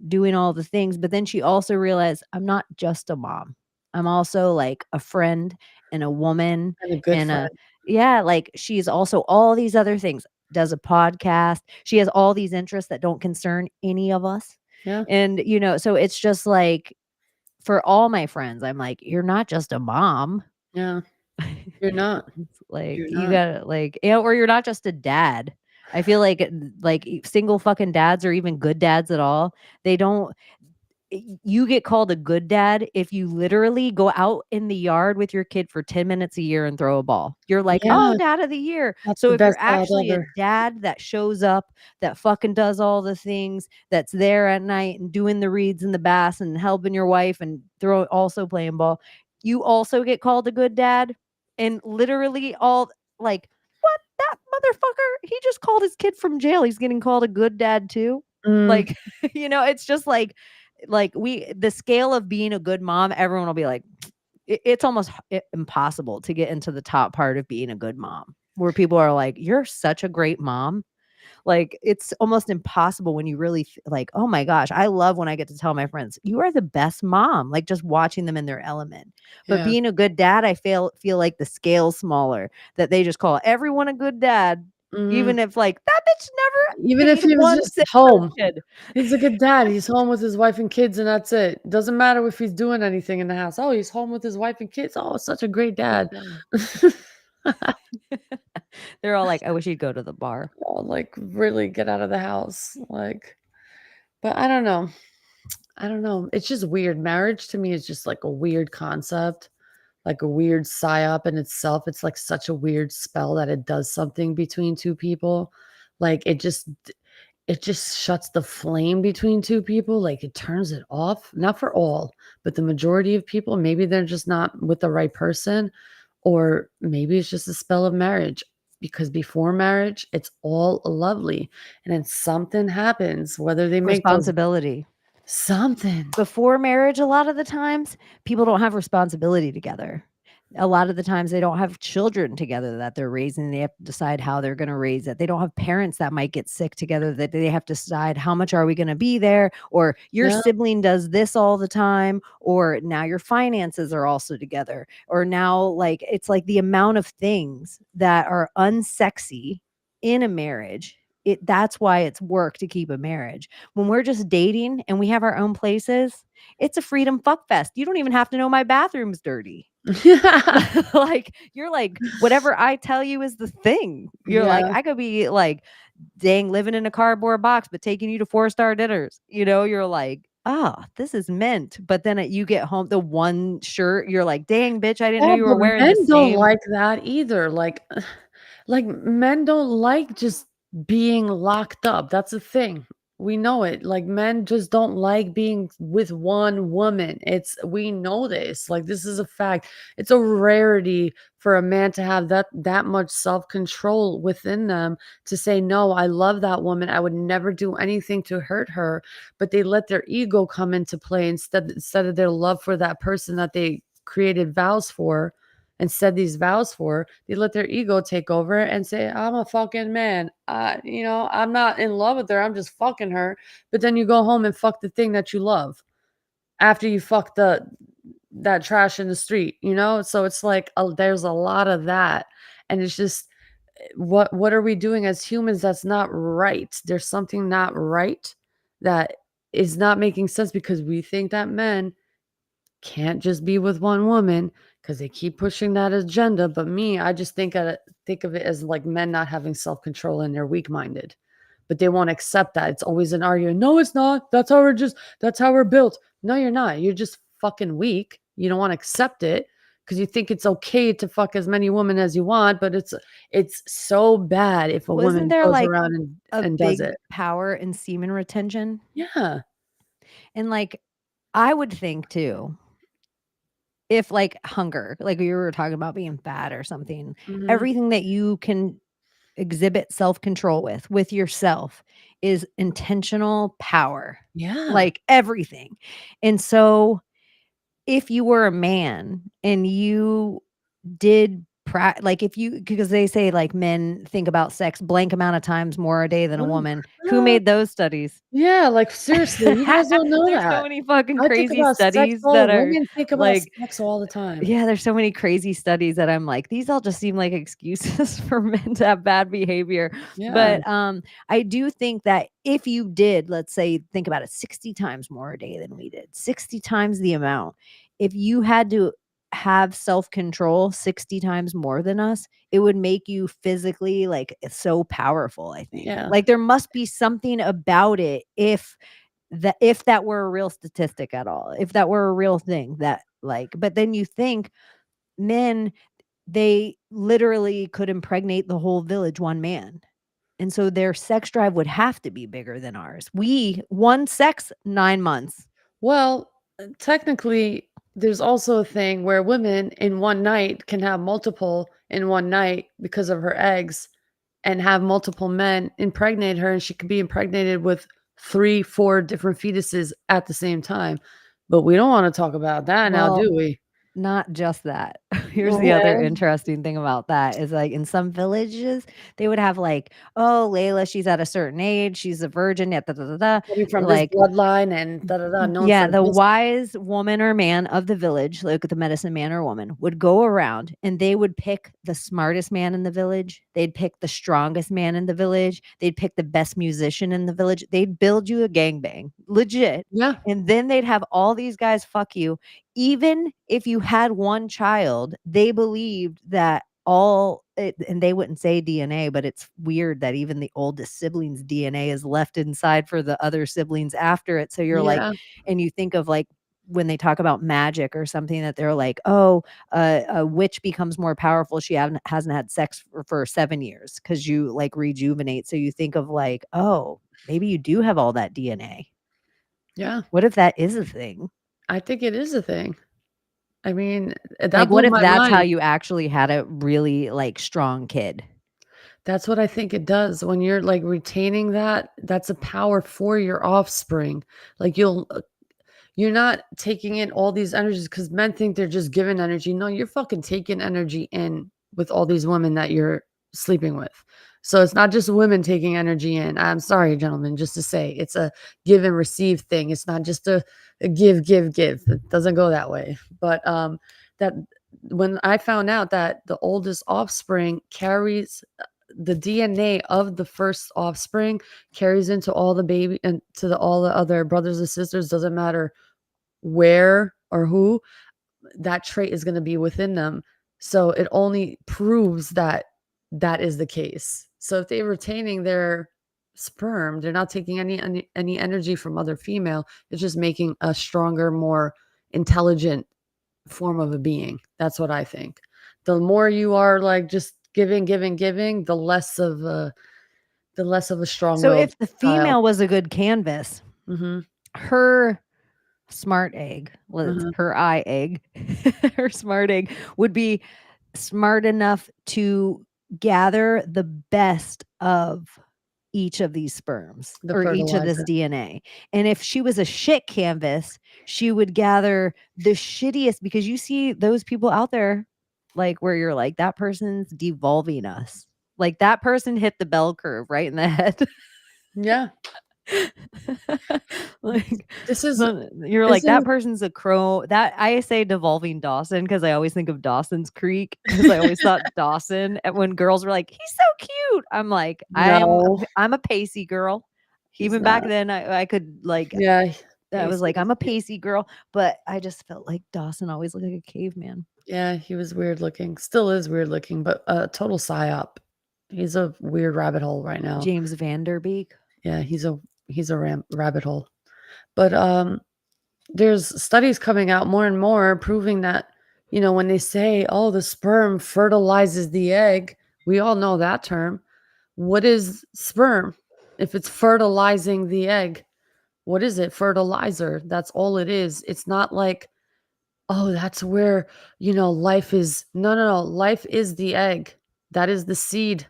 Speaker 4: doing all the things, but then she also realized I'm not just a mom. I'm also like a friend and a woman
Speaker 6: And a good
Speaker 4: and
Speaker 6: friend.
Speaker 4: yeah, like she's also all these other things. Does a podcast. She has all these interests that don't concern any of us.
Speaker 6: Yeah.
Speaker 4: And so it's just like for all my friends, I'm like, you're not just a mom.
Speaker 6: Yeah. You're not.
Speaker 4: It's like
Speaker 6: You're
Speaker 4: you
Speaker 6: not.
Speaker 4: gotta or you're not just a dad. I feel like single fucking dads or even good dads at all. They don't you get called a good dad if you literally go out in the yard with your kid for 10 minutes a year and throw a ball. You're like, "Oh,
Speaker 6: Yeah.
Speaker 4: dad of the year."
Speaker 6: That's
Speaker 4: So
Speaker 6: the
Speaker 4: if you're
Speaker 6: best dad
Speaker 4: actually a
Speaker 6: ever.
Speaker 4: dad that shows up, that fucking does all the things, that's there at night and doing the reads and the baths and helping your wife and also playing ball, you also get called a good dad. And literally all like, "What? That motherfucker, he just called his kid from jail. He's getting called a good dad too?"
Speaker 6: Mm,
Speaker 4: Like, it's just like the scale of being a good mom, everyone will be like, it's almost impossible to get into the top part of being a good mom, where people are like, you're such a great mom. Like it's almost impossible when you really like, oh my gosh, I love when I get to tell my friends, you are the best mom, like just watching them in their element. But
Speaker 6: yeah.
Speaker 4: being a good dad, I feel like the scale's smaller, that they just call everyone a good dad,
Speaker 6: Mhm.
Speaker 4: even if like that bitch never
Speaker 6: Even if
Speaker 4: paid
Speaker 6: he was
Speaker 4: one
Speaker 6: just
Speaker 4: cent for
Speaker 6: home.
Speaker 4: a kid.
Speaker 6: He's a good dad. He's home with his wife and kids, and that's it. Doesn't matter if he's doing anything in the house. Oh, he's home with his wife and kids. Oh, such a great
Speaker 4: Good
Speaker 6: dad.
Speaker 4: dad. They're all like, I wish you'd go to the bar.
Speaker 6: Oh, like really get out of the house. But I don't know. I don't know. It's just weird. Marriage to me is just like a weird concept, like a weird psyop in itself. It's like such a weird spell that it does something between two people. Like it just shuts the flame between two people, like it turns it off. Not for all, but the majority of people, maybe they're just not with the right person, or maybe it's just a spell of marriage. Because before marriage, it's all lovely. And then something happens, whether they make those
Speaker 4: Responsibility.
Speaker 6: something.
Speaker 4: Before marriage, a lot of the times, people don't have responsibility together. A lot of the times, they don't have children together that they're raising. They have to decide how they're going to raise it. They don't have parents that might get sick together that they have to decide how much are we going to be there, or your
Speaker 6: Yeah.
Speaker 4: sibling does this all the time, or now your finances are also together, or now like it's like the amount of things that are unsexy in a marriage. That's why it's work to keep a marriage. When we're just dating and we have our own places, it's a freedom fuck fest. You don't even have to know my bathroom's dirty. Like you're like whatever I tell you is the thing. You're like
Speaker 6: Yeah.
Speaker 4: I could be like dang living in a cardboard box but taking you to 4-star dinners. You're like, "Oh, this is mint." But then you get home the one shirt, you're like, "Dang bitch, I didn't know
Speaker 6: Yeah,
Speaker 4: you were
Speaker 6: but
Speaker 4: wearing the
Speaker 6: men don't
Speaker 4: same."
Speaker 6: like that either. Like men don't like just being locked up. That's the thing. We know it. Like men just don't like being with one woman. We know this. Like this is a fact. It's a rarity for a man to have that much self-control within them to say, "No, I love that woman. I would never do anything to hurt her." But they let their ego come into play instead of their love for that person that they created vows for and said these vows for. They let their ego take over and say, "I'm a fucking man. I'm not in love with her. I'm just fucking her." But then you go home and fuck the thing that you love after you fuck that trash in the street, you know? So it's like there's a lot of that. And it's just what are we doing as humans that's not right? There's something not right that is not making sense because we think that men can't just be with one woman because they keep pushing that agenda. But me, I just think of it as like men not having self-control and they're weak-minded. But they won't accept that. It's always an argument. No, it's not. That's how we're built. No, you're not. You're just fucking weak. You don't want to accept it because you think it's okay to fuck as many women as you want, but it's so bad if a
Speaker 4: Wasn't
Speaker 6: woman
Speaker 4: there
Speaker 6: goes
Speaker 4: like
Speaker 6: around
Speaker 4: a
Speaker 6: and does
Speaker 4: big
Speaker 6: it.
Speaker 4: power in semen retention?
Speaker 6: Yeah.
Speaker 4: And like I would think too, if like hunger, like you were talking about being fat or something,
Speaker 6: Mhm.
Speaker 4: everything that you can exhibit self-control with yourself is intentional power.
Speaker 6: Yeah.
Speaker 4: Like everything. And so if you were a man and you did like if you, because they say like men think about sex blank amount of times more a day than a
Speaker 6: Oh,
Speaker 4: woman. Who made those studies?
Speaker 6: yeah, like seriously, you guys don't know
Speaker 4: There's so
Speaker 6: that.
Speaker 4: many fucking
Speaker 6: I think
Speaker 4: crazy
Speaker 6: about sex
Speaker 4: studies
Speaker 6: all
Speaker 4: that are
Speaker 6: women think about
Speaker 4: like,
Speaker 6: sex all the time.
Speaker 4: yeah, there's so many crazy studies that I'm like, these all just seem like excuses for men to have bad behavior.
Speaker 6: Yeah.
Speaker 4: But I do think that if you did, let's say, think about it, 60 times more a day than we did, 60 times the amount. If you had to have self-control 60 times more than us, it would make you physically like so powerful, I think.
Speaker 6: Yeah.
Speaker 4: Like there must be something about it if that were a real statistic at all, if that were a real thing that like, but then you think men, they literally could impregnate the whole village, one man. And so their sex drive would have to be bigger than ours. We one sex 9 months.
Speaker 6: Well, technically, there's also a thing where women in one night can have multiple in one night because of her eggs and have multiple men impregnate her, and she could be impregnated with 3, 4 different fetuses at the same time. But we don't want to talk about that now,
Speaker 4: Well,
Speaker 6: do we?
Speaker 4: not just that. Here's the other
Speaker 6: Okay.
Speaker 4: interesting thing about that is like in some villages, they would have like, oh, Layla, she's at a certain age, she's a virgin, yeah, da, da, da, da.
Speaker 6: Coming from this
Speaker 4: Like,
Speaker 6: bloodline and da da da, known
Speaker 4: yeah,
Speaker 6: for
Speaker 4: the
Speaker 6: this.
Speaker 4: wise woman or man of the village, like the medicine man or woman, would go around and they would pick the smartest man in the village. They'd pick the strongest man in the village. They'd pick the best musician in the village. They'd build you a gangbang, legit.
Speaker 6: Yeah.
Speaker 4: And then they'd have all these guys fuck you. Even if you had one child, they believed that and they wouldn't say DNA, but it's weird that even the oldest sibling's DNA is left inside for the other siblings after it. So you're like,
Speaker 6: Yeah.
Speaker 4: and you think of like when they talk about magic or something that they're like, oh, a witch becomes more powerful. She hasn't had sex for 7 years because you like rejuvenate. So you think of like, oh, maybe you do have all that DNA.
Speaker 6: Yeah.
Speaker 4: What if that is a thing?
Speaker 6: I think it is a thing. I mean,
Speaker 4: Like,
Speaker 6: that
Speaker 4: what
Speaker 6: blew
Speaker 4: if
Speaker 6: my
Speaker 4: that's how
Speaker 6: mind.
Speaker 4: you actually had a really like strong kid?
Speaker 6: That's what I think it does. When you're like retaining that, that's a power for your offspring. Like you're not taking in all these energies because men think they're just giving energy. No, you're fucking taking energy in with all these women that you're sleeping with. So it's not just women taking energy in. I'm sorry, gentlemen, just to say it's a give and receive thing. It's not just a give, give, give. It doesn't go that way. But that when I found out that the oldest offspring carries the DNA of the first offspring carries into all the baby and to all the other brothers and sisters, doesn't matter where or who, that trait is going to be within them. So it only proves that that is the case. So if they're retaining their sperm, they're not taking any energy from other female. It's just making a stronger, more intelligent form of a being. That's what I think. The more you are like just giving, giving, giving, the less of a
Speaker 4: So
Speaker 6: strong-willed
Speaker 4: if the
Speaker 6: child.
Speaker 4: female was a good canvas,
Speaker 6: Mhm.
Speaker 4: her smart egg,
Speaker 6: Mhm.
Speaker 4: her eye egg, her smart egg would be smart enough to gather the best of each of these sperms
Speaker 6: The
Speaker 4: or each of this
Speaker 6: fertilizer.
Speaker 4: DNA. And if she was a shit canvas, she would gather the shittiest because you see those people out there like where you're like, that person's devolving us. Like that person hit the bell curve right in the head.
Speaker 6: Yeah.
Speaker 4: Like
Speaker 6: This is
Speaker 4: you're like that
Speaker 6: isn't
Speaker 4: person's a crow. That I say devolving Dawson because I always think of Dawson's Creek because I always thought Dawson and when girls were like, he's so cute. I'm like,
Speaker 6: no,
Speaker 4: I'm a pacey girl.
Speaker 6: he's
Speaker 4: Even
Speaker 6: not.
Speaker 4: back then I could like
Speaker 6: Yeah,
Speaker 4: I was
Speaker 6: Pacey
Speaker 4: like,
Speaker 6: was
Speaker 4: I'm a
Speaker 6: cute.
Speaker 4: pacey girl, but I just felt like Dawson always looked like a caveman.
Speaker 6: Yeah, he was weird looking. Still is weird looking, but total psyop. He's a weird rabbit hole right now.
Speaker 4: James Vanderbeek.
Speaker 6: Yeah, he's a rabbit hole. But there's studies coming out more and more proving that, when they say, oh, the sperm fertilizes the egg, we all know that term. What is sperm? If it's fertilizing the egg, what is it? Fertilizer. That's all it is. It's not like, oh, that's where, life is. No, no, no. Life is the egg. That is the seed.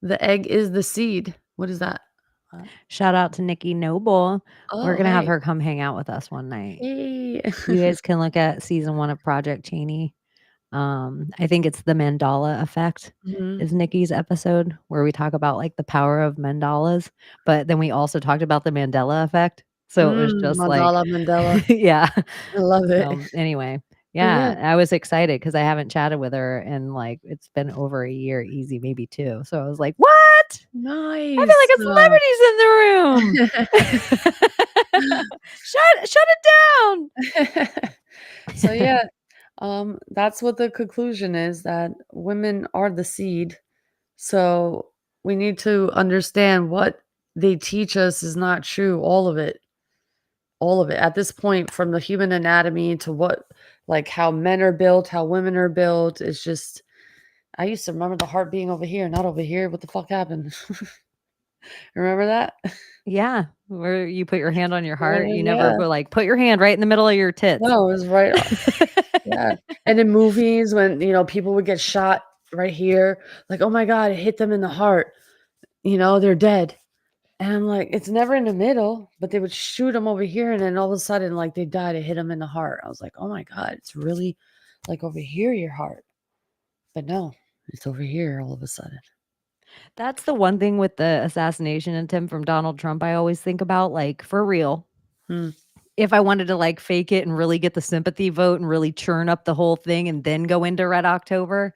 Speaker 6: The egg is the seed. What is that?
Speaker 4: Shout out to Nikki Noble. We're
Speaker 6: Oh,
Speaker 4: gonna have
Speaker 6: hey.
Speaker 4: her come hang out with us one night.
Speaker 6: Hey.
Speaker 4: You guys can look at season 1 of Project Chaney. I think it's the mandala effect
Speaker 6: Mhm.
Speaker 4: is Nikki's episode where we talk about like the power of mandalas, but then we also talked about the Mandela effect. So it was just like,
Speaker 6: Mandala Mandela.
Speaker 4: yeah.
Speaker 6: I love it.
Speaker 4: So anyway,
Speaker 6: But yeah,
Speaker 4: yeah, I was excited because I haven't chatted with her in like it's been over a year, easy, maybe two. So I was like, what? I
Speaker 6: nice.
Speaker 4: feel like a celebrity's in the room. Shut it down.
Speaker 6: So yeah, that's what the conclusion is, that women are the seed. So we need to understand what they teach us is not true. All of it. All of it. At this point, from the human anatomy to what, like how men are built, how women are built, it's just, I used to remember the heart being over here, not over here. What the fuck happened? Remember that?
Speaker 4: Yeah, where you put your hand on your heart. You never
Speaker 6: Yeah.
Speaker 4: were like, put your hand right in the middle of your tits.
Speaker 6: No, it was right. Yeah. And in movies, when, people would get shot right here, like, oh my God, it hit them in the heart. They're dead. And I'm like, it's never in the middle, but they would shoot them over here. And then all of a sudden, like, they died. It hit them in the heart. I was like, oh my God, it's really like over here, your heart. But no, it's over here all of a sudden.
Speaker 4: That's the one thing with the assassination attempt from Donald Trump I always think about, like, for real.
Speaker 6: Hmm.
Speaker 4: If I wanted to like fake it and really get the sympathy vote and really churn up the whole thing and then go into Red October,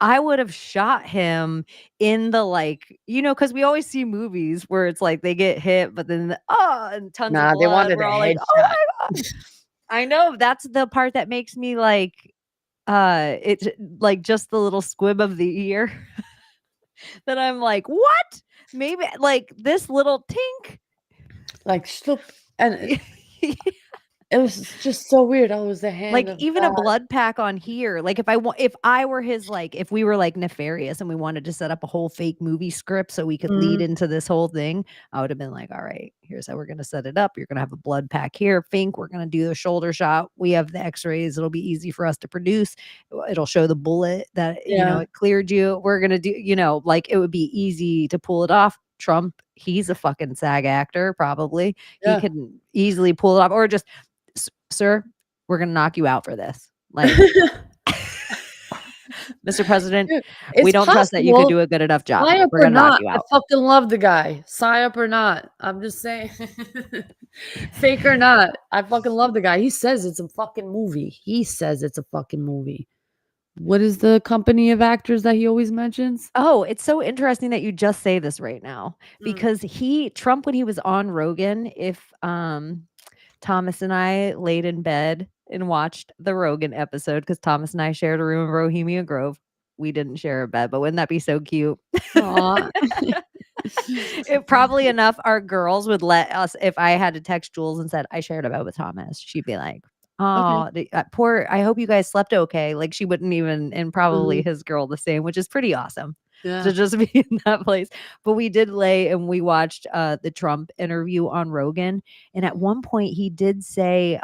Speaker 4: I would have shot him in the like, because we always see movies where it's like they get hit, but then and tons of
Speaker 6: Nah, they
Speaker 4: blood.
Speaker 6: wanted
Speaker 4: We're
Speaker 6: a
Speaker 4: all like, oh
Speaker 6: headshot.
Speaker 4: my God. I know that's the part that makes me like it's like just the little squib of the ear that I'm like, what? Maybe like this little tink.
Speaker 6: Like, sloop. And it was just so weird. Oh, it was the hand
Speaker 4: Like
Speaker 6: of
Speaker 4: even a
Speaker 6: God.
Speaker 4: blood pack on here. Like if I were his, like if we were like nefarious and we wanted to set up a whole fake movie script so we could lead
Speaker 6: Mhm.
Speaker 4: into this whole thing, I would have been like, all right, here's how we're gonna set it up. You're gonna have a blood pack here. Fink, we're gonna do the shoulder shot. We have the x-rays. It'll be easy for us to produce. It'll show the bullet that
Speaker 6: Yeah.
Speaker 4: it cleared you. We're gonna do, like it would be easy to pull it off. Trump, he's a fucking SAG actor, probably. He
Speaker 6: Yeah.
Speaker 4: can easily pull it off, or just sir, we're gonna knock you out for this. Like, Mr. President,
Speaker 6: Dude,
Speaker 4: we
Speaker 6: it's
Speaker 4: don't trust that you could
Speaker 6: possible.
Speaker 4: do a good enough job.
Speaker 6: Psyop
Speaker 4: We're
Speaker 6: or
Speaker 4: gonna knock
Speaker 6: not,
Speaker 4: you
Speaker 6: I
Speaker 4: out.
Speaker 6: fucking love the guy. Psyop or not, I'm just saying. Fake or not, I fucking love the guy. He says it's a fucking movie. He says it's a fucking movie. What is the company of actors that he always mentions?
Speaker 4: Oh, it's so interesting that you just say this right now
Speaker 6: Mm.
Speaker 4: because Trump, when he was on Rogan, if Thomas and I laid in bed and watched the Rogan episode because Thomas and I shared a room in Bohemia Grove. We didn't share a bed, but wouldn't that be so cute?
Speaker 6: Aw.
Speaker 4: It probably enough our girls would let us, if I had to text Jules and said I shared a bed with Thomas, she'd be like,
Speaker 6: Okay.
Speaker 4: oh, poor, I hope you guys slept okay. Like she wouldn't even, and probably
Speaker 6: Mhm.
Speaker 4: his girl the same, which is pretty awesome
Speaker 6: Yeah.
Speaker 4: to just be in that place. But we did lay and we watched the Trump interview on Rogan. And at one point he did say,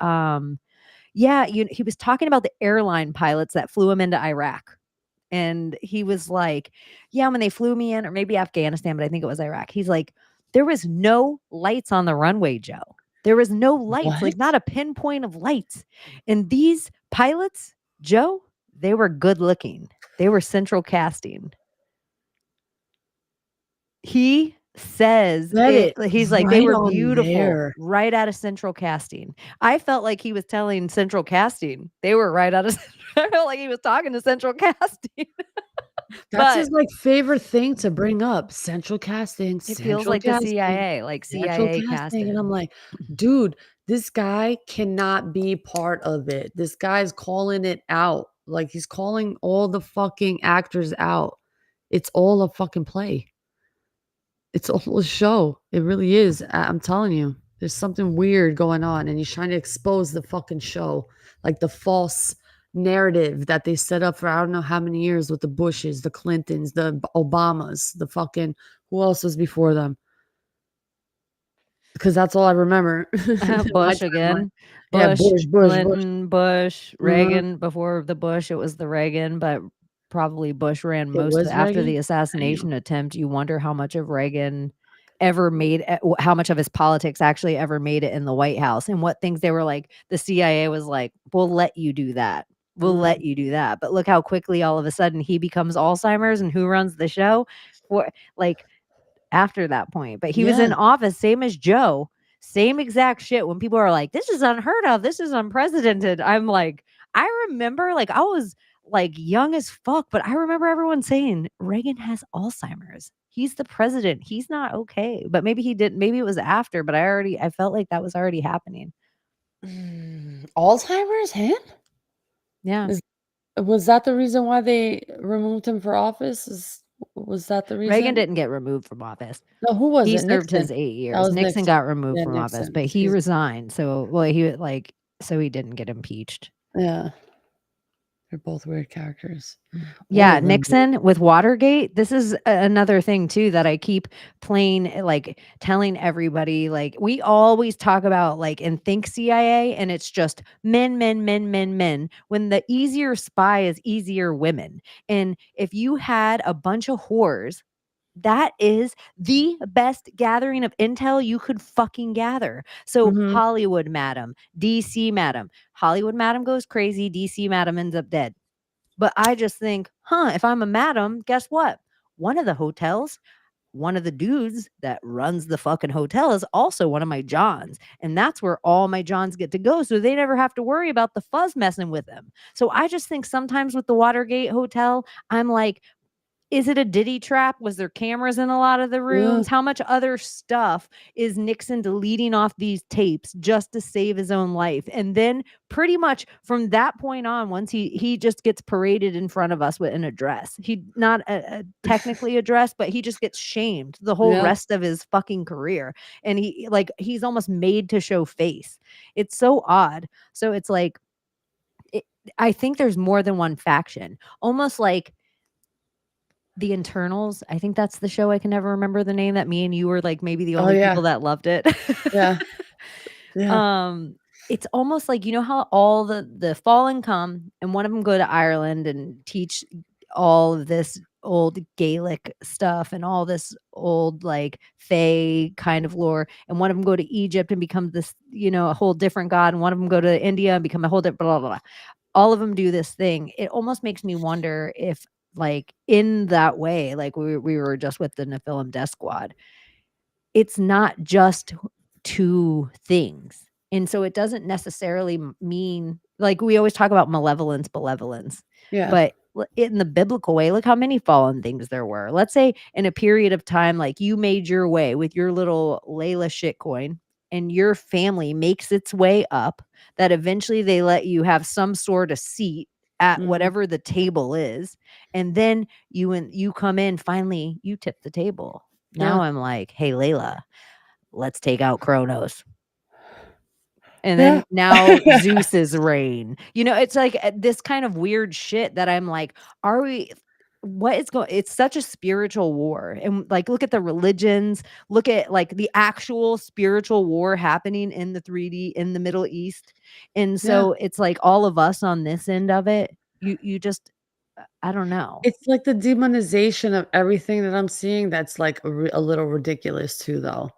Speaker 4: yeah, he was talking about the airline pilots that flew him into Iraq. And he was like, yeah, when they flew me in, or maybe Afghanistan, but I think it was Iraq. He's like, there was no lights on the runway, Joe. There was no lights, like
Speaker 6: What?
Speaker 4: not a pinpoint of lights. And these pilots, Joe, they were good looking. They were central casting. He says
Speaker 6: Said it
Speaker 4: he's like, they
Speaker 6: right
Speaker 4: were
Speaker 6: on
Speaker 4: beautiful
Speaker 6: there.
Speaker 4: right out of central casting. I felt like he was telling central casting. They were right out of I felt like he was talking to central casting.
Speaker 6: That's
Speaker 4: But
Speaker 6: his, like, favorite thing to bring up, central casting,
Speaker 4: it feels
Speaker 6: central
Speaker 4: like the
Speaker 6: casting,
Speaker 4: CIA, like
Speaker 6: central
Speaker 4: CIA
Speaker 6: casting, and
Speaker 4: casted.
Speaker 6: I'm like, "Dude, this guy cannot be part of it. This guy's calling it out, like, he's calling all the fucking actors out. It's all a fucking play. It's all a show. It really is. I'm telling you, there's something weird going on, and he's trying to expose the fucking show, like the false narrative that they set up for I don't know how many years with the Bushes, the Clintons, the Obamas, the fucking who else was before them? Because that's all I remember in my
Speaker 4: Bush
Speaker 6: timeline.
Speaker 4: again.
Speaker 6: Yeah,
Speaker 4: Bush,
Speaker 6: Bush.
Speaker 4: Clinton, Bush,
Speaker 6: Mhm.
Speaker 4: Reagan. Before the Bush, it was the Reagan, but probably Bush ran
Speaker 6: It
Speaker 4: most
Speaker 6: was
Speaker 4: after
Speaker 6: Reagan?
Speaker 4: the
Speaker 6: Damn.
Speaker 4: assassination attempt. You wonder how much of Reagan ever made, how much of his politics actually ever made it in the White House, and what things they were like. The CIA was like, "We'll let you do that." We'll let you do that. But look how quickly all of a sudden he becomes Alzheimer's, and who runs the show for like after that point. But he was in
Speaker 6: Yeah.
Speaker 4: office, same as Joe, same exact shit. When people are like, this is unheard of, this is unprecedented. I'm like, I remember, like, I was like young as fuck, but I remember everyone saying Reagan has Alzheimer's. He's the president. He's not okay. But maybe he didn't. Maybe it was after, but I felt like that was already happening.
Speaker 6: Alzheimer's, him?
Speaker 4: Yeah.
Speaker 6: Was that the reason why they removed him for office? Was that the reason?
Speaker 4: Reagan didn't get removed from office.
Speaker 6: No, who was
Speaker 4: He
Speaker 6: it?
Speaker 4: served his
Speaker 6: Nixon.
Speaker 4: 8
Speaker 6: That
Speaker 4: years.
Speaker 6: was
Speaker 4: Nixon
Speaker 6: Nixon.
Speaker 4: got removed
Speaker 6: Yeah,
Speaker 4: from office,
Speaker 6: Nixon.
Speaker 4: but he
Speaker 6: Excuse me.
Speaker 4: resigned. So he didn't get impeached.
Speaker 6: Yeah. They're both weird characters.
Speaker 4: Yeah,
Speaker 6: All of them.
Speaker 4: Nixon with Watergate. This is another thing too that I keep playing, like telling everybody. Like we always talk about, like, and think CIA, and it's just men, men, men, men, men. When the easier spy is easier women, and if you had a bunch of whores, that is the best gathering of intel you could fucking gather. So
Speaker 6: Mhm.
Speaker 4: Hollywood madam, DC madam, Hollywood madam goes crazy, DC madam ends up dead. But I just think, if I'm a madam, guess what? One of the hotels, one of the dudes that runs the fucking hotel is also one of my Johns. And that's where all my Johns get to go. So they never have to worry about the fuzz messing with them. So I just think sometimes with the Watergate Hotel, I'm like, is it a Diddy trap? Was there cameras in a lot of the rooms? How much other stuff is Nixon deleting off these tapes just to save his own life? And then pretty much from that point on, once he just gets paraded in front of us with an address. He not technically a dress, but he just gets shamed the whole
Speaker 6: Yeah.
Speaker 4: rest of his fucking career. And he's almost made to show face. It's so odd. So it's like, I think there's more than one faction, almost like The Internals. I think that's the show. I can never remember the name, that me and you were like maybe the only
Speaker 6: yeah.
Speaker 4: people that loved it.
Speaker 6: Yeah. Yeah.
Speaker 4: It's almost like, you know how all the fallen come and one of them go to Ireland and teach all of this old Gaelic stuff and all this old like Fae kind of lore, and one of them go to Egypt and become this, a whole different god, and one of them go to India and become a whole different blah, blah, blah. All of them do this thing. It almost makes me wonder if, like, in that way, like we were just with the Nephilim Death Squad, it's not just two things. And so it doesn't necessarily mean, like, we always talk about benevolence.
Speaker 6: Yeah.
Speaker 4: But in the biblical way, look how many fallen things there were. Let's say in a period of time, like you made your way with your little Layla shitcoin, and your family makes its way up, that eventually they let you have some sort of seat at whatever the table is. And then you come in, finally you tip the table. Now I'm like, hey, Layla, let's take out Kronos. And then now Zeus's reign. It's like this kind of weird shit that I'm like, it's such a spiritual war. And like, look at the religions, look at like the actual spiritual war happening in the 3D in the Middle East. And so it's like all of us on this end of it, you just, I don't know.
Speaker 6: It's like the demonization of everything that I'm seeing that's like a little ridiculous too, though.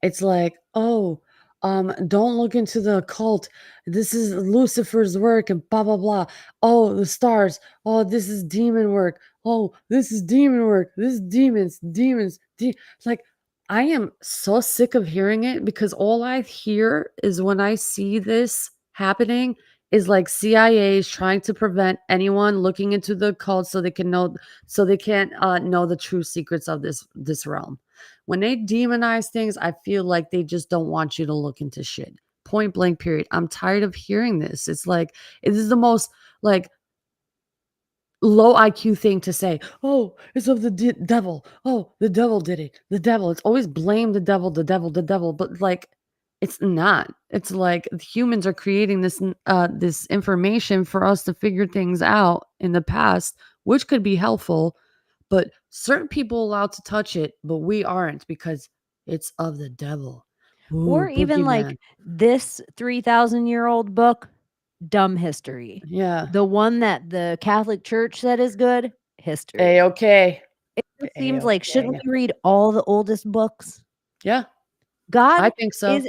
Speaker 6: It's like, oh, don't look into the occult. This is Lucifer's work and blah blah blah. Oh, the stars. Oh, this is demon work. Oh, this is demon work. This is demons. Like, I am so sick of hearing it, because all I hear is, when I see this happening, is like CIA is trying to prevent anyone looking into the occult so they can't know the true secrets of this realm. When they demonize things, I feel like they just don't want you to look into shit. Point blank, period. I'm tired of hearing this. It's like, this is the most like low IQ thing to say. Oh, it's of the devil. Oh, the devil did it. The devil. It's always blame the devil. But like, it's not. It's like humans are creating this information for us to figure things out in the past, which could be helpful, but certain people allowed to touch it, but we aren't, because it's of the devil.
Speaker 4: Or even like this 3,000-year-old book, Dumb History.
Speaker 6: Yeah.
Speaker 4: The one that the Catholic Church said is good, history.
Speaker 6: A-okay.
Speaker 4: It just seems like, shouldn't we read all the oldest books?
Speaker 6: Yeah.
Speaker 4: God,
Speaker 6: I think so.
Speaker 4: is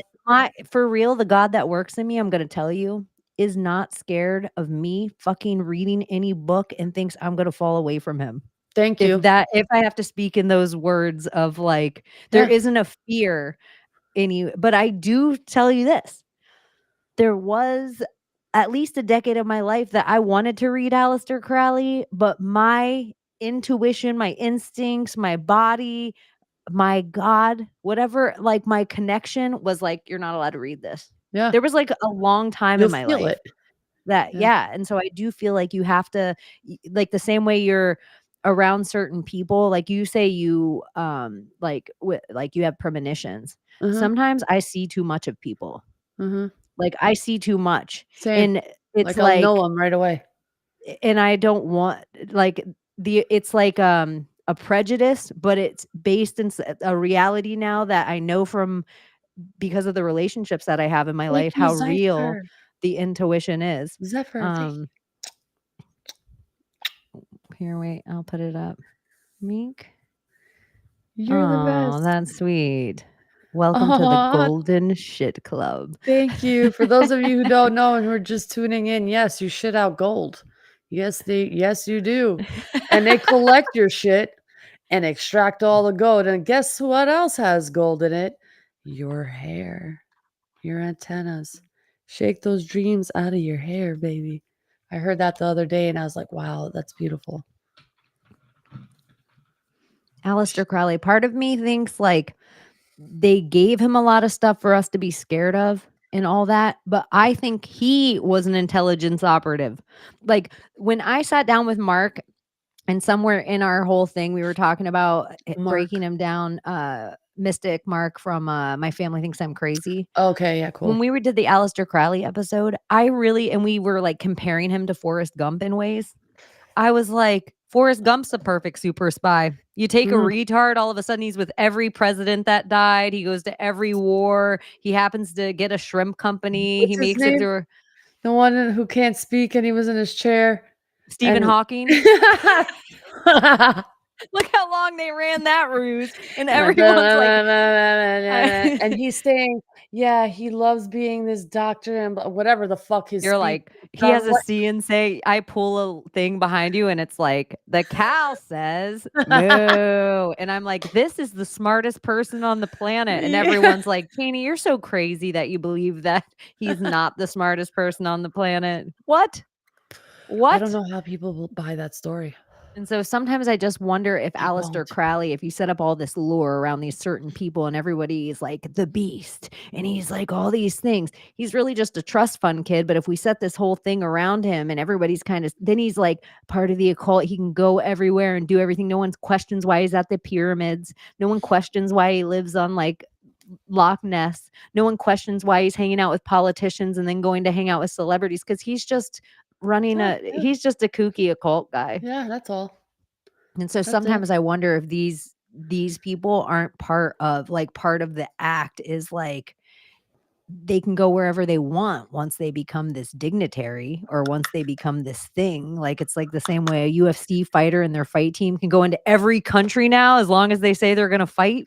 Speaker 4: for real, the God that works in me, I'm going to tell you, is not scared of me fucking reading any book and thinks I'm gonna fall away from him.
Speaker 6: Thank you.
Speaker 4: If I have to speak in those words of like, there
Speaker 6: Yeah.
Speaker 4: isn't a fear but I do tell you this. There was at least a decade of my life that I wanted to read Aleister Crowley, but my intuition, my instincts, my body, my God, whatever, like my connection was like, you're not allowed to read this.
Speaker 6: Yeah.
Speaker 4: There was like a long time
Speaker 6: You'll
Speaker 4: in my
Speaker 6: feel
Speaker 4: life
Speaker 6: it.
Speaker 4: that,
Speaker 6: Yeah.
Speaker 4: yeah. And so I do feel like you have to, like the same way you're around certain people, like you say you, like, like you have premonitions.
Speaker 6: Uh-huh.
Speaker 4: Sometimes I see too much of people.
Speaker 6: Uh-huh.
Speaker 4: Like I see too much.
Speaker 6: Same.
Speaker 4: And it's
Speaker 6: Like I'll know
Speaker 4: like,
Speaker 6: them right away.
Speaker 4: and I don't want like it's like a prejudice, but it's based in a reality now that I know from because of the relationships that I have in my
Speaker 6: Thank
Speaker 4: life
Speaker 6: you,
Speaker 4: how real
Speaker 6: Zypher.
Speaker 4: the intuition is.
Speaker 6: Zephyr, thank you.
Speaker 4: Here, wait, I'll put it up. Meek.
Speaker 6: You're the
Speaker 4: Oh,
Speaker 6: best.
Speaker 4: that's sweet. Welcome to the
Speaker 6: Aw,
Speaker 4: Golden Shit Club.
Speaker 6: thank you. For those of you who don't know and who are just tuning in, yes, you shit out gold. Yes, you do. And they collect your shit and extract all the gold. And guess what else has gold in it? Your hair, your antennas. Shake those dreams out of your hair, baby. I heard that the other day and I was like, wow, that's beautiful.
Speaker 4: Aleister Crowley, part of me thinks like they gave him a lot of stuff for us to be scared of and all that, but I think he was an intelligence operative. Like when I sat down with Mark and somewhere in our whole thing we were talking about breaking him down, Mystic Mark from My Family Thinks I'm Crazy.
Speaker 6: Okay, yeah, cool.
Speaker 4: When we did the Aleister Crowley episode, and we were like comparing him to Forrest Gump in ways. I was like, Forrest Gump's a perfect super spy. You take a retard, all of a sudden he's with every president that died. He goes to every war. He happens to get a shrimp company.
Speaker 6: What's
Speaker 4: He
Speaker 6: his
Speaker 4: makes
Speaker 6: name?
Speaker 4: it to
Speaker 6: The one who can't speak and he was in his chair.
Speaker 4: Stephen
Speaker 6: And-
Speaker 4: Hawking. Look how long they ran that ruse. And everyone's like,
Speaker 6: and he's saying, yeah, he loves being this doctor and whatever the fuck his
Speaker 4: you're
Speaker 6: speech
Speaker 4: like, he
Speaker 6: sounds
Speaker 4: has a
Speaker 6: like.
Speaker 4: C and say, I pull a thing behind you and it's like, the cow says moo. And I'm like, this is the smartest person on the planet. And
Speaker 6: Yeah.
Speaker 4: everyone's like, Chaney, you're so crazy that you believe that he's not the smartest person on the planet. What?
Speaker 6: I don't know how people will buy that story.
Speaker 4: And so sometimes I just wonder if Aleister
Speaker 6: won't.
Speaker 4: Crowley, if he set up all this lore around these certain people and everybody's like the beast and he's like all these things, he's really just a trust fund kid. But if we set this whole thing around him and everybody's kind of, then he's like part of the occult. He can go everywhere and do everything. No one questions why he's at the pyramids. No one questions why he lives on like Loch Ness. No one questions why he's hanging out with politicians and then going to hang out with celebrities because he's just running he's just a kooky occult guy.
Speaker 6: Yeah, that's all.
Speaker 4: And so
Speaker 6: That's
Speaker 4: sometimes
Speaker 6: it.
Speaker 4: I wonder if these people aren't part of the act is like they can go wherever they want once they become this dignitary or once they become this thing. Like it's like the same way a UFC fighter and their fight team can go into every country now as long as they say they're going to fight.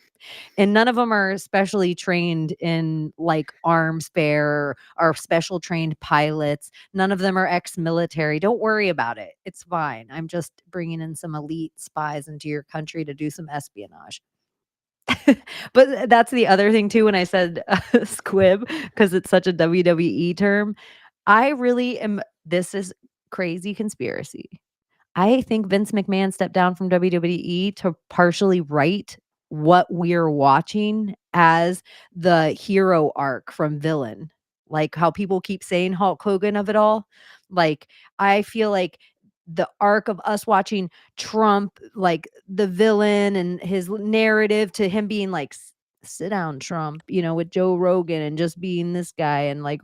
Speaker 4: And none of them are specially trained in like arms fair or are special trained pilots. None of them are ex-military. Don't worry about it. It's fine. I'm just bringing in some elite spies into your country to do some espionage. But that's the other thing too when I said squib because it's such a WWE term. I really am this is crazy conspiracy. I think Vince McMahon stepped down from WWE to partially write what we're watching as the hero arc from villain. Like how people keep saying Hulk Hogan of it all. Like I feel like the arc of us watching Trump, like the villain and his narrative to him being like, sit down, Trump, with Joe Rogan and just being this guy. And like,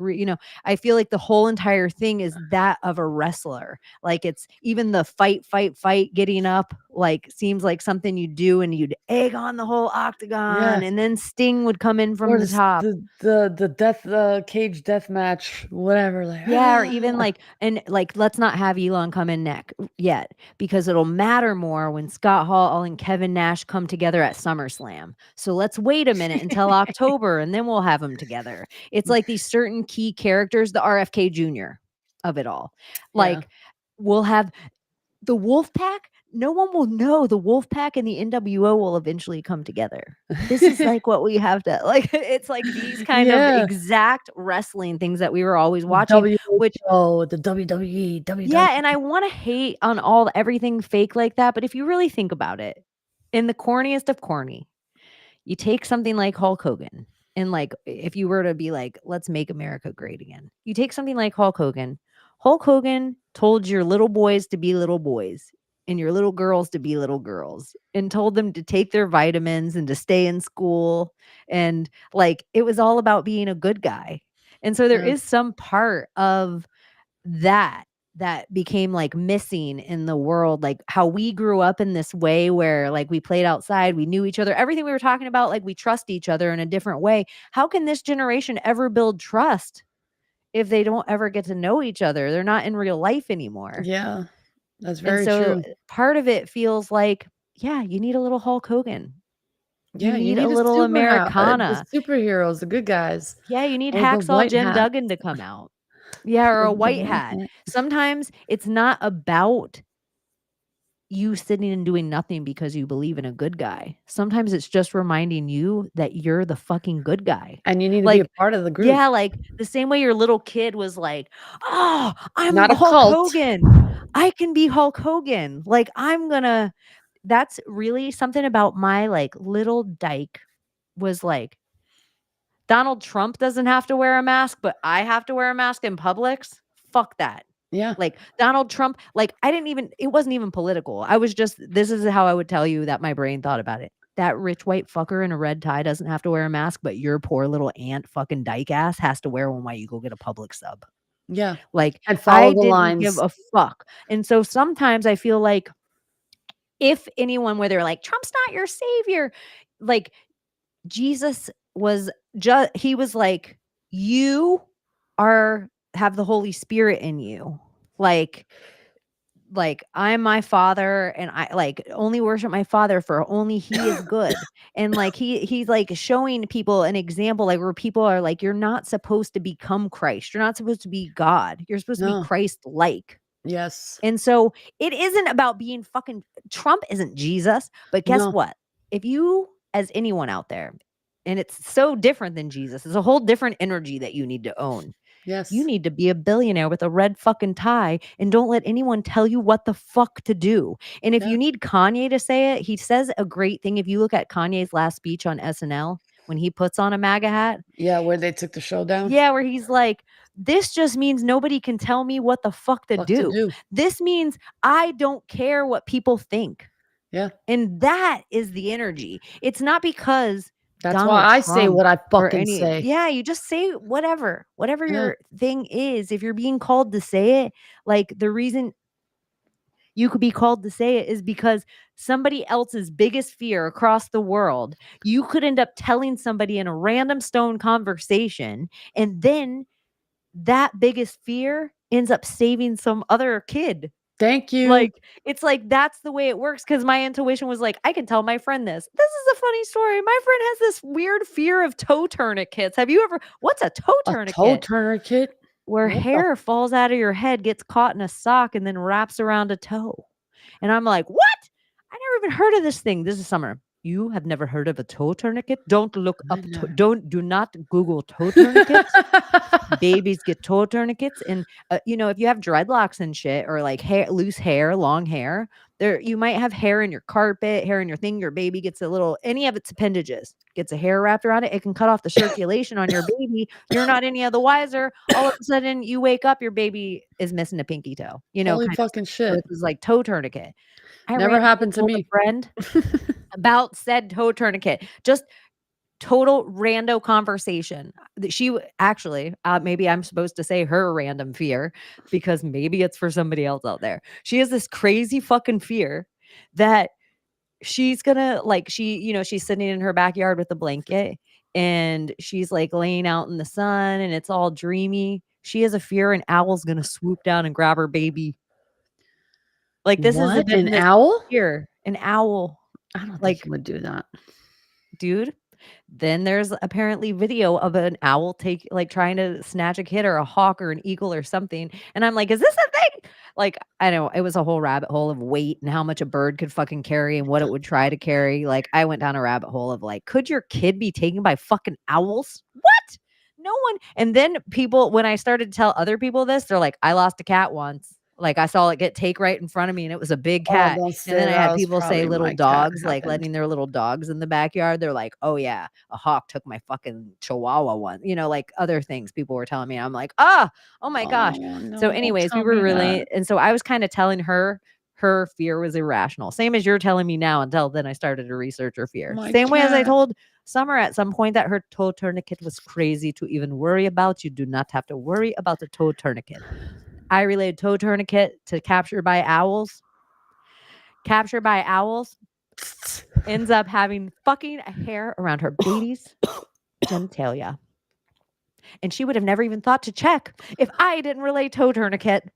Speaker 4: I feel like the whole entire thing is that of a wrestler. Like it's even the fight, getting up, like seems like something you do and you'd egg on the whole octagon.
Speaker 6: Yes.
Speaker 4: And then Sting would come in from
Speaker 6: Or
Speaker 4: the top.
Speaker 6: the death cage death match, whatever. Like
Speaker 4: Yeah, or even like, and like, let's not have Elon come in neck yet because it'll matter more when Scott Hall and Kevin Nash come together at SummerSlam. So let's wait a a minute until October and then we'll have them together. It's like these certain key characters, the RFK Jr. of it all. Like we'll have the wolf pack. No one will know the wolf pack and the NWO will eventually come together. This is like what we have to like. It's like these kind of exact wrestling things that we were always watching, which
Speaker 6: the WWE,
Speaker 4: yeah, and I want to hate on everything fake like that, but if you really think about it, in the corniest of corny, you take something like Hulk Hogan, and like if you were to be like, let's make America great again, you take something like Hulk Hogan. Hulk Hogan told your little boys to be little boys and your little girls to be little girls and told them to take their vitamins and to stay in school. And like, it was all about being a good guy. And so there is some part of that became like missing in the world, like how we grew up in this way where like we played outside, we knew each other, everything we were talking about, like we trust each other in a different way. How can this generation ever build trust if they don't ever get to know each other? They're not in real life anymore.
Speaker 6: Yeah, that's very
Speaker 4: so
Speaker 6: true.
Speaker 4: Part of it feels like, yeah, you need a little Hulk Hogan.
Speaker 6: Yeah,
Speaker 4: you need a little Americana.
Speaker 6: The superheroes, the good guys.
Speaker 4: Yeah, you need
Speaker 6: Or the
Speaker 4: Hacksaw
Speaker 6: white
Speaker 4: Jim
Speaker 6: hat.
Speaker 4: Duggan to come out. Yeah, or a white hat. Sometimes it's not about you sitting and doing nothing because you believe in a good guy. Sometimes it's just reminding you that you're the fucking good guy.
Speaker 6: And you need to be a part of the group.
Speaker 4: Yeah, like the same way your little kid was like, oh, I'm
Speaker 6: Not a
Speaker 4: Hulk
Speaker 6: cult.
Speaker 4: Hogan. I can be Hulk Hogan. Like that's really something about my like little dyke was like, Donald Trump doesn't have to wear a mask, but I have to wear a mask in Publix. Fuck that.
Speaker 6: Yeah.
Speaker 4: Like Donald Trump, like it wasn't even political. I was just, this is how I would tell you that my brain thought about it. That rich white fucker in a red tie doesn't have to wear a mask, but your poor little aunt fucking dyke ass has to wear one while you go get a Publix sub.
Speaker 6: Yeah.
Speaker 4: Like
Speaker 6: and follow
Speaker 4: I
Speaker 6: the
Speaker 4: didn't
Speaker 6: lines.
Speaker 4: give a fuck. And so sometimes I feel like if anyone where they're like, Trump's not your savior, like Jesus was he was like, you have the Holy Spirit in you. Like I'm my father and I like only worship my father for only he is good. And like he's like showing people an example, like where people are like, you're not supposed to become Christ. You're not supposed to be God. You're supposed to be Christ-like.
Speaker 6: Yes.
Speaker 4: And so it isn't about being fucking Trump isn't Jesus, but guess what? If you, as anyone out there, and it's so different than Jesus, it's a whole different energy that you need to own.
Speaker 6: Yes.
Speaker 4: You need to be a billionaire with a red fucking tie and don't let anyone tell you what the fuck to do. And if you need Kanye to say it, he says a great thing. If you look at Kanye's last speech on SNL, when he puts on a MAGA hat.
Speaker 6: Yeah, where they took the show down.
Speaker 4: Yeah, where he's like, this just means nobody can tell me what the fuck to do. This means I don't care what people think.
Speaker 6: Yeah.
Speaker 4: And that is the energy. It's not because
Speaker 6: that's
Speaker 4: Donald
Speaker 6: why I
Speaker 4: Trump
Speaker 6: say what I fucking say.
Speaker 4: Yeah, you just say whatever your thing is. If you're being called to say it, like the reason you could be called to say it is because somebody else's biggest fear across the world, you could end up telling somebody in a random stone conversation, and then that biggest fear ends up saving some other kid.
Speaker 6: Thank you.
Speaker 4: Like, it's like, that's the way it works. Cause my intuition was like, I can tell my friend this. This is a funny story. My friend has this weird fear of toe tourniquets. What's a toe tourniquet?
Speaker 6: A toe tourniquet?
Speaker 4: Where hair falls out of your head, gets caught in a sock, and then wraps around a toe. And I'm like, what? I never even heard of this thing. This is summer. You have never heard of a toe tourniquet? Don't look up. Do not Google toe tourniquets. Babies get toe tourniquets, and if you have dreadlocks and shit, or like loose hair, long hair, you might have hair in your carpet, hair in your thing. Your baby gets any of its appendages gets a hair wrapped around it. It can cut off the circulation on your baby. You're not any of the wiser. All of a sudden, you wake up, your baby is missing a pinky toe.
Speaker 6: Holy fucking shit!
Speaker 4: So it was like toe tourniquet.
Speaker 6: Never happened to me.
Speaker 4: A friend about said toe tourniquet. Just total rando conversation. She actually, maybe I'm supposed to say her random fear because maybe it's for somebody else out there. She has this crazy fucking fear that she's gonna she's sitting in her backyard with a blanket and she's like laying out in the sun and it's all dreamy. She has a fear an owl's gonna swoop down and grab her baby. Like this is
Speaker 6: an owl?
Speaker 4: Fear. An owl.
Speaker 6: I don't think he would do that.
Speaker 4: Dude, Then there's apparently video of an owl trying to snatch a kid or a hawk or an eagle or something. And I'm like, is this a thing? Like, I know it was a whole rabbit hole of weight and how much a bird could fucking carry and what it would try to carry. Like, I went down a rabbit hole of like, could your kid be taken by fucking owls? What? No one. And then people, when I started to tell other people this, they're like, I lost a cat once. Like I saw it take right in front of me and it was a big cat.
Speaker 6: don't
Speaker 4: And
Speaker 6: say
Speaker 4: then I
Speaker 6: that
Speaker 4: had
Speaker 6: was
Speaker 4: people say
Speaker 6: probably
Speaker 4: little
Speaker 6: my cat
Speaker 4: dogs, like
Speaker 6: happened.
Speaker 4: letting their little dogs in the backyard. They're like, oh yeah, a hawk took my fucking chihuahua one. Like other things people were telling me. I'm like, oh my gosh.
Speaker 6: Oh, no,
Speaker 4: So
Speaker 6: don't
Speaker 4: anyways, we
Speaker 6: tell
Speaker 4: were
Speaker 6: me
Speaker 4: really,
Speaker 6: that.
Speaker 4: and so I was kind of telling her fear was irrational. Same as you're telling me now until then I started to research her fear.
Speaker 6: My
Speaker 4: Same way as I
Speaker 6: cat.
Speaker 4: told Summer at some point that her toe tourniquet was crazy to even worry about. You do not have to worry about the toe tourniquet. I related toe tourniquet to captured by owls. Captured by owls ends up having fucking hair around her baby's genitalia. And she would have never even thought to check if I didn't relate toe tourniquet.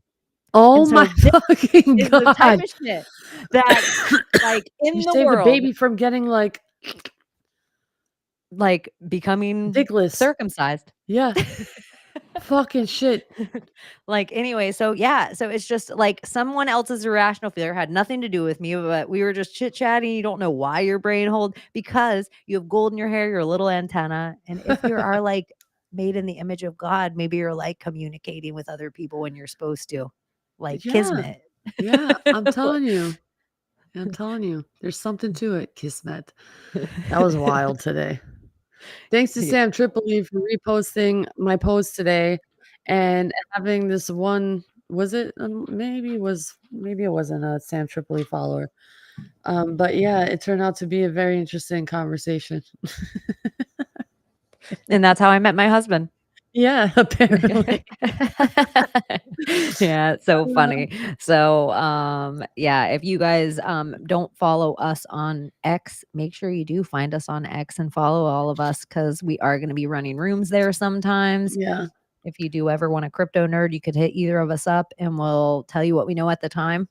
Speaker 6: Oh
Speaker 4: And so
Speaker 6: my
Speaker 4: this
Speaker 6: fucking
Speaker 4: is the type
Speaker 6: god!
Speaker 4: of shit that, like, in
Speaker 6: You
Speaker 4: the
Speaker 6: saved the
Speaker 4: world,
Speaker 6: baby from getting like
Speaker 4: like becoming
Speaker 6: dickless.
Speaker 4: circumcised.
Speaker 6: Yeah, fucking shit.
Speaker 4: Like, anyway, so yeah, so it's just like someone else's irrational fear had nothing to do with me, but we were just chit-chatting. You don't know why your brain hold because you have gold in your hair, you're a little antenna. And if you are like made in the image of God, maybe you're like communicating with other people when you're supposed to. Like
Speaker 6: Yeah,
Speaker 4: kismet.
Speaker 6: yeah. I'm telling you. I'm telling you. There's something to it, Kismet. That was wild today. Thanks to
Speaker 4: Yeah.
Speaker 6: Sam Tripoli for reposting my post today and having this one. Was it? Maybe it wasn't a Sam Tripoli follower. But yeah, it turned out to be a very interesting conversation.
Speaker 4: And that's how I met my husband.
Speaker 6: Yeah, apparently.
Speaker 4: Yeah, it's so funny. So yeah, if you guys don't follow us on X, make sure you do find us on X and follow all of us because we are going to be running rooms there sometimes.
Speaker 6: Yeah.
Speaker 4: If you do ever want a crypto nerd, you could hit either of us up and we'll tell you what we know at the time.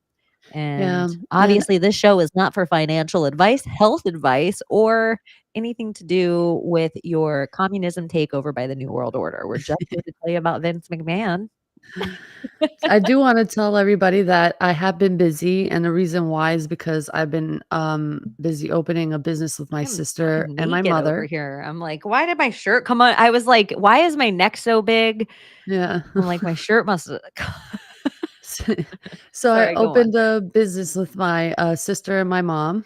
Speaker 4: And
Speaker 6: And
Speaker 4: obviously this show is not for financial advice, health advice, or anything to do with your communism takeover by the New World Order. We're just here to tell you about Vince McMahon.
Speaker 6: I do want to tell everybody that I have been busy, and the reason why is because I've been busy opening a business with my
Speaker 4: I'm
Speaker 6: sister
Speaker 4: fucking
Speaker 6: and my
Speaker 4: naked over
Speaker 6: mother.
Speaker 4: here. I'm like, why did my shirt come on? I was like, why is my neck so big?
Speaker 6: Yeah.
Speaker 4: I'm like, my shirt must
Speaker 6: So I
Speaker 4: Sorry, go on.
Speaker 6: opened a business with my sister and my mom.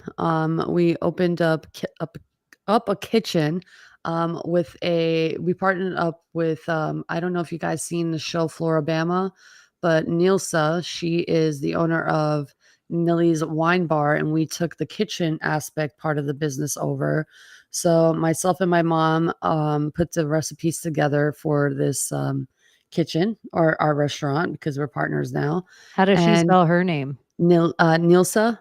Speaker 6: We opened up a kitchen we partnered up with I don't know if you guys seen the show Floribama, but Nilsa, she is the owner of Nilly's Wine Bar, and we took the kitchen aspect part of the business over. So myself and my mom put the recipes together for this kitchen or our restaurant because we're partners now.
Speaker 4: How does she
Speaker 6: And
Speaker 4: spell her name?
Speaker 6: Nilsa, Neilsa,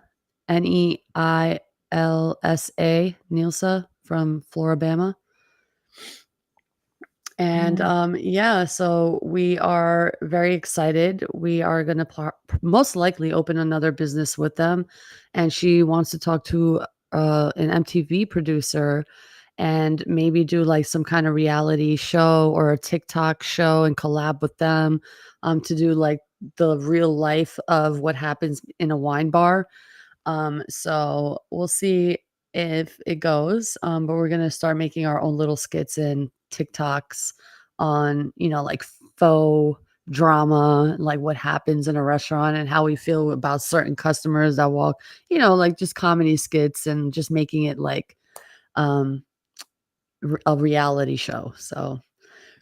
Speaker 6: Nilsa from Floribama. And yeah, so we are very excited. We are going to most likely open another business with them. And she wants to talk to an MTV producer and maybe do like some kind of reality show or a TikTok show and collab with them to do like the real life of what happens in a wine bar. So we'll see if it goes. But we're gonna start making our own little skits and TikToks on, like faux drama, like what happens in a restaurant and how we feel about certain customers that walk, like just comedy skits and just making it like a reality show. So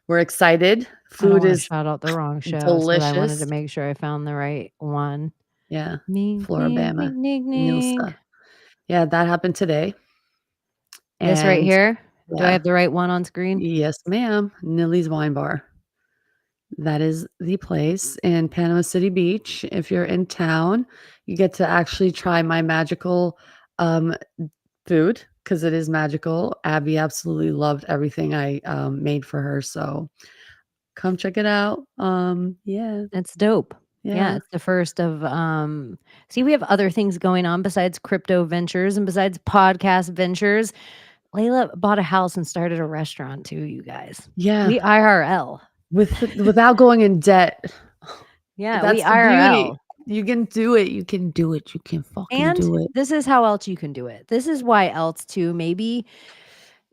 Speaker 6: we're excited.
Speaker 4: I don't
Speaker 6: Food
Speaker 4: want to
Speaker 6: is
Speaker 4: shout out the wrong show, so I wanted to
Speaker 6: delicious.
Speaker 4: make sure I found the right one.
Speaker 6: Yeah.
Speaker 4: Mink, mink,
Speaker 6: Floribama,
Speaker 4: mink, mink, mink.
Speaker 6: Nilsa. Yeah, that happened today.
Speaker 4: This right
Speaker 6: And
Speaker 4: here? Do I
Speaker 6: yeah.
Speaker 4: have the right one on screen?
Speaker 6: Yes, ma'am. Nilly's Wine Bar. That is the place in Panama City Beach. If you're in town, you get to actually try my magical food because it is magical. Abbie absolutely loved everything I made for her. So come check it out. Yeah.
Speaker 4: It's dope. Yeah,
Speaker 6: Yeah.
Speaker 4: it's the first of see, we have other things going on besides crypto ventures and besides podcast ventures. Layla bought a house and started a restaurant too, you guys.
Speaker 6: Yeah.
Speaker 4: We IRL.
Speaker 6: Without going in debt.
Speaker 4: Yeah, we
Speaker 6: That's the beauty.
Speaker 4: IRL.
Speaker 6: You can do it. You can do it. You can fucking
Speaker 4: And
Speaker 6: do it.
Speaker 4: this is how else you can do it. This is why else too, maybe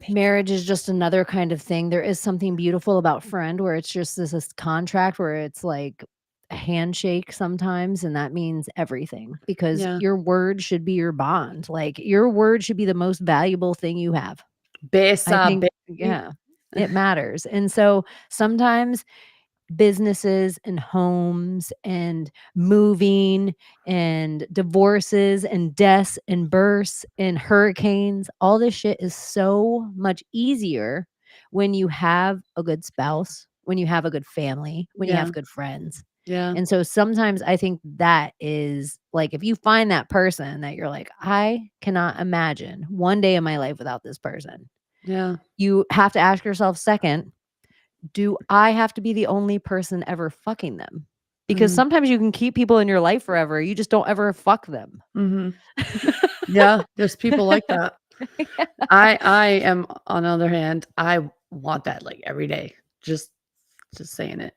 Speaker 4: marriage is just another kind of thing. There is something beautiful about friend where it's just this contract where it's like a handshake sometimes, and that means everything because
Speaker 6: Yeah.
Speaker 4: your word should be your bond. Like your word should be the most valuable thing you have. I
Speaker 6: Besa,
Speaker 4: think,
Speaker 6: baby.
Speaker 4: yeah, it matters. And so sometimes businesses and homes and moving and divorces and deaths and births and hurricanes, all this shit is so much easier when you have a good spouse, when you have a good family, when you
Speaker 6: Yeah.
Speaker 4: have good friends.
Speaker 6: Yeah.
Speaker 4: And so sometimes I think that is like if you find that person that you're like, I cannot imagine one day in my life without this person.
Speaker 6: Yeah.
Speaker 4: You have to ask yourself second, do I have to be the only person ever fucking them? Because
Speaker 6: Mhm.
Speaker 4: sometimes you can keep people in your life forever, you just don't ever fuck them.
Speaker 6: Mhm. Yeah, there's people like that.
Speaker 4: Yeah.
Speaker 6: I am, on the other hand, I want that, like, every day. Just saying it.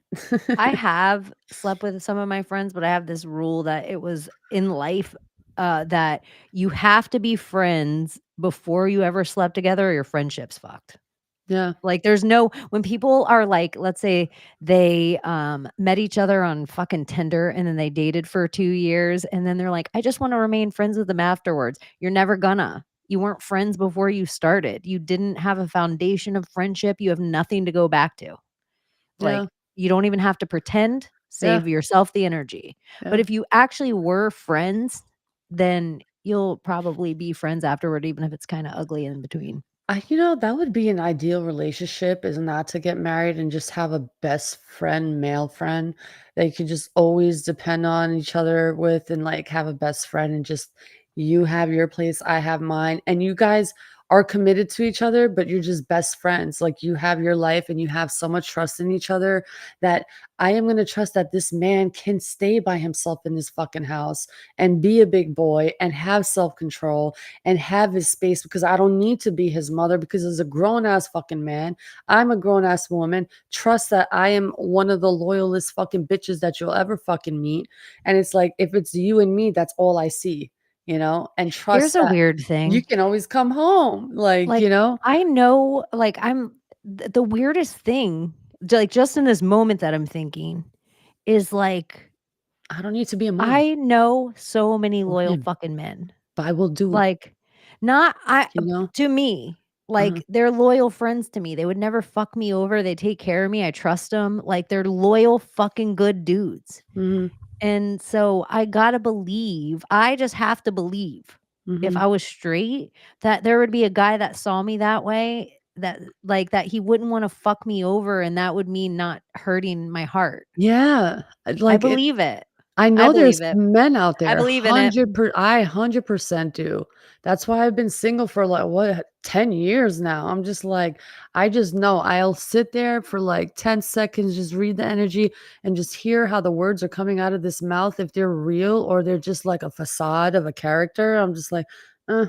Speaker 4: I have slept with some of my friends, but I have this rule that it was in life, that you have to be friends before you ever slept together or your friendship's fucked.
Speaker 6: Yeah.
Speaker 4: Like, there's no when people are like, let's say they, met each other on fucking Tinder and then they dated for 2 years, and then they're like, "I just wanna remain friends with them afterwards." You're never gonna. You weren't friends before you started. You didn't have a foundation of friendship, you have nothing to go back to. Like,
Speaker 6: Yeah.
Speaker 4: you don't even have to pretend,
Speaker 6: Yeah.
Speaker 4: save yourself the energy. But
Speaker 6: Yeah.
Speaker 4: if you actually were friends, then you'll probably be friends afterward, even if it's kinda ugly in between.
Speaker 6: That would be an ideal relationship is not to get married and just have a best friend, male friend that you can just always depend on each other with and like have a best friend and just you have your place, I have mine, and you guys are committed to each other, but you're just best friends. Like you have your life and you have so much trust in each other that I am going to trust that this man can stay by himself in his fucking house and be a big boy and have self control and have his space because I don't need to be his mother because as a grown ass fucking man, I'm a grown ass woman. Trust that I am one of the loyalist fucking bitches that you'll ever fucking meet. And it's like, if it's you and me, that's all I see, and
Speaker 4: Here's
Speaker 6: trust
Speaker 4: a
Speaker 6: that
Speaker 4: weird
Speaker 6: you
Speaker 4: thing.
Speaker 6: can always come home. Like,
Speaker 4: Like, I know, like, the weirdest thing, like, just in this moment that I'm thinking is, like,
Speaker 6: I don't need to be a mom.
Speaker 4: I know so many
Speaker 6: For
Speaker 4: loyal
Speaker 6: him,
Speaker 4: fucking men.
Speaker 6: but I will do,
Speaker 4: Like, not I
Speaker 6: you know?
Speaker 4: to me,
Speaker 6: Uh-huh.
Speaker 4: like, they're loyal friends to me. They would never fuck me over. They take care of me. I trust them. Like, they're loyal fucking good dudes.
Speaker 6: Mhm.
Speaker 4: And so I gotta believe, I just have to believe if
Speaker 6: Mhm.
Speaker 4: I was straight that there would be a guy that saw me that way, that like that he wouldn't wanna fuck me over and that would mean not hurting my heart.
Speaker 6: Yeah.
Speaker 4: I
Speaker 6: Like it
Speaker 4: believe it.
Speaker 6: I
Speaker 4: I
Speaker 6: know there's
Speaker 4: believe it.
Speaker 6: men out
Speaker 4: I
Speaker 6: there,
Speaker 4: believe in it.
Speaker 6: I 100% do. That's why I've been single for, like, what, 10 years now. I'm just like, I just know I'll sit there for, like, 10 seconds, just read the energy, and just hear how the words are coming out of this mouth, if they're real or they're just like a facade of a character. I'm just like, "Uh,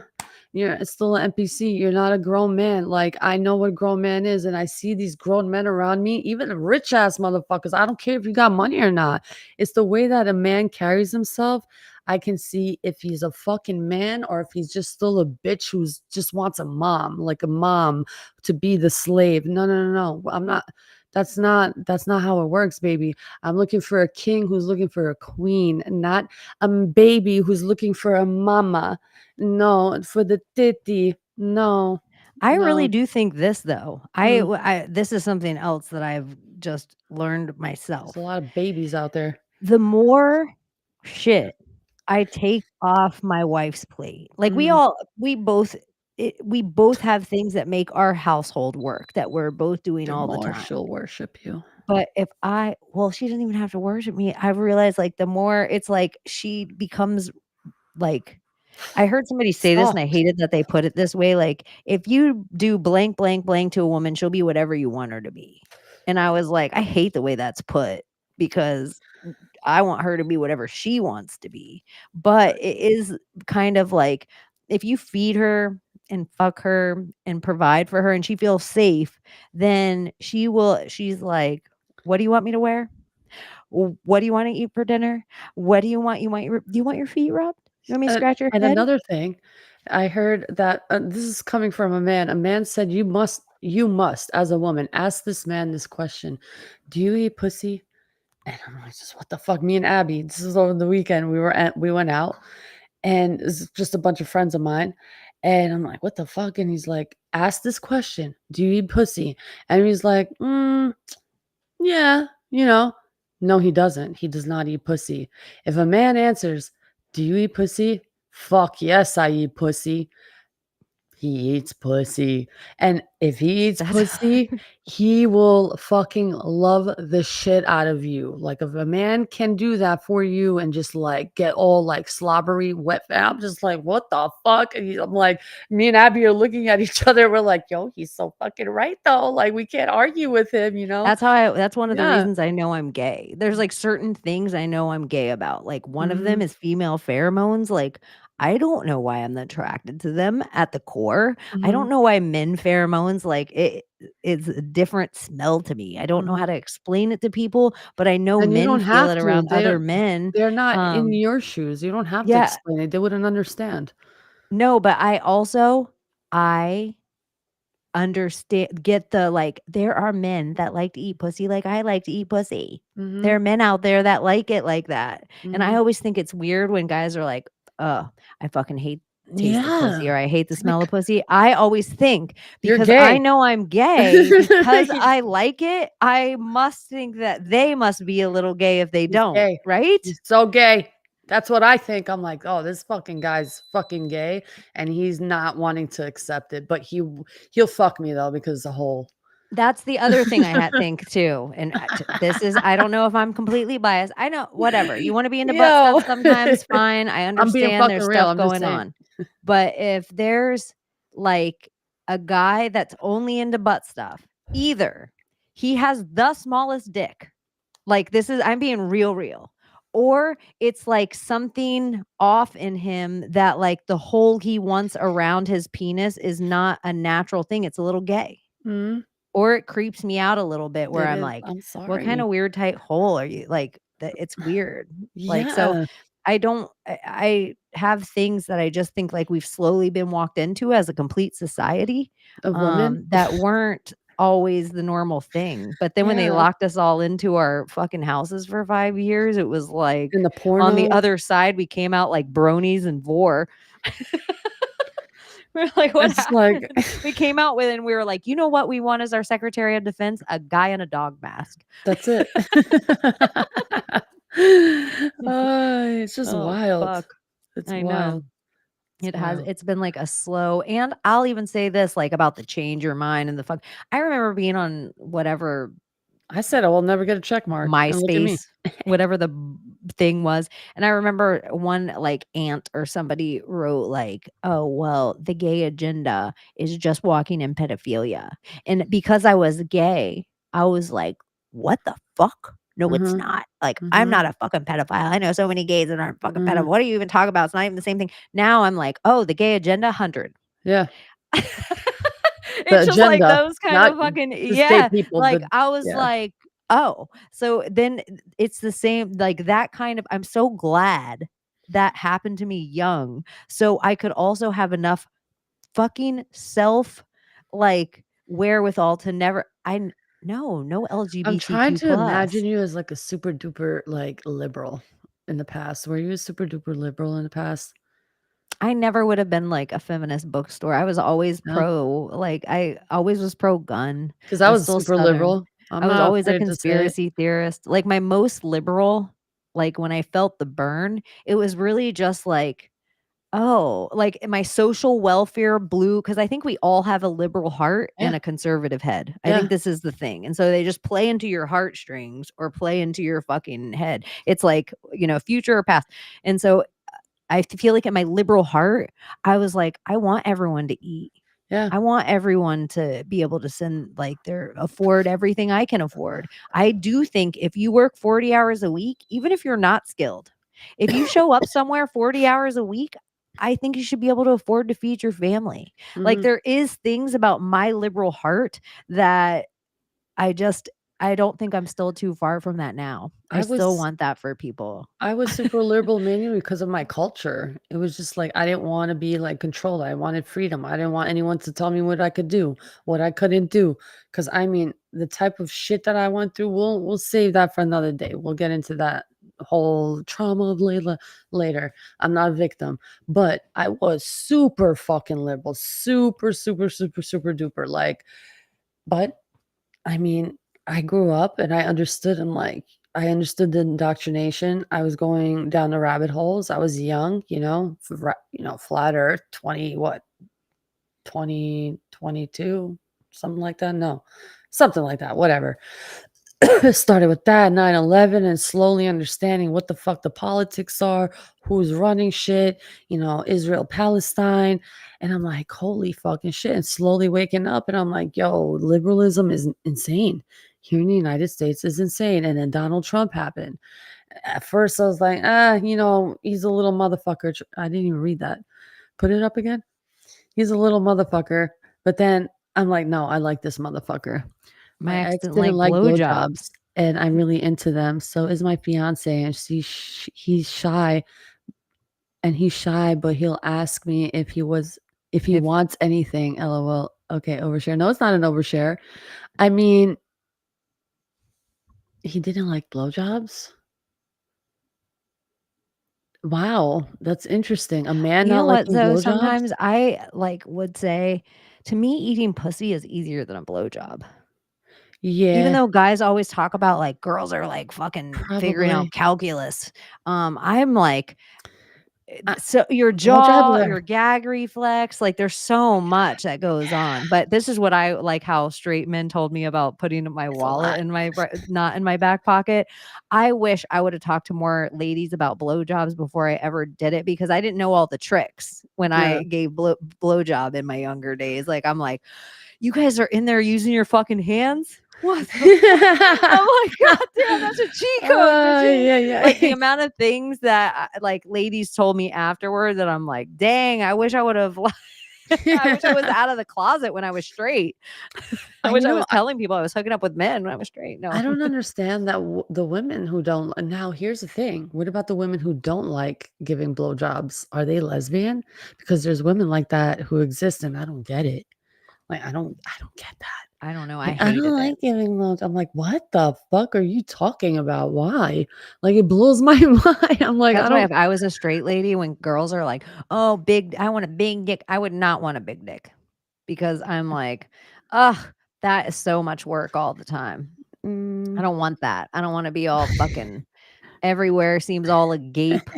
Speaker 6: you're still an NPC. You're not a grown man." Like, I know what grown man is, and I see these grown men around me, even rich ass motherfuckers. I don't care if you got money or not. It's the way that a man carries himself. I can see if he's a fucking man or if he's just still a bitch who's just wants a mom, like a mom to be the slave. No, no, no, no. I'm not. That's not how it works, baby. I'm looking for a king who's looking for a queen, not a baby who's looking for a mama. No, for the titty. No,
Speaker 4: I really
Speaker 6: no.
Speaker 4: do think this though.
Speaker 6: Mm,
Speaker 4: I this is something else that I've just learned
Speaker 6: there's a
Speaker 4: myself.
Speaker 6: lot of babies out there.
Speaker 4: The more shit I take off my wife's plate, like
Speaker 6: Mhm.
Speaker 4: we both have things that make our household work that we're both doing
Speaker 6: The
Speaker 4: all the
Speaker 6: more
Speaker 4: time.
Speaker 6: she'll worship you.
Speaker 4: But if I well, she doesn't even have to worship me. I've realized like the more it's like she becomes like I heard somebody say this and I
Speaker 6: Soft.
Speaker 4: hated that they put it this way, like, "If you do blank, blank, blank to a woman, she'll be whatever you want her to be." And I was like, "I hate the way that's put because I want her to be whatever she wants to be." But
Speaker 6: Right.
Speaker 4: it is kind of like if you feed her and fuck her and provide for her and she feels safe, then she's like, what do you want me to wear? What do you want to eat for dinner? What do you want? Do you want your feet rubbed? You want me to scratch your
Speaker 6: And
Speaker 4: head?
Speaker 6: another thing, I heard that this is coming from a man. A man said, you must, as a woman, ask this man this question: do you eat pussy? And I'm like, just what the fuck? Me and Abbie, this is over the weekend. We went out, and it's just a bunch of friends of mine. And I'm like, what the fuck? And he's like, ask this question: do you eat pussy? And he's like, yeah, No, he doesn't. He does not eat pussy. If a man answers, do you eat pussy? Fuck yes, I eat pussy. He eats pussy. And if he eats pussy, he will fucking love the shit out of you. Like, if a man can do that for you and just like get all like slobbery, wet, I'm just like, what the fuck? And I'm like, me and Abbie are looking at each other. We're like, yo, he's so fucking right though. Like, we can't argue with him,
Speaker 4: That's one of the
Speaker 6: Yeah.
Speaker 4: reasons I know I'm gay. There's like certain things I know I'm gay about. Like one of them is female pheromones. Like I don't know why I'm attracted to them at the core. I don't know why men pheromones like it's a different smell to me. I don't know how to explain it to people, but I know
Speaker 6: And you
Speaker 4: men
Speaker 6: don't
Speaker 4: feel
Speaker 6: have
Speaker 4: it
Speaker 6: to.
Speaker 4: around other men.
Speaker 6: They're not in your shoes. You don't have to
Speaker 4: Yeah,
Speaker 6: explain it. They wouldn't understand.
Speaker 4: no, but I understand get the like there are men that like to eat pussy like I like to eat pussy. There are men out there that like it like that. And I always think it's weird when guys are like, "Oh, I fucking hate taste of pussy,"
Speaker 6: Yeah.
Speaker 4: or "I hate the
Speaker 6: It's
Speaker 4: smell of
Speaker 6: like,
Speaker 4: pussy." I always think
Speaker 6: you're
Speaker 4: because I
Speaker 6: gay.
Speaker 4: know I'm gay, because
Speaker 6: He's
Speaker 4: I like it, I must think that they must be a little gay if they
Speaker 6: he's
Speaker 4: don't,
Speaker 6: gay.
Speaker 4: right?
Speaker 6: He's so gay. That's what I think. I'm like, "Oh, this fucking guy's fucking gay, and he's not wanting to accept it." But he'll fuck me though because the whole
Speaker 4: That's the other thing I had think too, and this is I don't know if I'm completely biased. I know whatever you want to be into butt stuff
Speaker 6: Yo.
Speaker 4: sometimes, fine. I
Speaker 6: I'm being
Speaker 4: understand
Speaker 6: fucking
Speaker 4: there's
Speaker 6: real.
Speaker 4: stuff
Speaker 6: I'm just
Speaker 4: going
Speaker 6: saying.
Speaker 4: on, but if there's like a guy that's only into butt stuff, either he has the smallest dick, like this is I'm being real, or it's like something off in him that like the hole he wants around his penis is not a natural thing. It's a little gay.
Speaker 6: Mhm.
Speaker 4: Or it creeps me out a little bit where
Speaker 6: It
Speaker 4: I'm
Speaker 6: is.
Speaker 4: like,
Speaker 6: I'm
Speaker 4: "What kind
Speaker 6: sorry.
Speaker 4: of weird tight hole are you?" Like, that it's weird. Like, so
Speaker 6: Yeah.
Speaker 4: I don't I have things that I just think like we've slowly been walked into as a complete society,
Speaker 6: Of women?
Speaker 4: that weren't always the normal thing. But then when they
Speaker 6: Yeah.
Speaker 4: locked us all into our fucking houses for 5 years, it was
Speaker 6: And
Speaker 4: like
Speaker 6: the
Speaker 4: on the
Speaker 6: porno.
Speaker 4: other side, we came out like bronies and vor. We're like, "What
Speaker 6: It's like
Speaker 4: happened?" We came out with and we were like, "You know what we want as our Secretary of Defense? A guy in a dog mask."
Speaker 6: that's it. It's just
Speaker 4: Oh,
Speaker 6: wild.
Speaker 4: fuck.
Speaker 6: It's
Speaker 4: I know.
Speaker 6: wild. It's wild.
Speaker 4: It's been like a slow and I'll even say this, like, about the change your mind and the fuck I remember being on whatever
Speaker 6: I said I will never get a check mark, and look at me.
Speaker 4: MySpace, whatever the thing was. And I remember one like aunt or somebody wrote like, "Oh, well, the gay agenda is just walking in pedophilia." And because I was gay, I was like, "What the fuck? No, it's
Speaker 6: Mhm,
Speaker 4: not. Like, I'm
Speaker 6: mhm,
Speaker 4: not a fucking pedophile. I know so many gays that aren't fucking pedophile.
Speaker 6: mhm.
Speaker 4: What are you even talking about? It's not even the same thing." Now I'm like, "Oh, the gay agenda, 100."
Speaker 6: Yeah, the
Speaker 4: It's just like
Speaker 6: agenda,
Speaker 4: those kind
Speaker 6: not
Speaker 4: of fucking
Speaker 6: to stay
Speaker 4: yeah,
Speaker 6: people,
Speaker 4: like,
Speaker 6: the
Speaker 4: I was
Speaker 6: yeah.
Speaker 4: like, "Oh." So then it's the same like, that kind of I'm so glad that happened to me young, so I could also have enough fucking self, like, wherewithal to never no
Speaker 6: I'm trying
Speaker 4: LGBTQ
Speaker 6: to imagine
Speaker 4: plus.
Speaker 6: you as, like, a super duper, like, liberal in the past. Were you a super duper liberal in the past?
Speaker 4: I never would have been, like, a feminist bookstore. I was always
Speaker 6: No,
Speaker 4: I always was pro-gun.
Speaker 6: because I
Speaker 4: I'm
Speaker 6: was
Speaker 4: still
Speaker 6: super
Speaker 4: Southern.
Speaker 6: liberal. I'm
Speaker 4: I was
Speaker 6: not
Speaker 4: always a
Speaker 6: afraid to say it.
Speaker 4: conspiracy theorist. Like, my most liberal, like, when I felt the burn, it was really just like, oh, like, my social welfare blew because I think we all have a liberal heart
Speaker 6: Yeah,
Speaker 4: and a conservative head. I think
Speaker 6: yeah.
Speaker 4: this is the thing, and so they just play into your heartstrings or play into your fucking head. It's like, future or past, and so I feel like in my liberal heart, I was like, I want everyone to eat.
Speaker 6: Yeah.
Speaker 4: I want everyone to be able to send like their afford everything I can afford. I do think if you work 40 hours a week, even if you're not skilled, if you show up somewhere 40 hours a week, I think you should be able to afford to feed your family. Like
Speaker 6: Mhm.
Speaker 4: there is things about my liberal heart that I just I don't think I'm still too far from that now. I
Speaker 6: I
Speaker 4: still
Speaker 6: was
Speaker 4: want that for people.
Speaker 6: I was super liberal mainly because of my culture. It was just like I didn't want to be like controlled. I wanted freedom. I didn't want anyone to tell me what I could do, what I couldn't do. Because I mean, the type of shit that I went through, we'll save that for another day. We'll get into that whole trauma of Layla later. I'm not a victim, but I was super fucking liberal, super, super, super, super duper. Like, but I mean, I grew up and I understood and like I understood the indoctrination. I was going down the rabbit holes. I was young, flat earth, 20 what? 2022, something like that. No. Something like that, whatever. Started with that 9/11 and slowly understanding what the fuck the politics are, who's running shit, Israel, Palestine. And I'm like, holy fucking shit. And slowly waking up and I'm like, yo, liberalism is insane. Here in the United States is insane. And then Donald Trump happened. At first I was like, he's a little motherfucker. I didn't even read that. Put it up again. He's a little motherfucker. But then I'm like, no, I like this motherfucker.
Speaker 4: My
Speaker 6: My
Speaker 4: ex
Speaker 6: ex
Speaker 4: didn't
Speaker 6: didn't
Speaker 4: like
Speaker 6: like
Speaker 4: blowjobs.
Speaker 6: blowjobs, and I'm really into them. So is my fiance, and he's shy, but he'll ask me if he
Speaker 4: If
Speaker 6: wants anything. LOL. Okay, overshare. No, it's not an overshare. I mean, he didn't like blowjobs. Wow, that's interesting. A man
Speaker 4: you know
Speaker 6: not
Speaker 4: what
Speaker 6: liking
Speaker 4: though,
Speaker 6: blowjobs?
Speaker 4: sometimes I like would say to me eating pussy is easier than a blowjob. Even
Speaker 6: Yeah,
Speaker 4: though guys always talk about like girls are like fucking figuring out
Speaker 6: probably.
Speaker 4: calculus. I'm like
Speaker 6: Uh,
Speaker 4: so your
Speaker 6: Blowjobs
Speaker 4: jaw,
Speaker 6: are
Speaker 4: your gag reflex, like there's so much that goes on. But this is what I like how straight men told me about putting my
Speaker 6: it's a
Speaker 4: wallet
Speaker 6: lot.
Speaker 4: in my not in my back pocket. I wish I would have talked to more ladies about blowjobs before I ever did it because I didn't know all the tricks when
Speaker 6: Yeah.
Speaker 4: I gave blowjob in my younger days. Like I'm like, you guys are in there using your fucking hands. What the I'm like, God damn, that's a cheat code, bitches.
Speaker 6: Yeah,
Speaker 4: Like the
Speaker 6: yeah.
Speaker 4: amount of things that like ladies told me afterward that I'm like, dang, I wish I would have I wish I was out of the closet when I was straight. I
Speaker 6: I
Speaker 4: wish I
Speaker 6: know.
Speaker 4: was telling people I was hooking up with men when I was straight.
Speaker 6: I
Speaker 4: No.
Speaker 6: don't understand that the women who don't. And now here's the thing. What about the women who don't like giving blowjobs? Are they lesbian? Because there's women like that who exist, and I don't get it. Like I don't get that.
Speaker 4: I don't know. I
Speaker 6: Like I don't
Speaker 4: hated it.
Speaker 6: like giving blowjobs. I'm like, what the fuck are you talking about? Why? Like it blows my mind. I'm like, I
Speaker 4: That's why
Speaker 6: don't.
Speaker 4: if I was a straight lady, when girls are like, oh, big, I want a big dick, I would not want a big dick because I'm like, ugh, that is so much work all the time. I
Speaker 6: Mm,
Speaker 4: don't want that. I don't want to be all fucking everywhere seems all agape.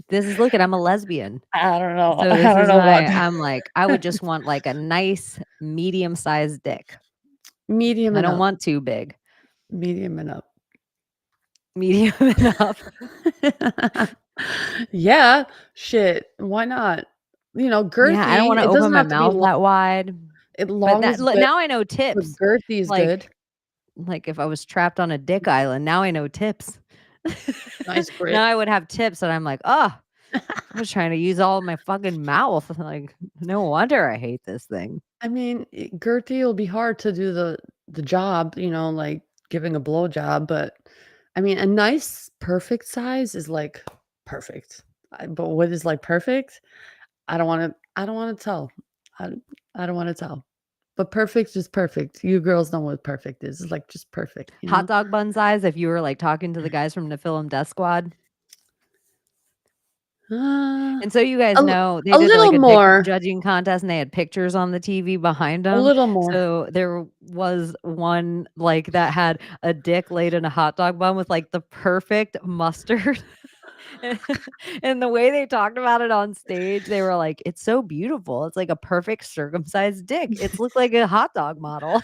Speaker 4: This is look at I'm a lesbian.
Speaker 6: I don't know.
Speaker 4: So
Speaker 6: I
Speaker 4: this
Speaker 6: don't
Speaker 4: is
Speaker 6: know about
Speaker 4: why
Speaker 6: that.
Speaker 4: I'm like, I would just want like a nice medium-sized dick.
Speaker 6: Medium
Speaker 4: I
Speaker 6: and
Speaker 4: don't
Speaker 6: up.
Speaker 4: want too big.
Speaker 6: Medium and up.
Speaker 4: Medium enough.
Speaker 6: Yeah, shit. Why not?
Speaker 4: Yeah, I don't
Speaker 6: Girthy.
Speaker 4: want to
Speaker 6: It
Speaker 4: open
Speaker 6: doesn't
Speaker 4: my
Speaker 6: have to be
Speaker 4: mouth
Speaker 6: long.
Speaker 4: that wide. But
Speaker 6: Long
Speaker 4: that
Speaker 6: is good,
Speaker 4: now I know
Speaker 6: but
Speaker 4: tips.
Speaker 6: girthy is good.
Speaker 4: Like if I was trapped on a dick island, now I know tips.
Speaker 6: Nice grip.
Speaker 4: Now I would have tips and I'm like, oh, I was trying to use all my fucking mouth. Like, no wonder I hate this thing.
Speaker 6: I mean, girthy will be hard to do the job, like giving a blow job, but I mean, a nice perfect size is like perfect. But what is like perfect? I don't want to tell. I I don't want to tell. But perfect is perfect. You girls know what perfect is. It's like just perfect,
Speaker 4: Hot dog bun size, if you were like talking to the guys from the Film Death Squad.
Speaker 6: Uh,
Speaker 4: And so you guys
Speaker 6: a, l-
Speaker 4: know they
Speaker 6: a
Speaker 4: did
Speaker 6: little
Speaker 4: like a dick
Speaker 6: more.
Speaker 4: judging contest and they had pictures on the TV behind
Speaker 6: A
Speaker 4: them.
Speaker 6: little more.
Speaker 4: So there was one like that had a dick laid in a hot dog bun with like the perfect mustard. And and the way they talked about it on stage, they were like, it's so beautiful. It's like a perfect circumcised dick. It's looked like a hot dog model.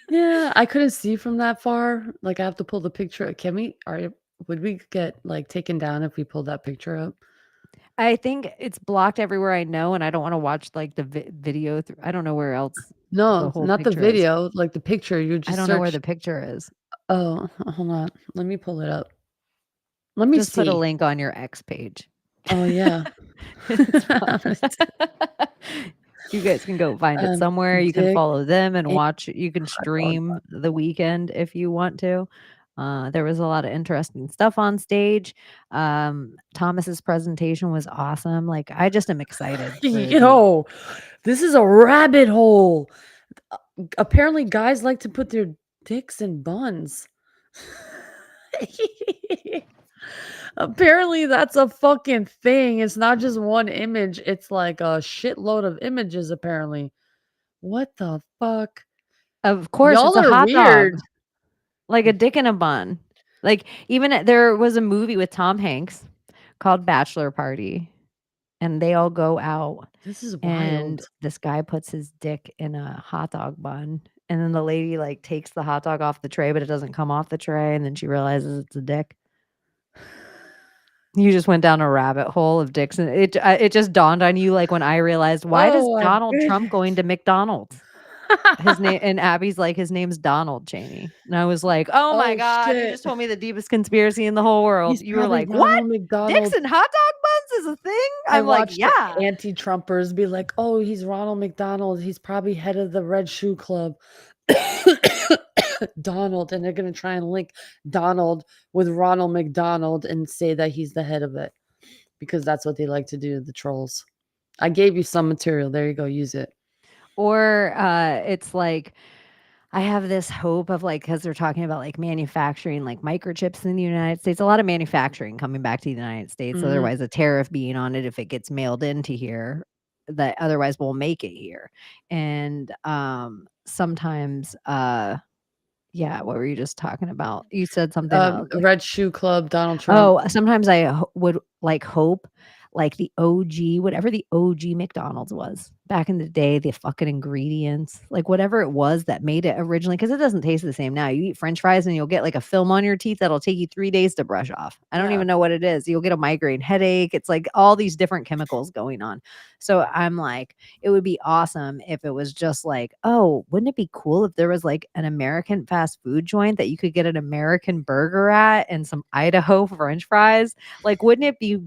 Speaker 6: Yeah, I couldn't see from that far. Like I have to pull the picture. Would we get like taken down if we pulled that picture up?
Speaker 4: I think it's blocked everywhere I know, and I don't want to watch like the video. I don't know where else the
Speaker 6: No,
Speaker 4: whole
Speaker 6: not the
Speaker 4: picture is.
Speaker 6: video, like the picture. You
Speaker 4: I
Speaker 6: just
Speaker 4: don't know where
Speaker 6: search.
Speaker 4: the picture is.
Speaker 6: Oh, hold on. Let me pull it up. Let me
Speaker 4: Just put a
Speaker 6: see.
Speaker 4: link on your X page.
Speaker 6: Oh yeah.
Speaker 4: It's fun. You guys can go find it somewhere. You can
Speaker 6: Dick
Speaker 4: follow them and
Speaker 6: and
Speaker 4: watch. You can
Speaker 6: hot dog
Speaker 4: stream the weekend if you want to. There was a lot of interesting stuff on stage. Thomas's presentation was awesome. Like I just am excited
Speaker 6: bun.
Speaker 4: for the
Speaker 6: Yo, this is a rabbit hole. Apparently, guys like to put their dicks in buns. Apparently, that's a fucking thing. It's not just one image. It's like a shitload of images. Apparently, what the fuck?
Speaker 4: Of course, it's
Speaker 6: Y'all
Speaker 4: a
Speaker 6: are
Speaker 4: hot dog,
Speaker 6: weird.
Speaker 4: like a dick in a bun. Like there was a movie with Tom Hanks called Bachelor Party, and they all go out,
Speaker 6: This is
Speaker 4: and
Speaker 6: wild.
Speaker 4: this guy puts his dick in a hot dog bun, and then the lady like takes the hot dog off the tray, but it doesn't come off the tray, and then she realizes it's a dick. You just went down a rabbit hole of dicks, and it just dawned on you like when I realized why does
Speaker 6: Oh my
Speaker 4: Donald Trump going
Speaker 6: goodness.
Speaker 4: to McDonald's? His name and Abby's like, his name's Donald Chaney. And I was like, oh my
Speaker 6: Oh
Speaker 4: God, you
Speaker 6: shit.
Speaker 4: just told me the deepest conspiracy in the whole world.
Speaker 6: He's
Speaker 4: You were
Speaker 6: probably
Speaker 4: like, what?
Speaker 6: Ronald
Speaker 4: Dicks
Speaker 6: McDonald.
Speaker 4: and hot dog buns is a thing?
Speaker 6: I
Speaker 4: I'm like,
Speaker 6: watched the
Speaker 4: yeah.
Speaker 6: anti-Trumpers be like, "Oh, he's Ronald McDonald. He's probably head of the Red Shoe Club." Donald, and they're gonna try and link Donald with Ronald McDonald and say that he's the head of it because that's what they like to do, the trolls. I gave you some material. There you go. Use it.
Speaker 4: Or it's like, I have this hope of like, because they're talking about like manufacturing like microchips in the United States, a lot of manufacturing coming back to the United States.
Speaker 6: Mhm.
Speaker 4: Otherwise, a tariff being on it if it gets mailed into here, that otherwise we'll make it here. And sometimes, yeah, what were you just talking about? You said something else.
Speaker 6: Red Shoe Club, Donald Trump.
Speaker 4: Oh, sometimes I would like hope like the OG, whatever the OG McDonald's was back in the day, the fucking ingredients, like whatever it was that made it originally, because it doesn't taste the same now. You eat French fries and you'll get like a film on your teeth that'll take you 3 days to brush off. I don't
Speaker 6: Yeah.
Speaker 4: even know what it is. You'll get a migraine headache. It's like all these different chemicals going on. So I'm like, it would be awesome if it was just like, oh, wouldn't it be cool if there was like an American fast food joint that you could get an American burger at and some Idaho French fries? Like, wouldn't it be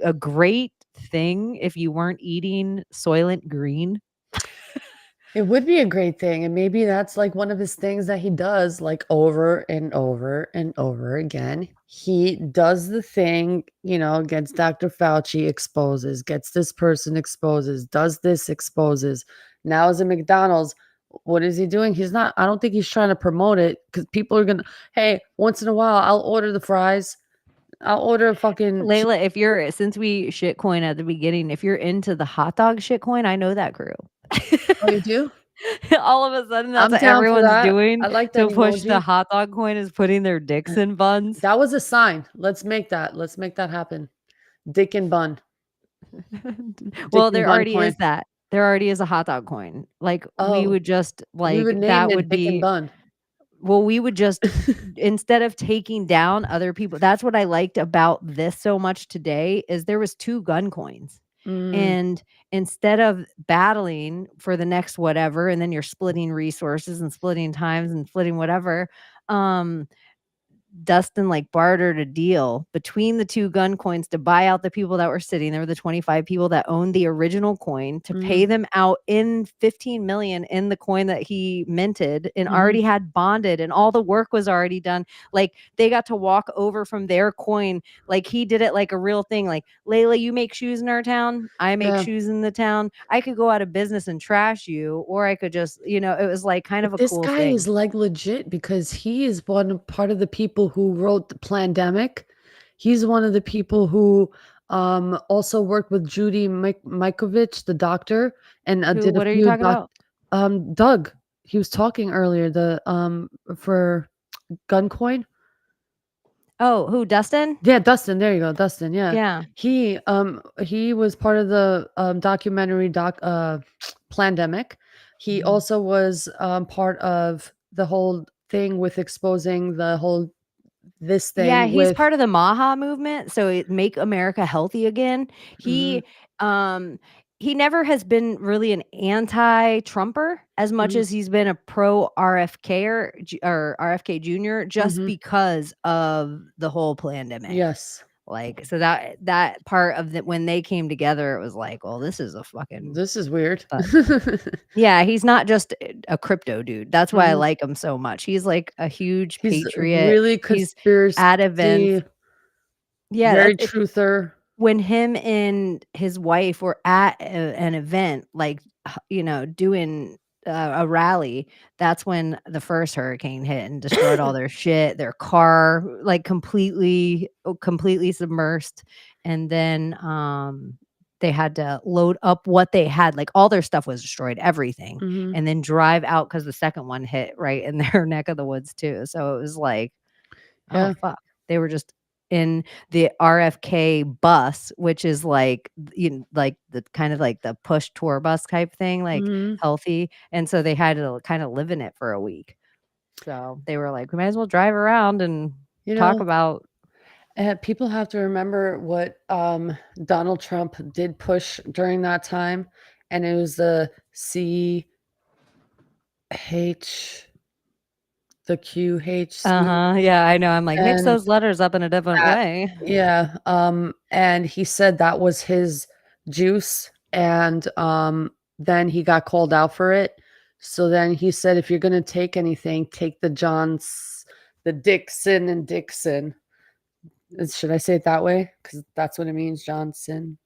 Speaker 4: a great thing if you weren't eating Soylent Green?
Speaker 6: It would be a great thing, and maybe that's like one of his things that he does like over and over and over again. He does the thing, gets Dr. Fauci exposes, gets this person exposes, does this exposes. Now as a McDonald's, what is he doing? I don't think he's trying to promote it because people are gonna, hey, once in a while, I'll order the fries. I'll order a fucking
Speaker 4: Layla, if you're since we shitcoin at the beginning, if you're into the hot dog shitcoin, I know that crew.
Speaker 6: Oh, you do?
Speaker 4: All of a sudden, that's
Speaker 6: I'm
Speaker 4: what
Speaker 6: down for
Speaker 4: everyone's
Speaker 6: that.
Speaker 4: doing
Speaker 6: I like
Speaker 4: to
Speaker 6: that
Speaker 4: push the
Speaker 6: emoji.
Speaker 4: hot dog coin is putting their dicks in buns.
Speaker 6: That was a sign. Let's make that. Let's make that happen. Dick and bun.
Speaker 4: Well,
Speaker 6: Dick and
Speaker 4: there
Speaker 6: bun
Speaker 4: already
Speaker 6: coin.
Speaker 4: is that. There already is a hot dog coin. Like we
Speaker 6: Oh,
Speaker 4: would just
Speaker 6: we would
Speaker 4: like
Speaker 6: name
Speaker 4: that
Speaker 6: it
Speaker 4: would
Speaker 6: Dick and
Speaker 4: be
Speaker 6: Bun.
Speaker 4: well, we would just instead of taking down other people, that's what I liked about this so much today is there was 2 gun coins.
Speaker 6: Mm,
Speaker 4: And instead of battling for the next whatever, and then you're splitting resources and splitting times and splitting whatever, um, Dustin like bartered a deal between the 2 gun coins to buy out the people that were sitting there, the 25 people that owned the original coin, to pay
Speaker 6: mhm,
Speaker 4: them out in 15 million in the coin that he minted and
Speaker 6: mhm.
Speaker 4: already had bonded, and all the work was already done. Like they got to walk over from their coin. Like he did it like a real thing. Like, Layla, you make shoes in our town. I make
Speaker 6: Yeah.
Speaker 4: shoes in the town. I could go out of business and trash you, or I could just, it was like kind of a
Speaker 6: This
Speaker 4: cool
Speaker 6: guy
Speaker 4: thing.
Speaker 6: is like legit because he is part of the people who wrote the pandemic. He's one of the people who also worked with Judy Mikovich, the doctor, and
Speaker 4: Who,
Speaker 6: did a
Speaker 4: what are you
Speaker 6: few
Speaker 4: talking about?
Speaker 6: Doug. He was talking earlier for Guncoin.
Speaker 4: Oh, who, Dustin?
Speaker 6: Yeah, Dustin. There you go, Dustin. Yeah,
Speaker 4: Yeah.
Speaker 6: he was part of the documentary Plandemic. He
Speaker 4: Mhm.
Speaker 6: also was part of the whole thing with exposing the whole this
Speaker 4: Yeah,
Speaker 6: thing
Speaker 4: he's
Speaker 6: with.
Speaker 4: part of the Maha movement, so Make America Healthy Again.
Speaker 6: Mhm,
Speaker 4: Um he never has been really an anti-Trumper as much
Speaker 6: mhm,
Speaker 4: as he's been a pro RFK or RFK Jr. just
Speaker 6: mhm.
Speaker 4: because of the whole pandemic.
Speaker 6: Yes.
Speaker 4: Like, so that part of that when they came together, it was like, well, this is a fucking
Speaker 6: This is weird.
Speaker 4: but yeah, he's not just a crypto dude. That's why I
Speaker 6: Mhm.
Speaker 4: like him so much. He's like a huge
Speaker 6: He's
Speaker 4: patriot.
Speaker 6: really
Speaker 4: He's at events.
Speaker 6: conspiracy,
Speaker 4: Yeah,
Speaker 6: very
Speaker 4: it's
Speaker 6: truther.
Speaker 4: when him and his wife were at an event, like, doing a rally, that's when the first hurricane hit and destroyed all their shit, their car, like, completely submersed, and then, they had to load up what they had, like, all their stuff was destroyed, everything,
Speaker 6: Mhm.
Speaker 4: and then drive out because the second one hit right in their neck of the woods too, so it was like, oh,
Speaker 6: Yeah.
Speaker 4: fuck. They were just in the RFK bus, which is like, like the kind of like the push tour bus type thing, like
Speaker 6: Mhm.
Speaker 4: healthy. And so they had to kind of live in it for a week. So they were like, we might as well drive around and
Speaker 6: You
Speaker 4: talk
Speaker 6: know,
Speaker 4: about.
Speaker 6: people have to remember what Donald Trump did push during that time, and it was the CH, the QHC,
Speaker 4: Uh-huh. Yeah, I know. I'm like, mix
Speaker 6: and
Speaker 4: those letters up in a different
Speaker 6: that,
Speaker 4: way.
Speaker 6: yeah, and he said that was his juice, and then he got called out for it. So then he said, if you're gonna take anything, take the Dixon and Dixon. Should I say it that way? Because that's what it means, Johnson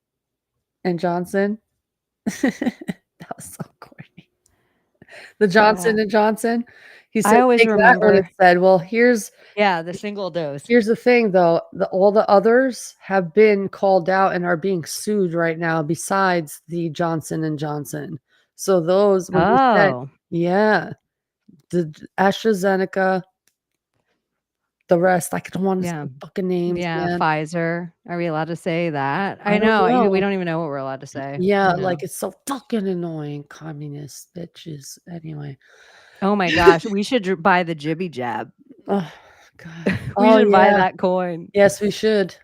Speaker 6: and Johnson. That was so corny. The
Speaker 4: Yeah.
Speaker 6: Johnson and Johnson. He
Speaker 4: I
Speaker 6: said,
Speaker 4: always
Speaker 6: take that one
Speaker 4: remember.
Speaker 6: instead. Well, here's
Speaker 4: Yeah, the single dose.
Speaker 6: here's the thing though. All the others have been called out and are being sued right now besides the Johnson and Johnson. So those when they said,
Speaker 4: Oh,
Speaker 6: yeah, the AstraZeneca, the rest, I don't want to say
Speaker 4: yeah.
Speaker 6: fucking names,
Speaker 4: Yeah,
Speaker 6: man.
Speaker 4: Pfizer. Are we allowed to say that?
Speaker 6: I
Speaker 4: I
Speaker 6: don't
Speaker 4: know. We
Speaker 6: know.
Speaker 4: don't even know what we're allowed to say.
Speaker 6: Yeah,
Speaker 4: I
Speaker 6: like
Speaker 4: know.
Speaker 6: it's so fucking annoying, communist bitches. Anyway.
Speaker 4: Oh my gosh, we should buy the Jibby Jab.
Speaker 6: Oh god.
Speaker 4: We
Speaker 6: Oh
Speaker 4: should buy
Speaker 6: yeah.
Speaker 4: that coin.
Speaker 6: Yes, we should.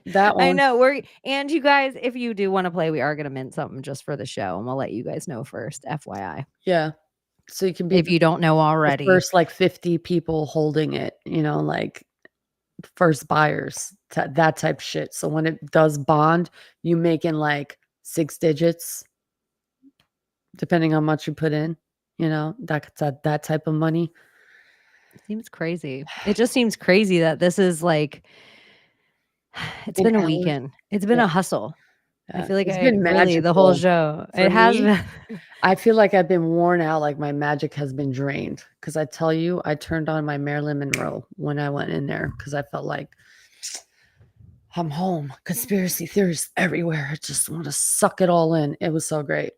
Speaker 6: That
Speaker 4: I
Speaker 6: one.
Speaker 4: know. And you guys, if you do want to play, we are going to mint something just for the show, and we'll let you guys know first, FYI.
Speaker 6: Yeah. So you can be
Speaker 4: If you don't know
Speaker 6: the
Speaker 4: already.
Speaker 6: first like 50 people holding it, like first buyers, that type shit. So when it does bond, you make in like 6 digits, depending on how much you put in, that type of money.
Speaker 4: Seems crazy. It just seems crazy that this is like, it's
Speaker 6: In
Speaker 4: been a
Speaker 6: hours.
Speaker 4: weekend. It's been
Speaker 6: Yeah.
Speaker 4: a hustle. I
Speaker 6: Yeah.
Speaker 4: feel like
Speaker 6: It's
Speaker 4: I
Speaker 6: been
Speaker 4: really, the whole
Speaker 6: magical
Speaker 4: show,
Speaker 6: for
Speaker 4: it has
Speaker 6: me.
Speaker 4: been.
Speaker 6: I feel like I've been worn out, like my magic has been drained. Because I tell you, I turned on my Marilyn Monroe when I went in there because I felt like I'm home. Conspiracy theories everywhere. I just want to suck it all in. It was so great.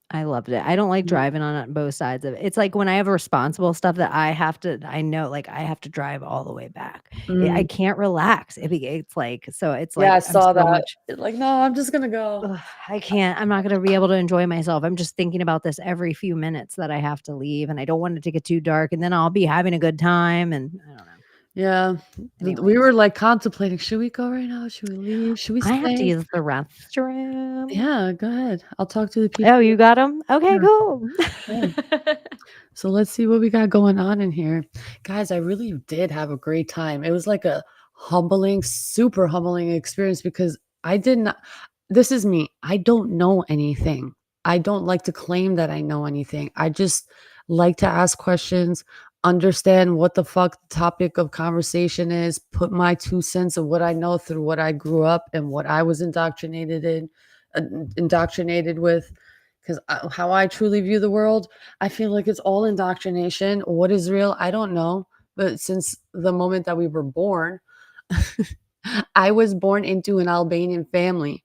Speaker 4: I loved it. I don't like driving on both sides of it. It's like when I have responsible stuff that I know, like I have to drive all the way back. I
Speaker 6: Mm.
Speaker 4: can't relax. It's like, so it's
Speaker 6: Yeah,
Speaker 4: like,
Speaker 6: I
Speaker 4: I'm
Speaker 6: saw
Speaker 4: so
Speaker 6: that.
Speaker 4: much.
Speaker 6: Like, no, I'm just gonna go.
Speaker 4: Ugh, I can't. I'm not going to be able to enjoy myself. I'm just thinking about this every few minutes that I have to leave, and I don't want it to get too dark, and then I'll be having a good time, and I don't know.
Speaker 6: Yeah. We
Speaker 4: Anyways,
Speaker 6: were like contemplating, should we go right now? Should we leave? Should we
Speaker 4: I have to
Speaker 6: stay?
Speaker 4: use the restroom.
Speaker 6: Yeah, go ahead. I'll talk to the people.
Speaker 4: Oh, you got them? Okay,
Speaker 6: Yeah.
Speaker 4: cool.
Speaker 6: Yeah. So let's see what we got going on in here. Guys, I really did have a great time. It was like a humbling, super humbling experience because I did not, this is me. I don't know anything. I don't like to claim that I know anything. I just like to ask questions, understand what the fuck the topic of conversation is, put my 2 cents of what I know through what I grew up and what I was indoctrinated with. Because how I truly view the world, I feel like it's all indoctrination. What is real? I don't know. But since the moment that we were born, I was born into an Albanian family.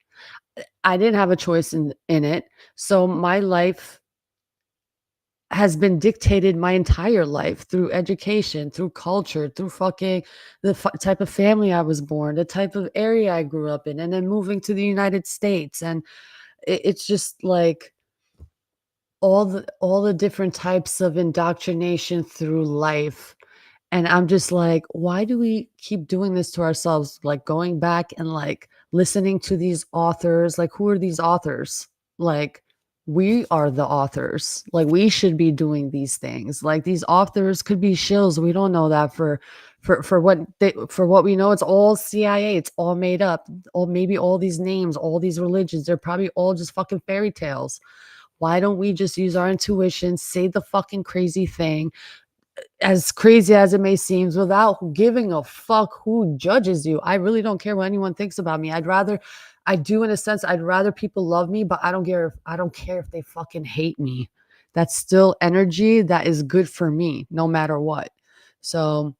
Speaker 6: I didn't have a choice in it. So my life has been dictated my entire life through education, through culture, through fucking type of family I was born, the type of area I grew up in, and then moving to the United States. And it's just like all the different types of indoctrination through life. And I'm just like, why do we keep doing this to ourselves? Like going back and like listening to these authors, like who are these authors? Like we are the authors. Like, we should be doing these things. Like, these authors could be shills. We don't know that for what we know. It's all CIA. It's all made up. Or maybe all these names, all these religions, they're probably all just fucking fairy tales. Why don't we just use our intuition, say the fucking crazy thing, as crazy as it may seem, without giving a fuck who judges you? I really don't care what anyone thinks about me. I'd rather people love me, but I don't care if they fucking hate me. That's still energy that is good for me, no matter what. So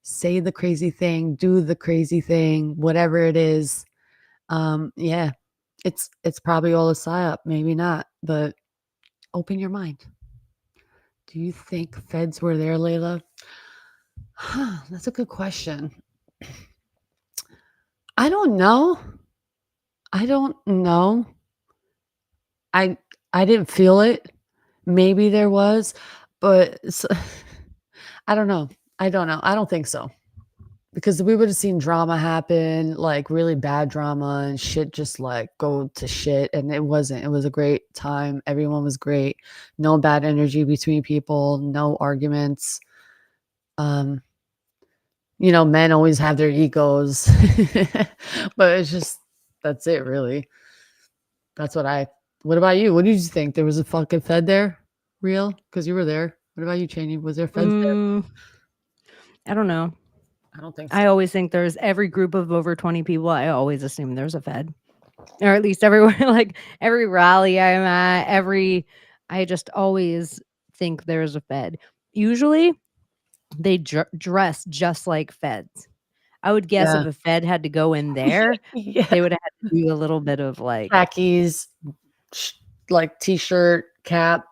Speaker 6: say the crazy thing, do the crazy thing, whatever it is. Yeah, it's probably all a psyop, maybe not, but open your mind. Do you think feds were there, Layla? That's a good question. I don't know. I didn't feel it. Maybe there was, but I don't know. I don't think so. Because we would have seen drama happen, like really bad drama, and shit just like go to shit. And it wasn't. It was a great time. Everyone was great. No bad energy between people, no arguments. Men always have their egos. But it's just, that's it, really. What about you? What did you think? There was a fucking Fed there? Real? Because you were there. What about you, Chaney? Was there feds there?
Speaker 4: I don't know.
Speaker 6: I don't think so.
Speaker 4: I always think there's every group of over 20 people. I always assume there's a Fed, or at least everywhere, like every rally I'm at, I just always think there's a Fed. Usually they dress just like Feds. I would guess if a Fed had to go in there, they would have had to do a little bit of like
Speaker 6: khakis, like t-shirt, cap.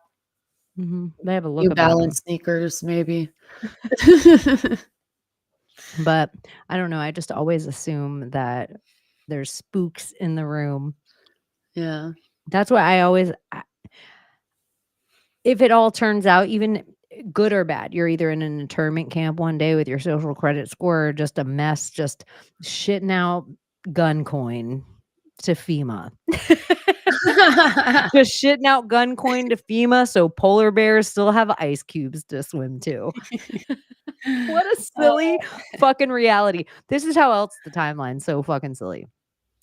Speaker 4: They have a look
Speaker 6: New
Speaker 4: about
Speaker 6: Balance sneakers, maybe.
Speaker 4: But I don't know. I just always assume that there's spooks in the room.
Speaker 6: Yeah.
Speaker 4: That's why if it all turns out, even good or bad, you're either in an internment camp one day with your social credit score or just a mess, just shitting out gun coin to FEMA. Just shitting out gun coin to FEMA so polar bears still have ice cubes to swim to. What a silly fucking reality. This is how else the timeline's so fucking silly.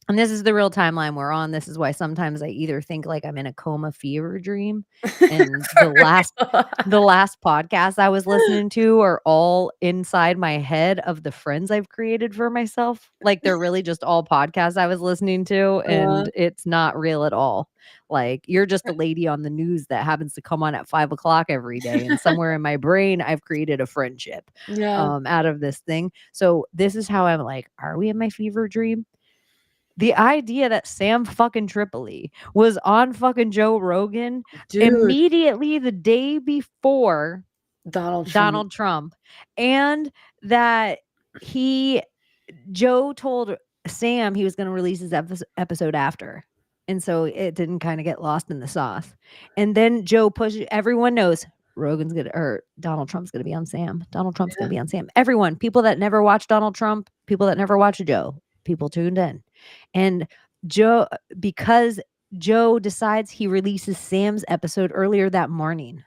Speaker 4: And this is the real timeline we're on. This is why sometimes I either think like I'm in a coma fever dream, and the last podcast I was listening to are all inside my head of the friends I've created for myself. Like they're really just all podcasts I was listening to, and it's not real at all. Like you're just a lady on the news that happens to come on at 5 o'clock every day, and somewhere in my brain I've created a friendship out of this thing. So this is how I'm like, are we in my fever dream? The idea that Sam fucking Tripoli was on fucking Joe Rogan immediately the day before Donald Trump, and that Joe told Sam he was going to release his episode after. And so it didn't kind of get lost in the sauce. And then Joe everyone knows Donald Trump's going to be on Sam. Donald Trump's going to be on Sam. Everyone, people that never watched Donald Trump, people that never watched Joe, people tuned in. And because Joe decides he releases Sam's episode earlier that morning.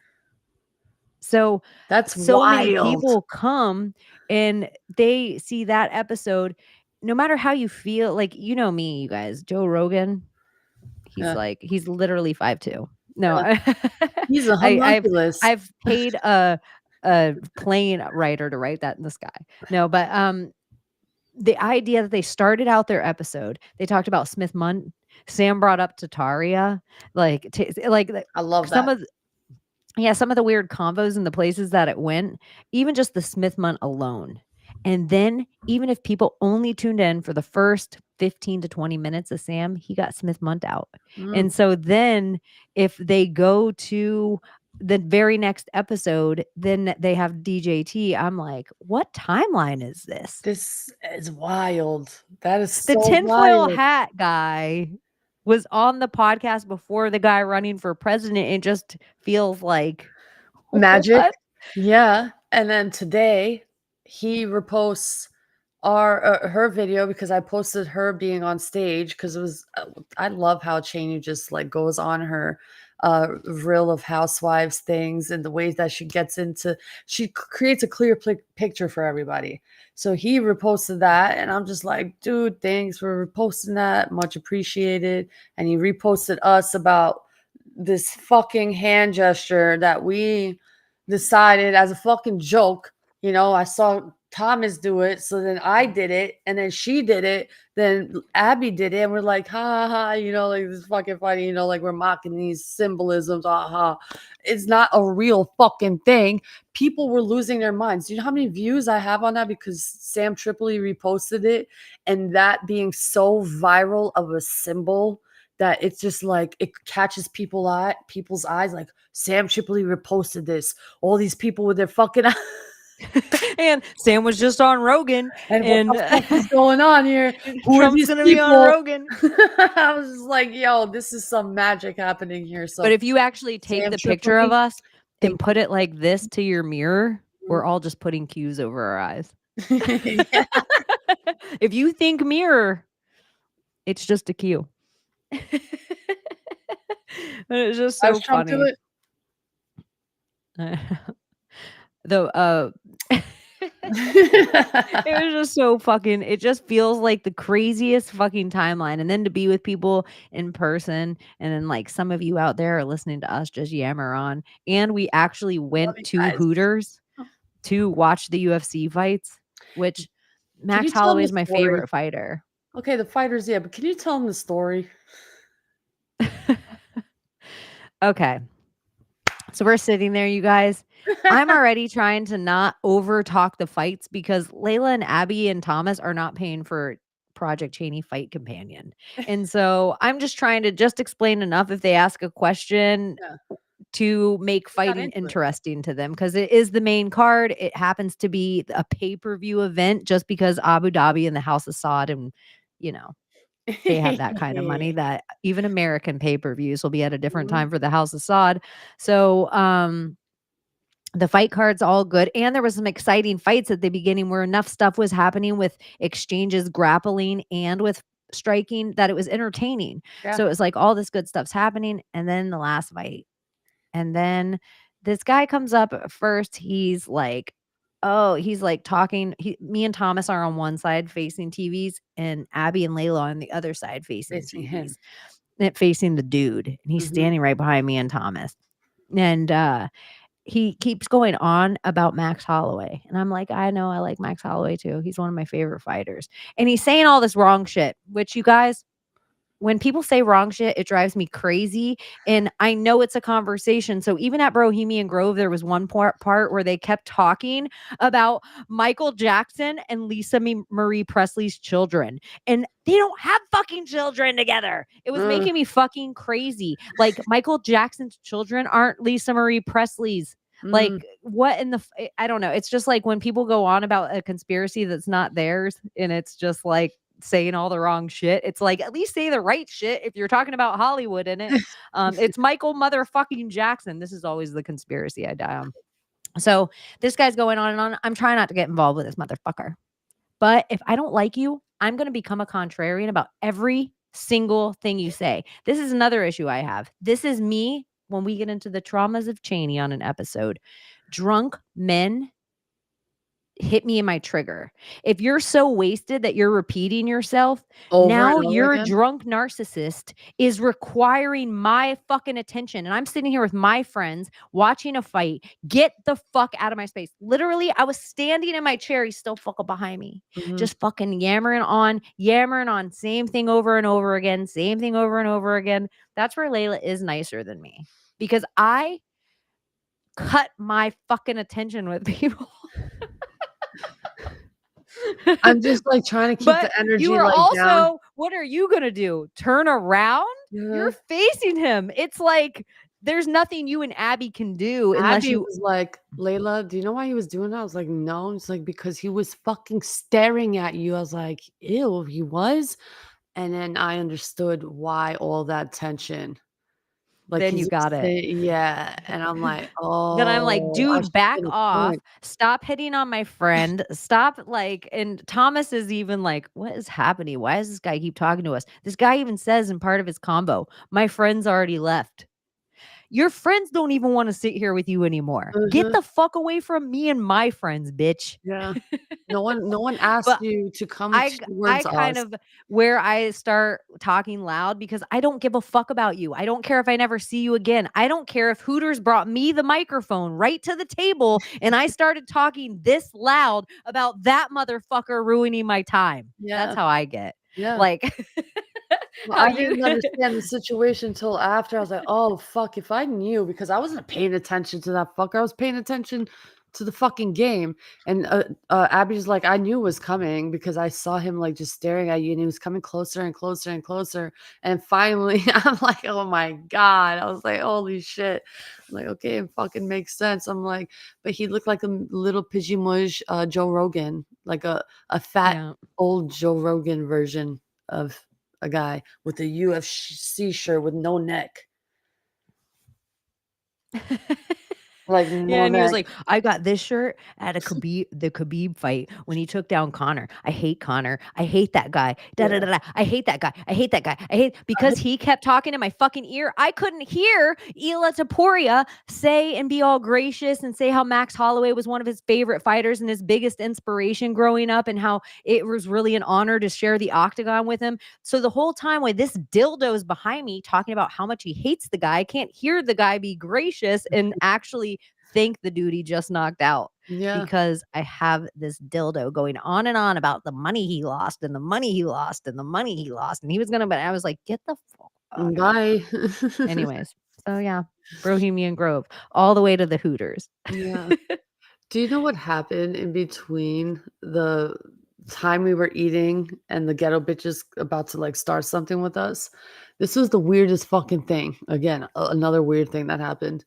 Speaker 4: So
Speaker 6: that's
Speaker 4: many people come and they see that episode. No matter how you feel, like, you know me, you guys, Joe Rogan, he's literally 5'2". No,
Speaker 6: he's a homunculus.
Speaker 4: I've paid a plane writer to write that in the sky. No, but the idea that they started out their episode, they talked about Smith Mundt. Sam brought up Tataria,
Speaker 6: I love
Speaker 4: some of the weird convos and the places that it went, even just the Smith Mundt alone. And then even if people only tuned in for the first 15 to 20 minutes of Sam, he got Smith Mundt out. And so then if they go to the very next episode, then they have DJT. I'm like, what timeline is this?
Speaker 6: This is wild. That is
Speaker 4: the tinfoil hat guy was on the podcast before the guy running for president. It just feels like
Speaker 6: magic.
Speaker 4: What?
Speaker 6: Yeah. And then today he reposts her video because I posted her being on stage because it was I love how Chaney just like goes on her Real of Housewives things and the ways that she creates a clear picture for everybody. So he reposted that, and I'm just like, dude, thanks for reposting that, much appreciated. And he reposted us about this fucking hand gesture that we decided as a fucking joke. I saw Thomas do it, so then I did it, and then she did it, then Abbie did it, and we're like, ha ha, like this is fucking funny, like we're mocking these symbolisms, ha. It's not a real fucking thing. People were losing their minds. Do you know how many views I have on that because Sam Tripoli reposted it, and that being so viral of a symbol that it's just like it catches people's eyes, like Sam Tripoli reposted this. All these people with their fucking
Speaker 4: And Sam was just on Rogan,
Speaker 6: and what the fuck is going on here? Who are
Speaker 4: Trump's
Speaker 6: these
Speaker 4: gonna be on
Speaker 6: people?
Speaker 4: Rogan.
Speaker 6: I was just like, yo, this is some magic happening here. So,
Speaker 4: But if you actually take
Speaker 6: Sam
Speaker 4: the picture of
Speaker 6: Tripoli,
Speaker 4: us and put it like this to your mirror, we're all just putting cues over our eyes.
Speaker 6: yeah.
Speaker 4: If you think mirror, it's just a cue. It's just
Speaker 6: How
Speaker 4: so
Speaker 6: does Trump do
Speaker 4: funny.
Speaker 6: it?
Speaker 4: It was just so fucking, it just feels like the craziest fucking timeline. And then to be with people in person, and then like some of you out there are listening to us just yammer on. And we actually went
Speaker 6: you
Speaker 4: to
Speaker 6: guys.
Speaker 4: Hooters to watch the UFC fights, which Max
Speaker 6: you tell
Speaker 4: Holloway
Speaker 6: the
Speaker 4: is my
Speaker 6: story?
Speaker 4: favorite fighter.
Speaker 6: Okay, the fighters, yeah, but can you tell them the story?
Speaker 4: Okay. So we're sitting there, you guys. I'm already trying to not over talk the fights because Layla and Abbie and Thomas are not paying for Project Chaney Fight Companion. And so I'm just trying to just explain enough if they ask a question to make fighting
Speaker 6: into it.
Speaker 4: interesting to them, because it is the main card. It happens to be a pay-per-view event just because Abu Dhabi and the House of Saud, and they have that kind of money that even American pay-per-views will be at a different time for the House of Saud. So the fight card's all good. And there was some exciting fights at the beginning where enough stuff was happening with exchanges, grappling, and with striking that it was entertaining.
Speaker 6: Yeah.
Speaker 4: So it was like all this good stuff's happening. And then the last fight. And then this guy comes up at first. He's like talking. Me and Thomas are on one side facing TVs, and Abbie and Layla on the other side facing TVs, facing the dude. And he's standing right behind me and Thomas. And he keeps going on about Max Holloway. And I'm like, I know, I like Max Holloway too. He's one of my favorite fighters. And he's saying all this wrong shit, which, you guys, when people say wrong shit, it drives me crazy. And I know it's a conversation. So even at Bohemian Grove, there was one part where they kept talking about Michael Jackson and Lisa Marie Presley's children. And they don't have fucking children together. It was making me fucking crazy. Like, Michael Jackson's children aren't Lisa Marie Presley's. Like, what in the I don't know. It's just like when people go on about a conspiracy that's not theirs, and it's just like saying all the wrong shit. It's like, at least say the right shit if you're talking about Hollywood in it. It's Michael motherfucking Jackson. This is always the conspiracy I die on. So this guy's going on and on. I'm trying not to get involved with this motherfucker. But if I don't like you, I'm going to become a contrarian about every single thing you say. This is another issue I have. This is me when we get into the traumas of Chaney on an episode. Drunk men hit me in my trigger. If you're so wasted that you're repeating yourself, now you're a drunk narcissist is requiring my fucking attention. And I'm sitting here with my friends watching a fight. Get the fuck out of my space. Literally, I was standing in my chair. He's still fucking behind me. Just fucking yammering on. Same thing over and over again. Same thing over and over again. That's where Layla is nicer than me, because I cut my fucking attention with people.
Speaker 6: I'm just like trying to keep the energy.
Speaker 4: You are
Speaker 6: like
Speaker 4: also,
Speaker 6: down.
Speaker 4: what are you gonna do? Turn around? You're facing him. It's like there's nothing you and Abbie can do unless
Speaker 6: Abbie
Speaker 4: you
Speaker 6: was like, Layla, do you know why he was doing that? I was like, no. It's like, because he was fucking staring at you. I was like, ew, he was. And then I understood why all that tension. Like,
Speaker 4: then you got it.
Speaker 6: Yeah. And I'm like, oh.
Speaker 4: Then I'm like,
Speaker 6: I
Speaker 4: dude,
Speaker 6: should
Speaker 4: back
Speaker 6: have been
Speaker 4: off.
Speaker 6: point.
Speaker 4: Stop hitting on my friend. Stop, like, and Thomas is even like, what is happening? Why does this guy keep talking to us? This guy even says in part of his combo, my friend's already left. Your friends don't even want to sit here with you anymore. Get
Speaker 6: Mhm.
Speaker 4: the fuck away from me and my friends, bitch.
Speaker 6: Yeah. No one asked
Speaker 4: But
Speaker 6: you to come
Speaker 4: I
Speaker 6: towards
Speaker 4: kind
Speaker 6: us.
Speaker 4: of where I start talking loud because I don't give a fuck about you. I don't care if I never see you again. I don't care if Hooters brought me the microphone right to the table and I started talking this loud about that motherfucker ruining my time. That's
Speaker 6: Yeah.
Speaker 4: how I get.
Speaker 6: Yeah.
Speaker 4: Like
Speaker 6: Well,
Speaker 4: how
Speaker 6: I
Speaker 4: you
Speaker 6: didn't understand the situation till after. I was like, "Oh, fuck, if I knew," because I wasn't paying attention to that fucker. I was paying attention to the fucking game. And Abbie's like, "I knew it was coming because I saw him like just staring at you and he was coming closer and closer and closer." And finally, I'm like, "Oh my God." I was like, "Holy shit." I'm like, "Okay, it fucking makes sense." I'm like, but he looked like a little Pidgey Mush Joe Rogan, like a fat
Speaker 4: Yeah.
Speaker 6: old Joe Rogan version of a guy with a UFC shirt with no neck. Like,
Speaker 4: Yeah,
Speaker 6: no
Speaker 4: and he was
Speaker 6: neck.
Speaker 4: like, "I got this shirt at the Khabib fight when he took down Connor. I hate Connor. I hate that guy. Da da
Speaker 6: Yeah.
Speaker 4: da da. I hate that guy. I hate that guy. I hate because he kept talking in my fucking ear. I couldn't hear Ela Taporia say and be all gracious and say how Max Holloway was one of his favorite fighters and his biggest inspiration growing up, and how it was really an honor to share the octagon with him. So the whole time when this dildo is behind me talking about how much he hates the guy, I can't hear the guy be gracious and actually thank the dude he just knocked out
Speaker 6: Yeah.
Speaker 4: because I have this dildo going on and on about the money he lost and the money he lost and the money he lost. And he was gonna, but I was like, get the fuck out of here.
Speaker 6: Bye.
Speaker 4: Anyways, so yeah, Bohemian Grove, all the way to the Hooters.
Speaker 6: Yeah. Do you know what happened in between the time we were eating and the ghetto bitches about to like start something with us? This was the weirdest fucking thing. Again, another weird thing that happened.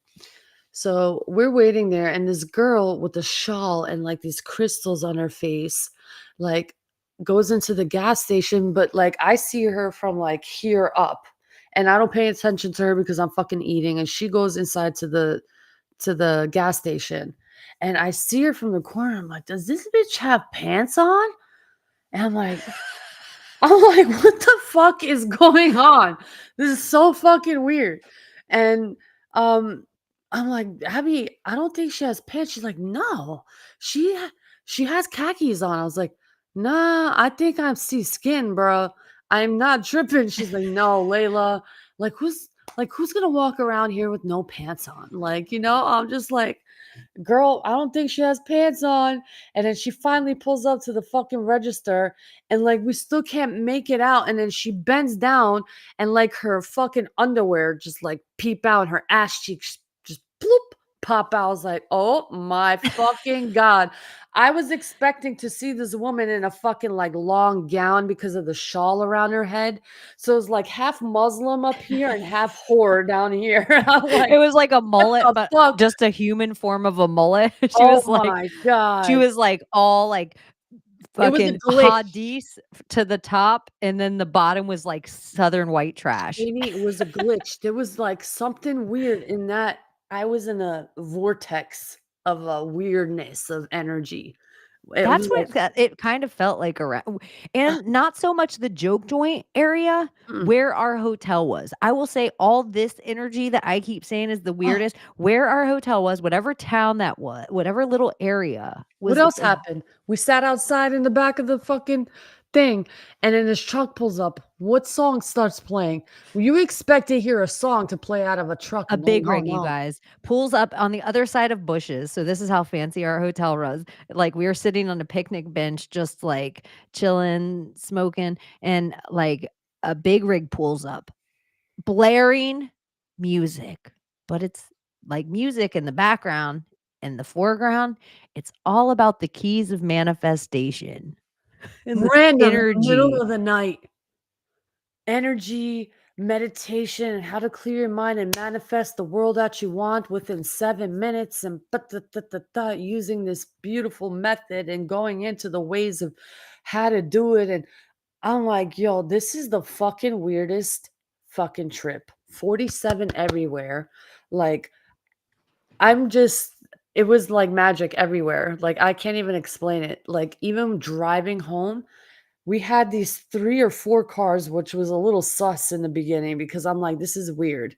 Speaker 6: So we're waiting there, and this girl with a shawl and like these crystals on her face, like goes into the gas station, but like I see her from like here up, and I don't pay attention to her because I'm fucking eating, and she goes inside to the gas station, and I see her from the corner. I'm like, does this bitch have pants on? And I'm like, what the fuck is going on? This is so fucking weird. And um I'm like, Abbie, I don't think she has pants. She's like, no, she has khakis on. I was like, nah, I think I'm see skin, bro. I'm not tripping. She's like, no, Layla, like who's gonna walk around here with no pants on? Like, I'm just like, girl, I don't think she has pants on. And then she finally pulls up to the fucking register, and like we still can't make it out. And then she bends down, and like her fucking underwear just like peep out, and her ass cheeks just bloop pop out. I was like, oh my fucking God. I was expecting to see this woman in a fucking like long gown because of the shawl around her head. So it's like half Muslim up here and half whore down here. I'm like,
Speaker 4: It was like a
Speaker 6: what
Speaker 4: mullet,
Speaker 6: the
Speaker 4: but
Speaker 6: fuck?
Speaker 4: just a human form of a mullet.
Speaker 6: Oh my
Speaker 4: She
Speaker 6: God.
Speaker 4: was like all like
Speaker 6: It was a
Speaker 4: fucking
Speaker 6: glitch.
Speaker 4: hadiths to the top, and then the bottom was like southern white trash.
Speaker 6: Maybe it was a glitch. There was like something weird in that. I was in a vortex of a weirdness of energy. It
Speaker 4: That's
Speaker 6: was
Speaker 4: what
Speaker 6: like,
Speaker 4: it kind of felt like around, and not so much the joke joint area
Speaker 6: mm,
Speaker 4: where our hotel was. I will say all this energy that I keep saying is the
Speaker 6: oh,
Speaker 4: weirdest. Where our hotel was, whatever town that was, whatever little area
Speaker 6: what
Speaker 4: was.
Speaker 6: else happened? We sat outside in the back of the fucking thing, and then this truck pulls up. What song starts playing? You expect to hear a song to play out of a truck.
Speaker 4: A
Speaker 6: No,
Speaker 4: big
Speaker 6: no,
Speaker 4: rig, you
Speaker 6: no.
Speaker 4: guys, pulls up on the other side of bushes. So this is how fancy our hotel was. Like we were sitting on a picnic bench, just like chilling, smoking, and like a big rig pulls up, blaring music. But it's like music in the background, in the foreground. It's all about the keys of manifestation and this
Speaker 6: Random, middle
Speaker 4: energy.
Speaker 6: of the night. Energy, meditation, and how to clear your mind and manifest the world that you want within 7 minutes, and using this beautiful method and going into the ways of how to do it. And I'm like, yo, this is the fucking weirdest fucking trip. 47 everywhere. Like, I'm just, it was like magic everywhere. Like, I can't even explain it. Like, even driving home, we had these 3 or 4 cars, which was a little sus in the beginning because I'm like, this is weird.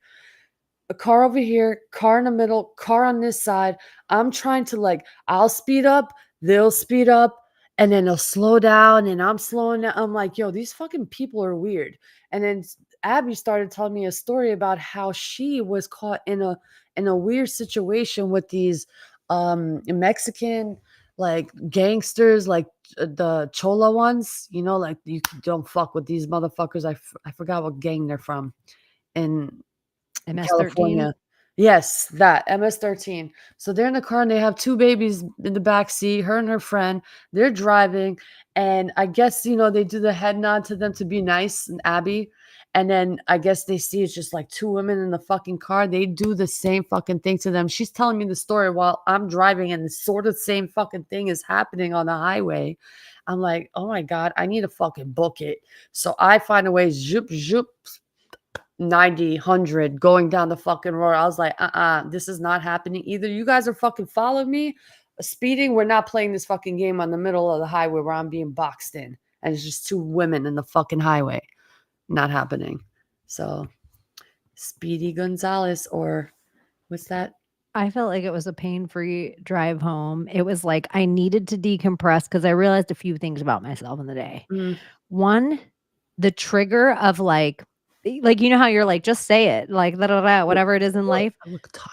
Speaker 6: a car over here, car in the middle, car on this side. I'm trying to like, I'll speed up, they'll speed up, and then they'll slow down, and I'm slowing down. I'm like, yo, these fucking people are weird. And then Abbie started telling me a story about how she was caught in a weird situation with these Mexican like gangsters, like the Chola ones, you know, like you don't fuck with these motherfuckers. I forgot what gang they're from in
Speaker 4: MS-13.
Speaker 6: California. Yes, that MS-13. So they're in the car and they have two babies in the back seat, her and her friend. They're driving, and I guess you know they do the head nod to them to be nice and Abbie. And then I guess they see it's just like two women in the fucking car. They do the same fucking thing to them. She's telling me the story while I'm driving, and the sort of same fucking thing is happening on the highway. I'm like, oh my God, I need to fucking book it. So I find a way, zoop, zoop, 90, 100 going down the fucking road. I was like, this is not happening. Either you guys are fucking following me, speeding. We're not playing this fucking game on the middle of the highway where I'm being boxed in. And it's just two women in the fucking highway. Not happening. So Speedy Gonzalez, or what's that?
Speaker 4: I felt like it was a pain-free drive home. It was like I needed to decompress because I realized a few things about myself in the day. One, the trigger of like you know how you're like, just say it, like da, da, da, whatever it is in life.
Speaker 6: I look tired.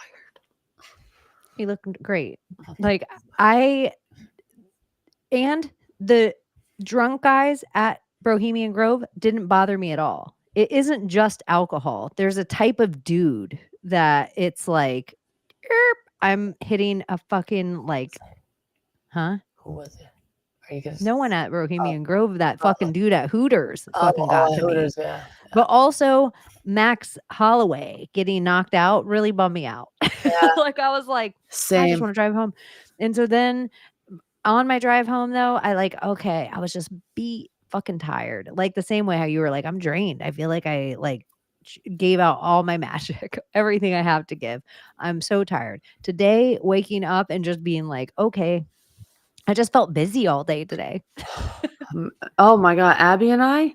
Speaker 4: You look great. Like and the drunk guys at Bohemian Grove didn't bother me at all. It isn't just alcohol. There's a type of dude that it's like, I'm hitting a fucking like, huh?
Speaker 6: Who was it? Are you guys?
Speaker 4: No one at Bohemian Grove. That fucking dude at Hooters fucking got to
Speaker 6: Hooters,
Speaker 4: me.
Speaker 6: yeah.
Speaker 4: But also Max Holloway getting knocked out really bummed me out.
Speaker 6: Yeah.
Speaker 4: Like I was like, I
Speaker 6: Same.
Speaker 4: just want to drive home. And so then on my drive home though, I like, okay, I was just beat fucking tired. Like the same way how you were like, I'm drained. I feel like I like gave out all my magic, everything I have to give. I'm so tired. Today, waking up and just being like, okay, I just felt busy all day today.
Speaker 6: Oh my God. Abbie and I,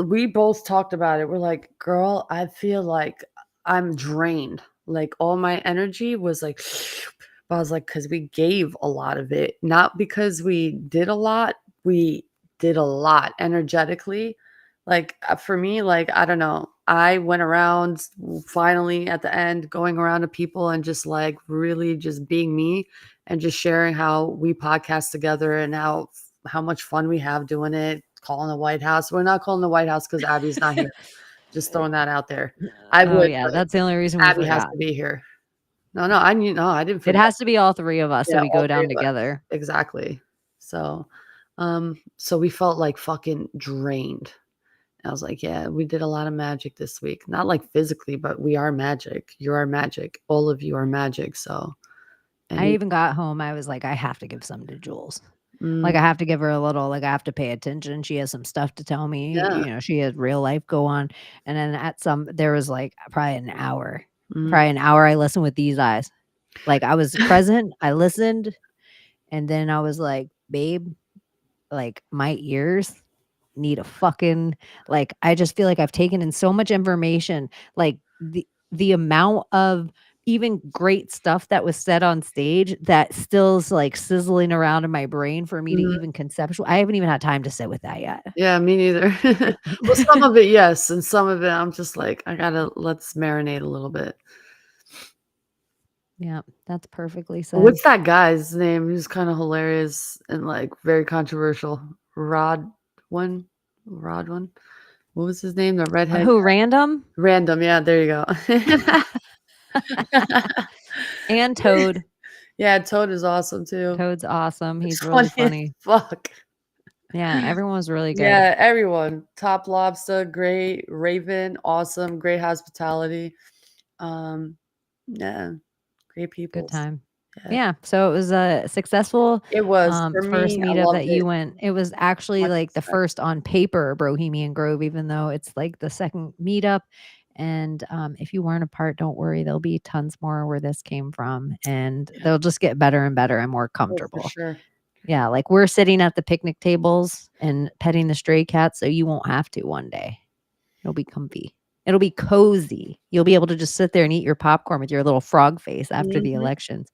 Speaker 6: we both talked about it. We're like, girl, I feel like I'm drained. Like all my energy was like, but I was like, because we gave a lot of it, not because we did a lot. We did a lot energetically. Like for me, like, I don't know. I went around finally at the end, going around to people and just like really just being me and just sharing how we podcast together and how much fun we have doing it. Calling the White House. We're not calling the White House because Abbie's not here. Just throwing that out there. I would.
Speaker 4: Yeah,
Speaker 6: but
Speaker 4: that's the only reason we
Speaker 6: Abbie has
Speaker 4: forgot.
Speaker 6: to be here. No, I knew. No, I didn't
Speaker 4: It
Speaker 6: forget.
Speaker 4: has to be all three of us so
Speaker 6: Yeah,
Speaker 4: we
Speaker 6: all
Speaker 4: go
Speaker 6: three
Speaker 4: down
Speaker 6: of us.
Speaker 4: together.
Speaker 6: Exactly. So, so we felt like fucking drained. I was like, yeah, we did a lot of magic this week. Not like physically, but we are magic. You are magic. All of you are magic. So, and
Speaker 4: I even got home. I was like, I have to give some to Jules.
Speaker 6: Mm,
Speaker 4: Like I have to give her a little, like I have to pay attention. She has some stuff to tell me.
Speaker 6: Yeah.
Speaker 4: You know, she has real life go on. And then there was like probably an hour.
Speaker 6: mm,
Speaker 4: Probably an hour I listened with these eyes. Like I was present, I listened, and then I was like, babe, like my ears need a fucking like I just feel like I've taken in so much information. Like the amount of even great stuff that was said on stage that still's like sizzling around in my brain for me to
Speaker 6: Mhm.
Speaker 4: even conceptual. I haven't even had time to sit with that yet.
Speaker 6: Yeah, me neither. Well, some of it, yes, and some of it, I'm just like, let's marinate a little bit.
Speaker 4: Yeah, that's perfectly said.
Speaker 6: What's that guy's name? Who's kind of hilarious and like very controversial? Rod one. What was his name? The redhead.
Speaker 4: Who random?
Speaker 6: Random. Yeah, there you go.
Speaker 4: And Toad.
Speaker 6: Yeah, Toad is awesome too.
Speaker 4: Toad's awesome. He's
Speaker 6: It's
Speaker 4: really
Speaker 6: funny as
Speaker 4: funny.
Speaker 6: fuck.
Speaker 4: Yeah, everyone was really good.
Speaker 6: Yeah, everyone. Top Lobster, great. Raven, awesome. Great hospitality. Yeah, great people.
Speaker 4: Good time.
Speaker 6: Yeah.
Speaker 4: Yeah. So it was a successful
Speaker 6: It was for
Speaker 4: first
Speaker 6: me. I
Speaker 4: meetup
Speaker 6: loved
Speaker 4: that you
Speaker 6: it.
Speaker 4: went. It was actually like the
Speaker 6: 100%.
Speaker 4: first on paper Bohemian Grove, even though it's like the second meetup. And if you weren't a part, don't worry. There'll be tons more where this came from, and they'll just get better and better and more
Speaker 6: Oh,
Speaker 4: comfortable.
Speaker 6: for sure.
Speaker 4: Yeah, like we're sitting at the picnic tables and petting the stray cats, so you won't have to one day. It'll be comfy. It'll be cozy. You'll be able to just sit there and eat your popcorn with your little frog face after the
Speaker 6: Mhm.
Speaker 4: elections.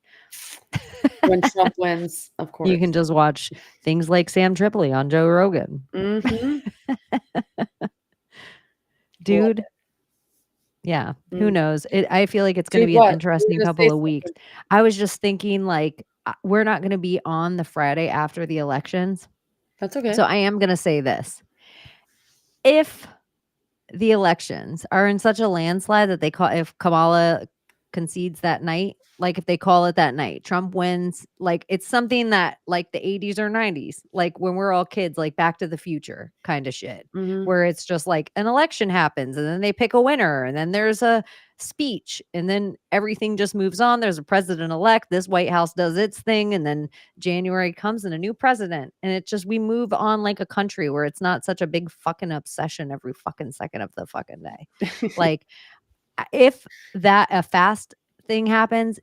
Speaker 6: When Trump wins, of course.
Speaker 4: You can just watch things like Sam Tripoli on Joe Rogan.
Speaker 6: Mhm.
Speaker 4: Dude, yeah, who
Speaker 6: Mm.
Speaker 4: knows? I feel like it's going to
Speaker 6: Dude,
Speaker 4: be an
Speaker 6: what? You were
Speaker 4: interesting
Speaker 6: gonna
Speaker 4: couple
Speaker 6: say
Speaker 4: of weeks.
Speaker 6: something.
Speaker 4: I was just thinking, like, we're not going to be on the Friday after the elections.
Speaker 6: That's okay.
Speaker 4: So I am going to say this. If the elections are in such a landslide that if Kamala concedes that night, like if they call it that night, Trump wins, like it's something that like the 80s or 90s, like when we're all kids, like Back to the Future kind of shit,
Speaker 6: Mhm.
Speaker 4: where it's just like an election happens and then they pick a winner and then there's a speech and then everything just moves on. There's a president elect. This White House does its thing. And then January comes and a new president. And it's just, we move on like a country where it's not such a big fucking obsession every fucking second of the fucking day. Like, if that a fast thing happens,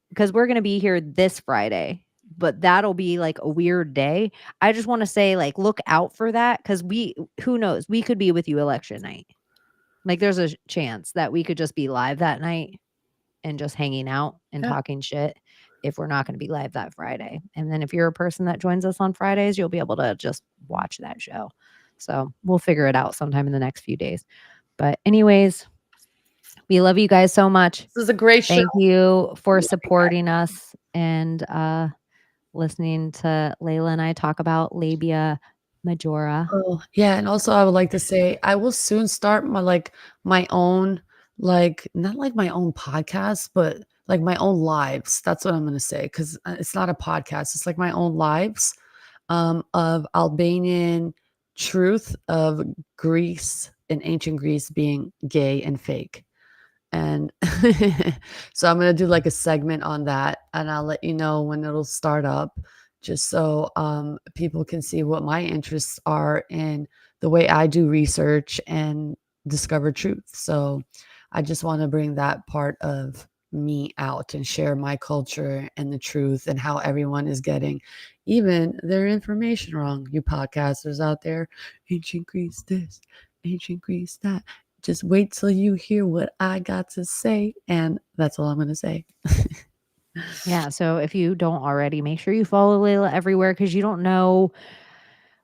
Speaker 4: because we're going to be here this Friday, but that'll be like a weird day. I just want to say, like, look out for that, because who knows, we could be with you election night. Like, there's a chance that we could just be live that night and just hanging out and
Speaker 6: Yeah.
Speaker 4: talking shit if we're not going to be live that Friday. And then if you're a person that joins us on Fridays, you'll be able to just watch that show. So we'll figure it out sometime in the next few days. But anyways, we love you guys so much.
Speaker 6: This is a great show.
Speaker 4: Thank you for supporting us and listening to Layla and I talk about labia majora.
Speaker 6: Oh, yeah, and also I would like to say I will soon start my own, not like my own podcast, but like my own lives. That's what I'm gonna say, because it's not a podcast. It's like my own lives of Albanian truth of Greece and ancient Greece being gay and fake. And so I'm gonna do like a segment on that, and I'll let you know when it'll start up, just so people can see what my interests are in the way I do research and discover truth. So I just want to bring that part of me out and share my culture and the truth and how everyone is getting even their information wrong. You podcasters out there, ancient Greece this, ancient Greece that. Just wait till you hear what I got to say. And that's all I'm going to say.
Speaker 4: Yeah. So if you don't already, make sure you follow Layla everywhere, because you don't know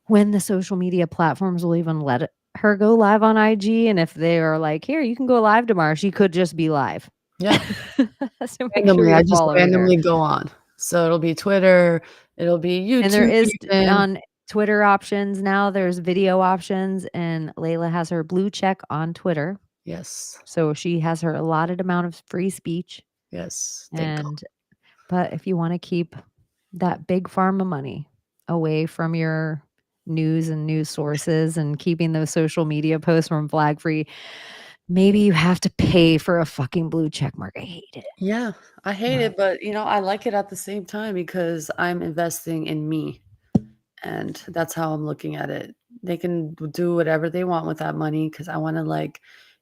Speaker 4: when the social media platforms will even let her go live on IG. And if they are like, here, you can go live tomorrow, she could just be live.
Speaker 6: Yeah.
Speaker 4: So make
Speaker 6: Randomly,
Speaker 4: sure
Speaker 6: I
Speaker 4: you
Speaker 6: just
Speaker 4: follow
Speaker 6: randomly
Speaker 4: her.
Speaker 6: go on. So it'll be Twitter, it'll be YouTube.
Speaker 4: And there is
Speaker 6: even.
Speaker 4: on Twitter options now, there's video options, and Layla has her blue check on Twitter.
Speaker 6: Yes.
Speaker 4: So she has her allotted amount of free speech.
Speaker 6: Yes.
Speaker 4: But if you want to keep that big pharma money away from your news and news sources and keeping those social media posts from flag free, maybe you have to pay for a fucking blue check mark. I hate it.
Speaker 6: Yeah, I hate it, but I like it at the same time because I'm investing in me. And that's how I'm looking at it. They can do whatever they want with that money, because I want to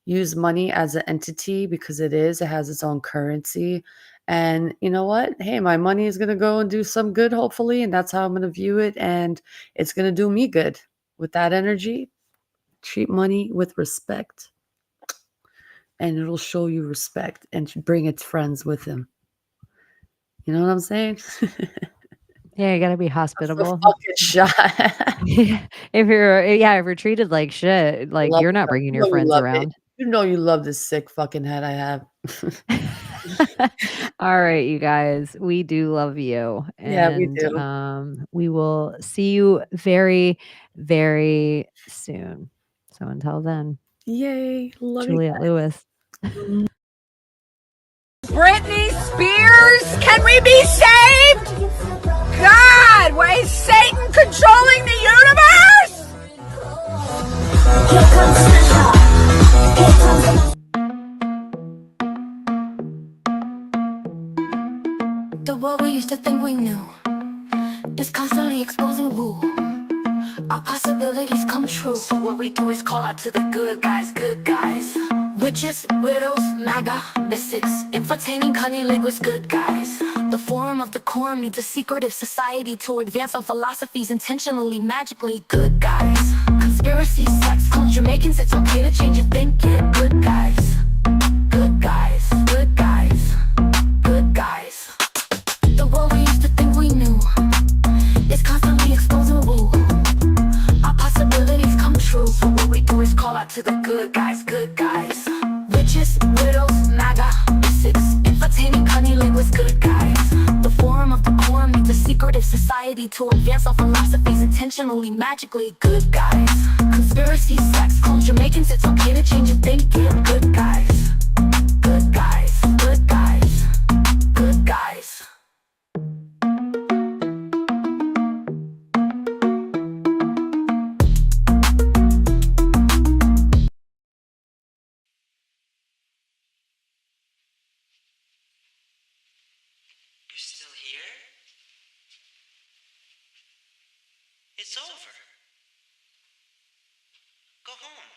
Speaker 6: use money as an entity, because it has its own currency. And you know what? Hey, my money is going to go and do some good, hopefully. And that's how I'm going to view it. And it's going to do me good with that energy. Treat money with respect. And it'll show you respect and bring its friends with him. You know what I'm saying?
Speaker 4: Yeah, you gotta be
Speaker 6: The
Speaker 4: hospitable.
Speaker 6: fucking shot.
Speaker 4: If you're treated like shit, like
Speaker 6: Love
Speaker 4: you're
Speaker 6: it.
Speaker 4: not bringing
Speaker 6: You
Speaker 4: your
Speaker 6: know you
Speaker 4: friends
Speaker 6: love it.
Speaker 4: around.
Speaker 6: You know you love this sick fucking head I have.
Speaker 4: All right, you guys, we do love you.
Speaker 6: Yeah, we
Speaker 4: And
Speaker 6: do.
Speaker 4: we will see you very, very soon. So until then,
Speaker 6: Yay. Love you
Speaker 4: Juliette Lewis.
Speaker 7: Britney Spears, can we be saved? God, why is Satan controlling the universe?
Speaker 5: Here comes Santa. Here comes the world we used to think we knew is constantly exposing who our possibilities come true. So what we do is call out to the good guys, good guys. Witches, widows, MAGA, mystics, entertaining cunning linguists, good guys. The forum of the quorum needs a secretive society to advance our philosophies intentionally, magically, good guys. Conspiracy, sex, clones, Jamaicans, it's okay to change your thinking. Good guys, good guys, good guys, good guys. The world we used to think we knew is constantly exposing woo. Our possibilities come true, so what we do is call out to the good guys, good guys. Witches, widows, MAGA, mystics, entertaining cunnilinguists, good guys. The forum of the quorum needs a secretive society to advance our philosophies intentionally, magically, good guys. Conspiracy, sex, clones, Jamaicans, it's okay to change your thinking. Good guys, good guys, good guys, good guys.
Speaker 8: You're still here? It's over. Go home.